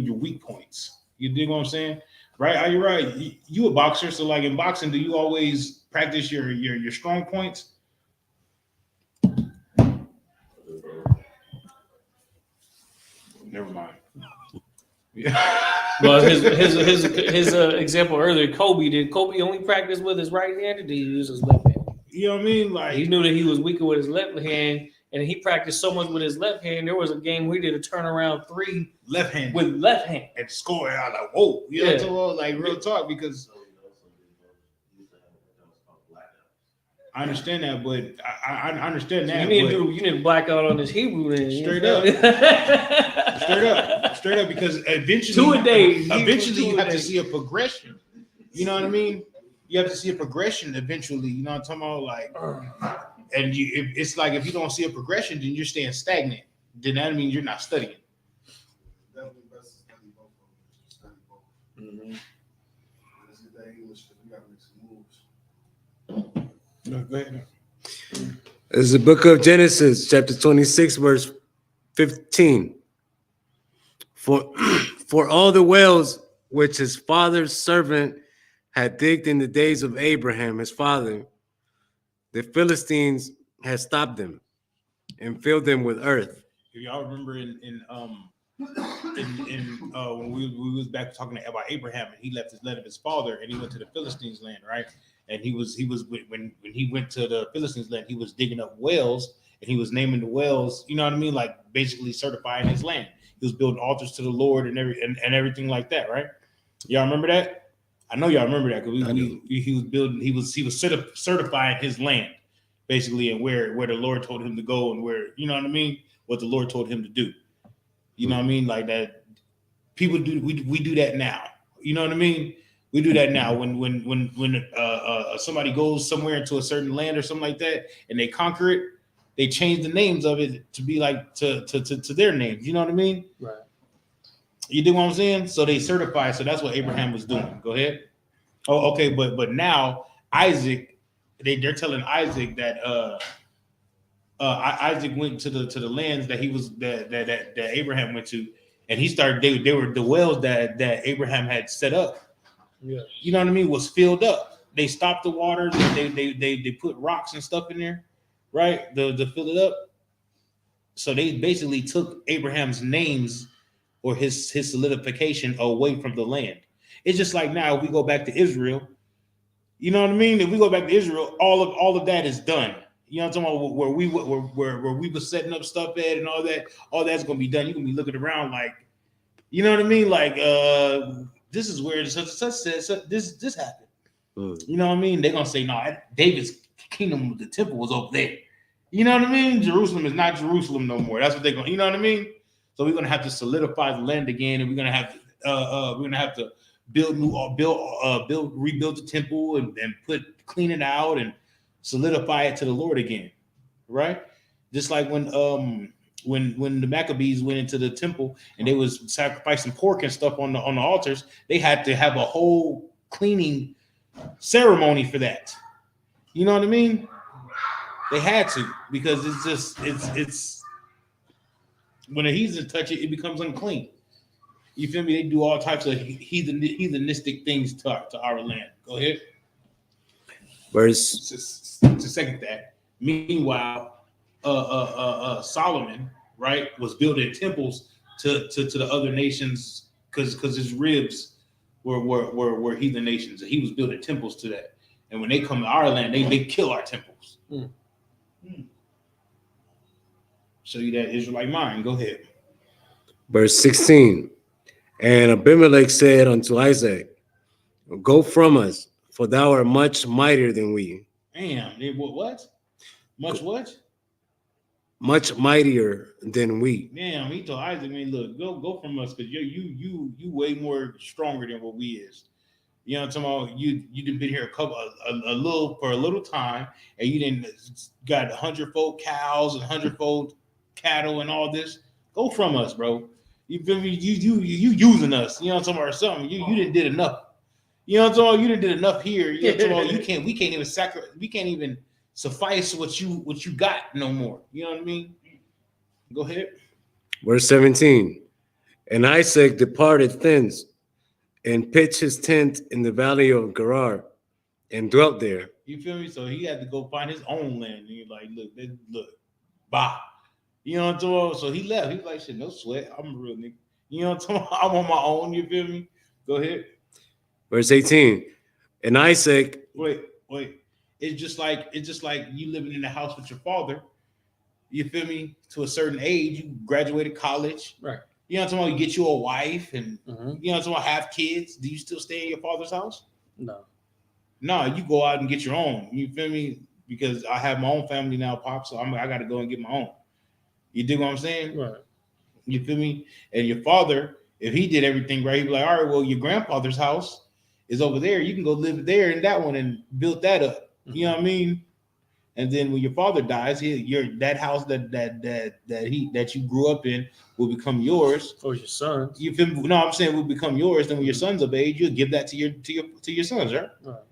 your weak points. You dig what I'm saying? Right? You're right. You a boxer, so like in boxing, do you always practice your strong points? Never mind. Well, his example earlier, Kobe only practiced with his right hand, or did he use his left hand? You know what I mean? Like, he knew that he was weaker with his left hand, and he practiced so much with his left hand. There was a game we did a turnaround 3 left hand with left hand and score. I was like, whoa, you know what I'm talking? Like real talk, because I understand that, but I understand that. You need to black out on this Hebrew then. Straight up, because eventually, 2 a day. Eventually, you have to see a progression. You know what I mean? You have to see a progression eventually. You know what I'm talking about? Like, and it's like if you don't see a progression, then you're staying stagnant. Then that means you're not studying. Definitely best to study both of them. Study both. Let's get that English because we got to make some moves. No, go ahead. It's the book of Genesis, chapter 26, verse 15. For all the wells which his father's servant had digged in the days of Abraham, his father, the Philistines had stopped them and filled them with earth. If y'all remember when we was back talking about Abraham, and he left his land of his father and he went to the Philistines' land, right? And he was when he went to the Philistines' land, he was digging up wells and he was naming the wells, you know what I mean? Like basically certifying his land. He was building altars to the Lord and everything like that, right? Y'all remember that? I know y'all remember that because he was certifying his land, basically, and where the Lord told him to go and where, you know what I mean, what the Lord told him to do. You know what I mean? Like that. People do we do that now. You know what I mean? We do that now. When somebody goes somewhere into a certain land or something like that, and they conquer it, they change the names of it to be like to their names. You know what I mean? Right. You dig what I'm saying? So they certify. So that's what Abraham was doing. Go ahead. Oh, okay. But now Isaac, they're telling Isaac that Isaac went to the lands that that Abraham went to, and he started. They were the wells that Abraham had set up. Yeah. You know what I mean? Was filled up. They stopped the waters. They put rocks and stuff in there, right? To fill it up. So they basically took Abraham's names or his solidification away from the land. It's just like now if we go back to Israel, you know what I mean? If we go back to Israel, all of that is done. You know what I'm talking about? Where we were setting up stuff at and all that's gonna be done. You're gonna be looking around like, you know what I mean? Like this is where this happened. You know what I mean? They're gonna say, no, David's kingdom, the temple was over there. You know what I mean? Jerusalem is not Jerusalem no more. That's what they're going. You know what I mean? So we're gonna have to solidify the land again, and we're gonna have to rebuild the temple and clean it out and solidify it to the Lord again, right? Just like when the Maccabees went into the temple and they was sacrificing pork and stuff on the altars, they had to have a whole cleaning ceremony for that. You know what I mean? They had to, because it's when a heathen touch it, it becomes unclean. You feel me? They do all types of heathenistic things to our land. Go ahead. Verse To second that. Meanwhile, Solomon, right, was building temples to the other nations because his ribs were heathen nations, and he was building temples to that. And when they come to our land, they kill our temples. Show you that Israelite mind. Go ahead. Verse 16. And Abimelech said unto Isaac, go from us, for thou art much mightier than we. Damn, what? Much what? Much mightier than we. Damn, he told Isaac, man, look, go from us, because you way more stronger than what we is. You know what I'm talking about? You done been here for a little time, and you didn't got 100-fold cows and 100-fold cattle and all this. Go from us, bro. You feel me? You using us. You know what I'm talking about, or something. You didn't did enough. You know what I'm talking about? You didn't did enough here. You know what I'm talking about? We can't even suffice what you got no more. You know what I mean? Go ahead. Verse 17. And Isaac departed thence and pitched his tent in the valley of Gerar and dwelt there. You feel me? So he had to go find his own land. And you're like, look, bye. You know what I'm talking about? So he left. He was like, shit, no sweat. I'm a real nigga. You know what I'm talking about? I'm on my own. You feel me? Go ahead. Verse 18. And Isaac. Wait. It's just like you living in the house with your father. You feel me? To a certain age, you graduated college. Right. You know what I'm talking about? You get you a wife and you know what I'm talking about, have kids. Do you still stay in your father's house? No, you go out and get your own. You feel me? Because I have my own family now, Pop, so I got to go and get my own. You dig what I'm saying? Right. You feel me? And your father, if he did everything right, he'd be like, all right, well, your grandfather's house is over there. You can go live there in that one and build that up. You know what I mean? And then when your father dies, that house that you grew up in will become yours. Or your sons. You feel me? No, I'm saying will become yours. Then when your sons of age, you'll give that to your sons, right? Right.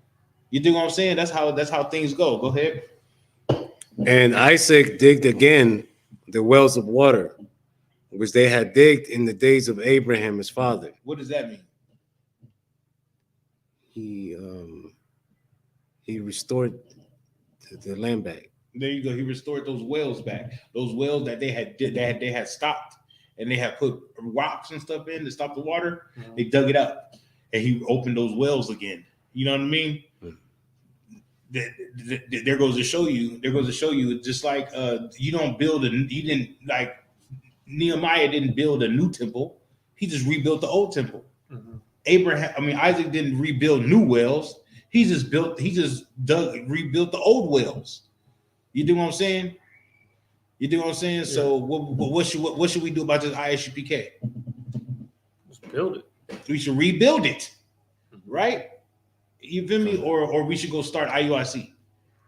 You dig what I'm saying? That's how things go. Go ahead. And Isaac digged again the wells of water, which they had digged in the days of Abraham his father. What does that mean? He restored the land back. There you go. He restored those wells back. Those wells that they had stopped, and they had put rocks and stuff in to stop the water. They dug it up, and he opened those wells again. You know what I mean? There goes to show you. Just like Nehemiah didn't build a new temple. He just rebuilt the old temple. Isaac didn't rebuild new wells. He just rebuilt the old wells. You do what I'm saying? Yeah. So what should we do about this ISUPK? Just build it. We should rebuild it, right? You feel me? Or we should go start IUIC.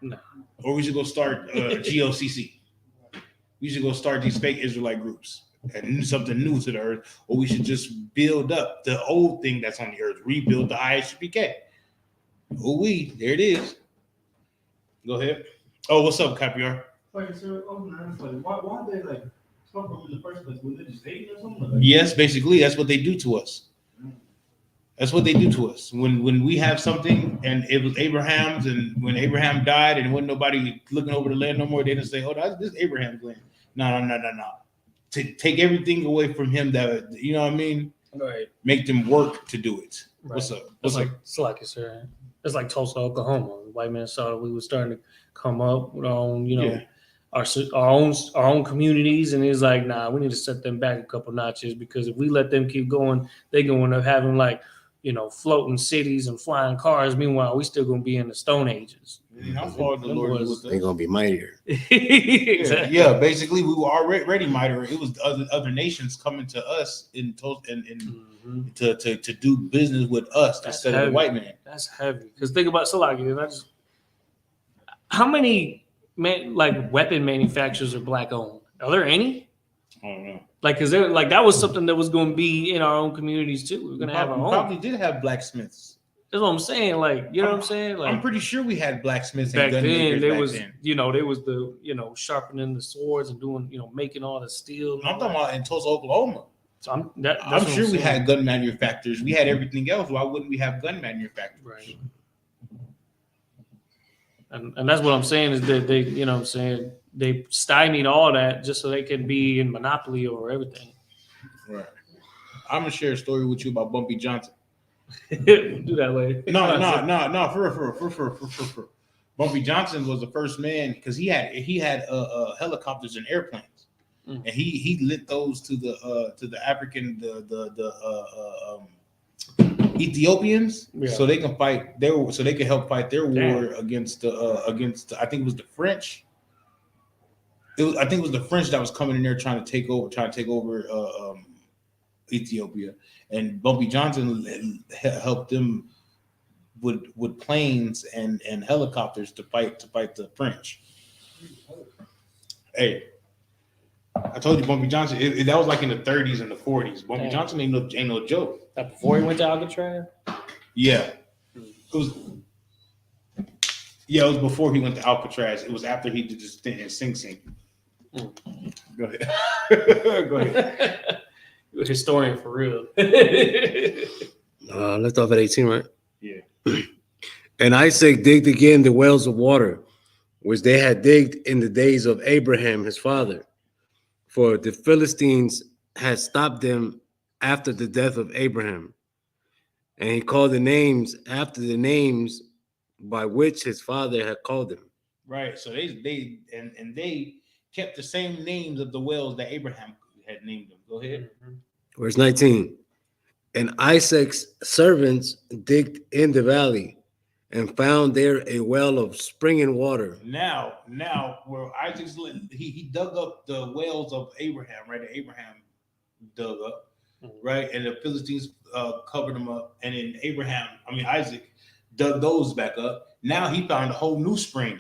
No. Or we should go start GOCC. We should go start these fake Israelite groups and something new to the earth. Or we should just build up the old thing that's on the earth. Rebuild the ISUPK. There it is. Go ahead. Oh, what's up, Capiar? Why they like talking in the first place? Was it just hating or something? Yes, basically, that's what they do to us. That's what they do to us. When we have something and it was Abraham's, and when Abraham died and wasn't nobody looking over the land no more, they didn't say, "Oh, this is Abraham's land." No. To take everything away from him, that you know what I mean? Right. Make them work to do it. Right. What's up? It's like you said. It's like Tulsa, Oklahoma. The white man saw we were starting to come up with our own, our own communities, and he's like, nah, we need to set them back a couple notches, because if we let them keep going, they're going to having floating cities and flying cars. Meanwhile, we still gonna be in the Stone Ages. How far the Lord was They're gonna be mightier. Exactly. Yeah, basically, we were already mightier. It was other nations coming to us to do business with us instead of the white man. That's heavy. Because think about Salaki, how many like weapon manufacturers are black owned? Are there any? I don't know. Like, is there like that was something that was going to be in our own communities too? We're going to have our We own. probably did have blacksmiths. That's what I'm saying. Like, you know what I'm saying? Like, I'm pretty sure we had blacksmiths back and gun then, makers there back was, then. there was the, sharpening the swords and doing, making all the steel. I'm talking about in Tulsa, Oklahoma. So I'm sure we had gun manufacturers. We had everything else. Why wouldn't we have gun manufacturers? Right. And that's what I'm saying is that they, you know what I'm saying, they stymied all that just so they can be in monopoly over everything. Right. I'm gonna share a story with you about Bumpy Johnson. Do that later. No. For. Bumpy Johnson was the first man because he had helicopters and airplanes, and he lent those to the African Ethiopians so they can fight so they can help fight their war against I think it was the French. I think it was the French that was coming in there trying to take over Ethiopia, and Bumpy Johnson helped them with planes and helicopters to fight the French. Hey, I told you Bumpy Johnson. That was like in the 30s and the 40s. Bumpy Johnson ain't no joke. That before he went to Alcatraz? Yeah, it was. Yeah, it was before he went to Alcatraz. It was after he did his stint in Sing Sing. Go ahead. Go ahead. You're a historian for real. Left off at 18, right? Yeah. And Isaac digged again the wells of water, which they had digged in the days of Abraham, his father. For the Philistines had stopped them after the death of Abraham. And he called the names after the names by which his father had called them. Right. So they kept the same names of the wells that Abraham had named them. Go ahead. Verse 19. And Isaac's servants digged in the valley and found there a well of springing water. Now, where Isaac's he dug up the wells of Abraham, right? That Abraham dug up, right? And the Philistines covered them up, and then Isaac dug those back up. Now he found a whole new spring.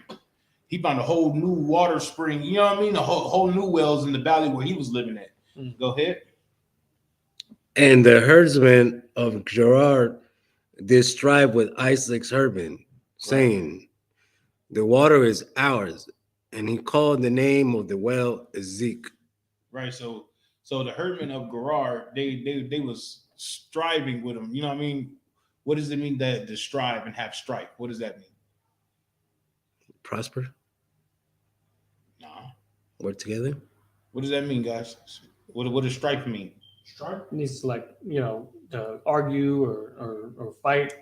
He found a whole new water spring. You know what I mean? A whole new wells in the valley where he was living at. Go ahead. And the herdsmen of Gerar did strive with Isaac's herdmen, saying, the water is ours. And he called the name of the well Isupk. Right. So the herdmen of Gerar, they was striving with him. You know what I mean? What does it mean that to strive and have strife? What does that mean? Prosper? No. Work together? What does that mean, guys? What does strife mean? Strife? It needs to to argue or fight.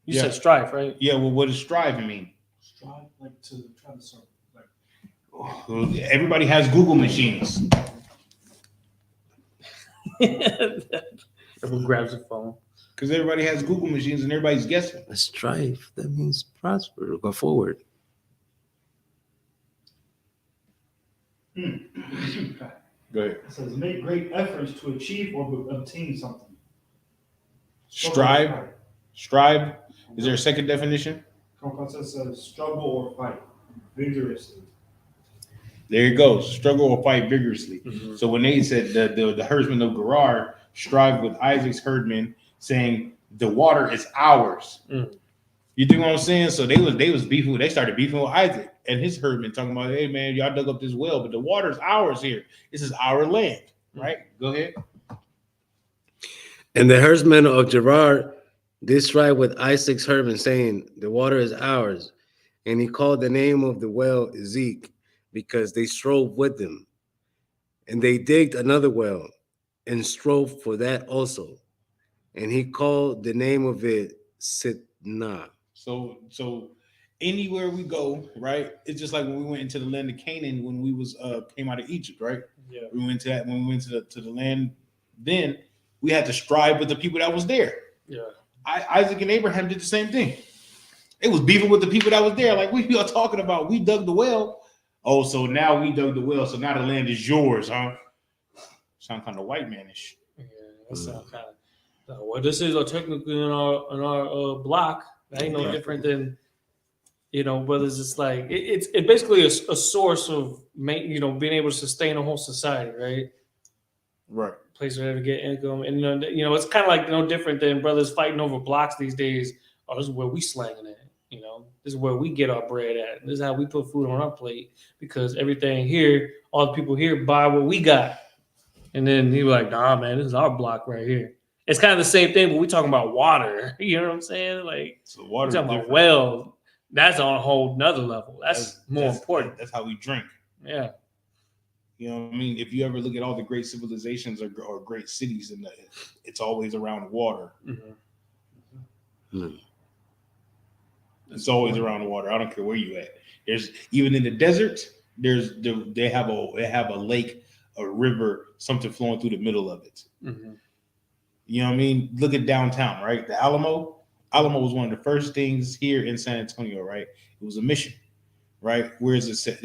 You said strife, right? Yeah, well, what does strive mean? Strive, like to try to serve. Everybody has Google machines. Everyone grabs a phone. Because everybody has Google machines and everybody's guessing. Strife, that means prosper, go forward. Go ahead. It says make great efforts to achieve or obtain something. Strive. Is there a second definition? It says struggle or fight vigorously. There you go. Struggle or fight vigorously. Mm-hmm. So when they said the herdsmen of Gerar strive with Isaac's herdmen, saying the water is ours. You think what I'm saying? So they was beefing. They started beefing with Isaac and his herdmen, talking about, hey man, y'all dug up this well, but the water is ours here. This is our land, right? Go ahead. And the herdsmen of Gerar did strive with Isaac's herdmen, saying, the water is ours. And he called the name of the well Isupk, because they strove with them. And they digged another well and strove for that also. And he called the name of it Sitnah. So anywhere we go, right? It's just like when we went into the land of Canaan when we came out of Egypt, right? Yeah. We went to that when we went to the land. Then we had to strive with the people that was there. Yeah. Isaac and Abraham did the same thing. It was beefing with the people that was there. Like we are talking about, we dug the well. Oh, so now we dug the well. So now the land is yours, huh? Sound kind of white manish. Yeah, that sounds kind of. Well, this is technically in our block. That ain't no different than, You know, brothers, it's like it's basically a source of being able to sustain a whole society, right? Right. Place where they get income, and it's kind of like no different than brothers fighting over blocks these days. Oh, this is where we slanging at. This is where we get our bread at. This is how we put food on our plate because everything here, all the people here buy what we got. And then he was like, nah, man, this is our block right here. It's kind of the same thing, but we talking about water. You know what I'm saying? Like, So water. We talking about well. That's on a whole nother level. That's more important. That's how we drink. Yeah. You know what I mean? If you ever look at all the great civilizations or great cities, it's always around water. Mm. It's always around water. I don't care where you at. There's even in the desert. They have a lake, a river, something flowing through the middle of it. Mm-hmm. You know what I mean? Look at downtown, right? The Alamo. Alamo was one of the first things here in San Antonio, right? It was a mission, right? Where does it sit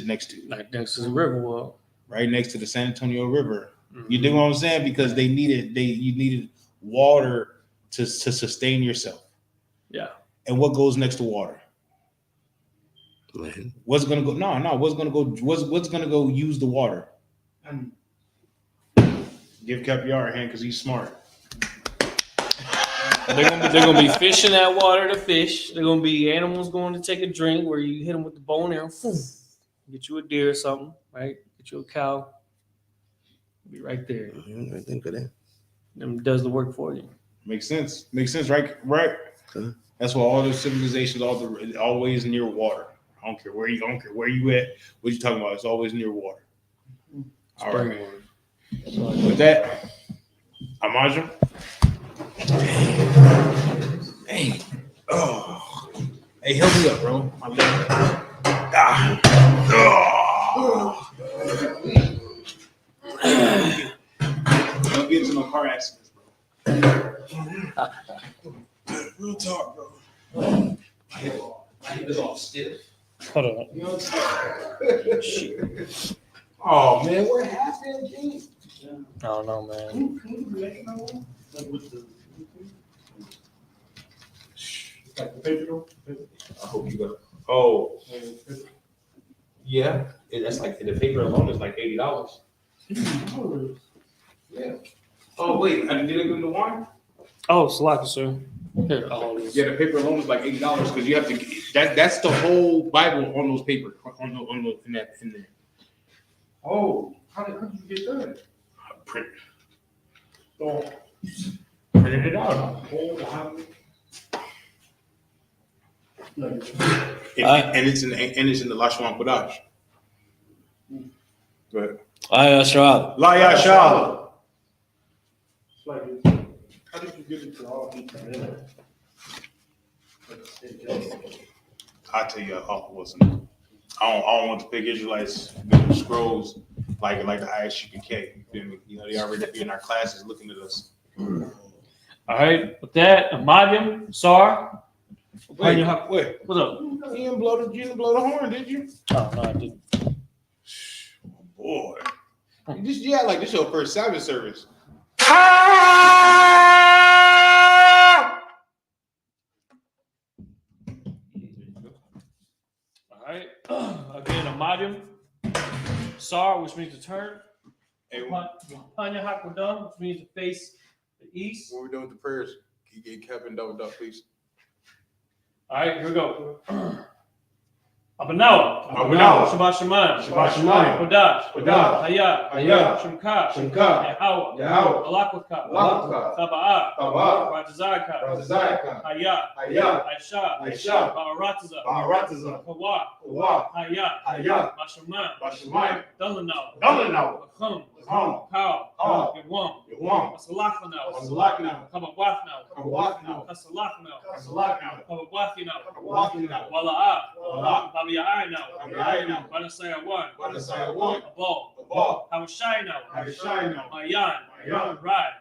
next to? Like next to the river wall. Right next to the San Antonio River. Mm-hmm. You dig what I'm saying? Because you needed water to sustain yourself. Yeah. And what goes next to water? Land. What's gonna go? No. What's gonna go use the water? Give Capiar a hand because he's smart. They're gonna be fishing that water to fish. They're gonna be animals going to take a drink where you hit them with the bow and arrow. Get you a deer or something, right? Get you a cow. Be right there. I think of that. Them does the work for you. Makes sense, right? Okay. That's why all those civilizations always near water. I don't care where you at. What you talking about? It's always near water. All right. With that, Amaja. Hey, hey, help me up, bro. My leg. Don't get into no car accidents, bro. Real talk, bro. My hip is all stiff. Hold on. You know what I'm saying? Oh man, what happened, G? I don't know, man. I hope you got. Oh, yeah. That's like the paper alone is like $80. Yeah. Oh wait, I did I give him the wine? Oh, Salaka, sir. Here, all these. Yeah, the paper alone is like $80 because you have to. That's the whole Bible on those paper in there. Oh, how did you get that? Print. Oh, printed it out. And it's in the Lashwan Kodash. Go ahead. Ayashra. La Yashal. How did you get it to all each minute? I'll tell you how it wasn't. I don't want the big Israelites with scrolls like the Isupk. You feel me? You know, they already be in our classes looking at us. All right, with that, Amadim, Sar. Wait. What's up? You didn't blow the horn, did you? Oh, no, I didn't. Boy. Like this your first Sabbath service. All right. Again, Amadim, Sar, which means to turn. Hey, Panya Hakwadam, which means to face the east. when we're done with the prayers, can you get Kevin doubled up, please? All right, here we go. Abanawa. Shabbat Shemayim. Kodash. Hayah. Shemka. Yahweh. Alakwatka. Taba'ah. Ratazayaka. Hayah. Aisha. Ba'arataza. Kawa. Hayah. Bashamayim. Dalanawa. Achum. Kau. Yawam. Asalachanawa. Kababwathnawa. Kasalachnawa. Kababwathinawa. Wala'ah. Now, Banasaya one, Abol, Hamashai Mayan, Rad,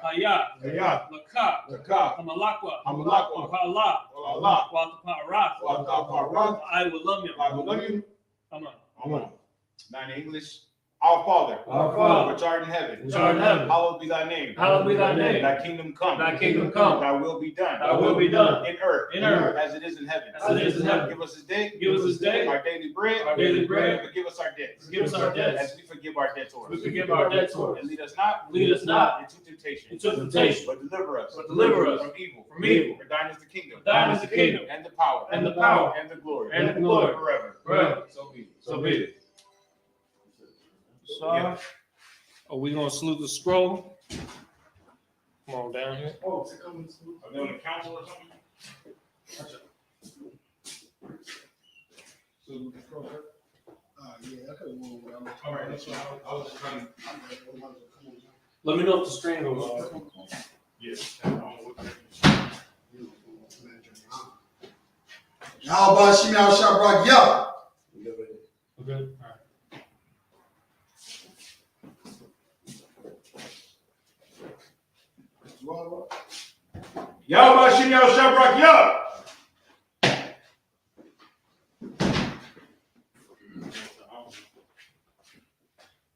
Haya, Laka, Hamalakwa, Ka'Allah, Wa'atapa'arath, I will love you. I will love you. Come on. Now in English, Our Father, Father, which art in heaven, hallowed be thy name. Thy Kingdom come. come. Thy will be done. In earth. As it is in heaven. Give us this day. Our daily bread. Forgive us our debts. As we forgive our debtors. And lead us not into temptation. But deliver us. From evil. For thine is the kingdom. And the power. And the glory. Forever. So be it. So, are we gonna salute the scroll? Come on down here. Oh, to come into. Are they on the council or something? Yeah, I could have won without. All right, that's what I was trying to. Let me know if the stream goes off. Yes. Y'all about Shimmy out Shabrak, yeah. Okay. Yahweh Shem Shabrak Yah.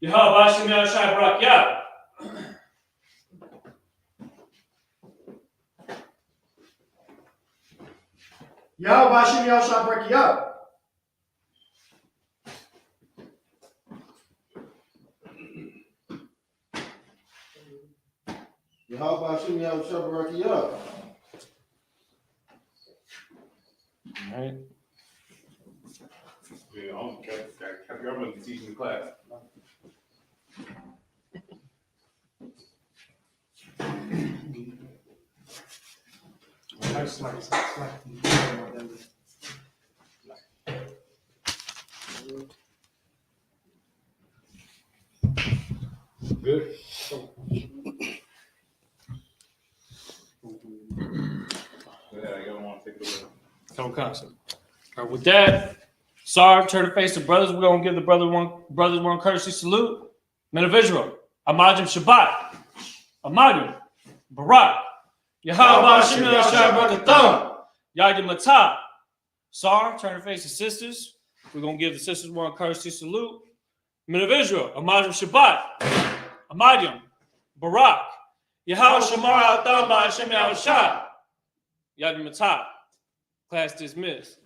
Yahweh Shem Shabrak Yah. Yahweh Shim Yah Shabrak Yah. Yahweh Hashem Yahweh Shabbat Yah. All right. Yeah, I'm going to teach in the class. Good. Yeah, I don't want to take it away. No concept. All right, with that, Sar, turn to face the brothers. We're gonna give the brothers one courtesy salute. Men of Israel, Amajim Shabbat, Amadim, Barak, Yahweh Shem Shabbat Yadim Matah. Sar, turn to face the sisters. We're gonna give the sisters one courtesy salute. Men of Israel, Amajim Shabbat, Amadim, Barak, Yahweh Shamar Al Thamba Hashem Yahushua. Yadim Matah. Class dismissed.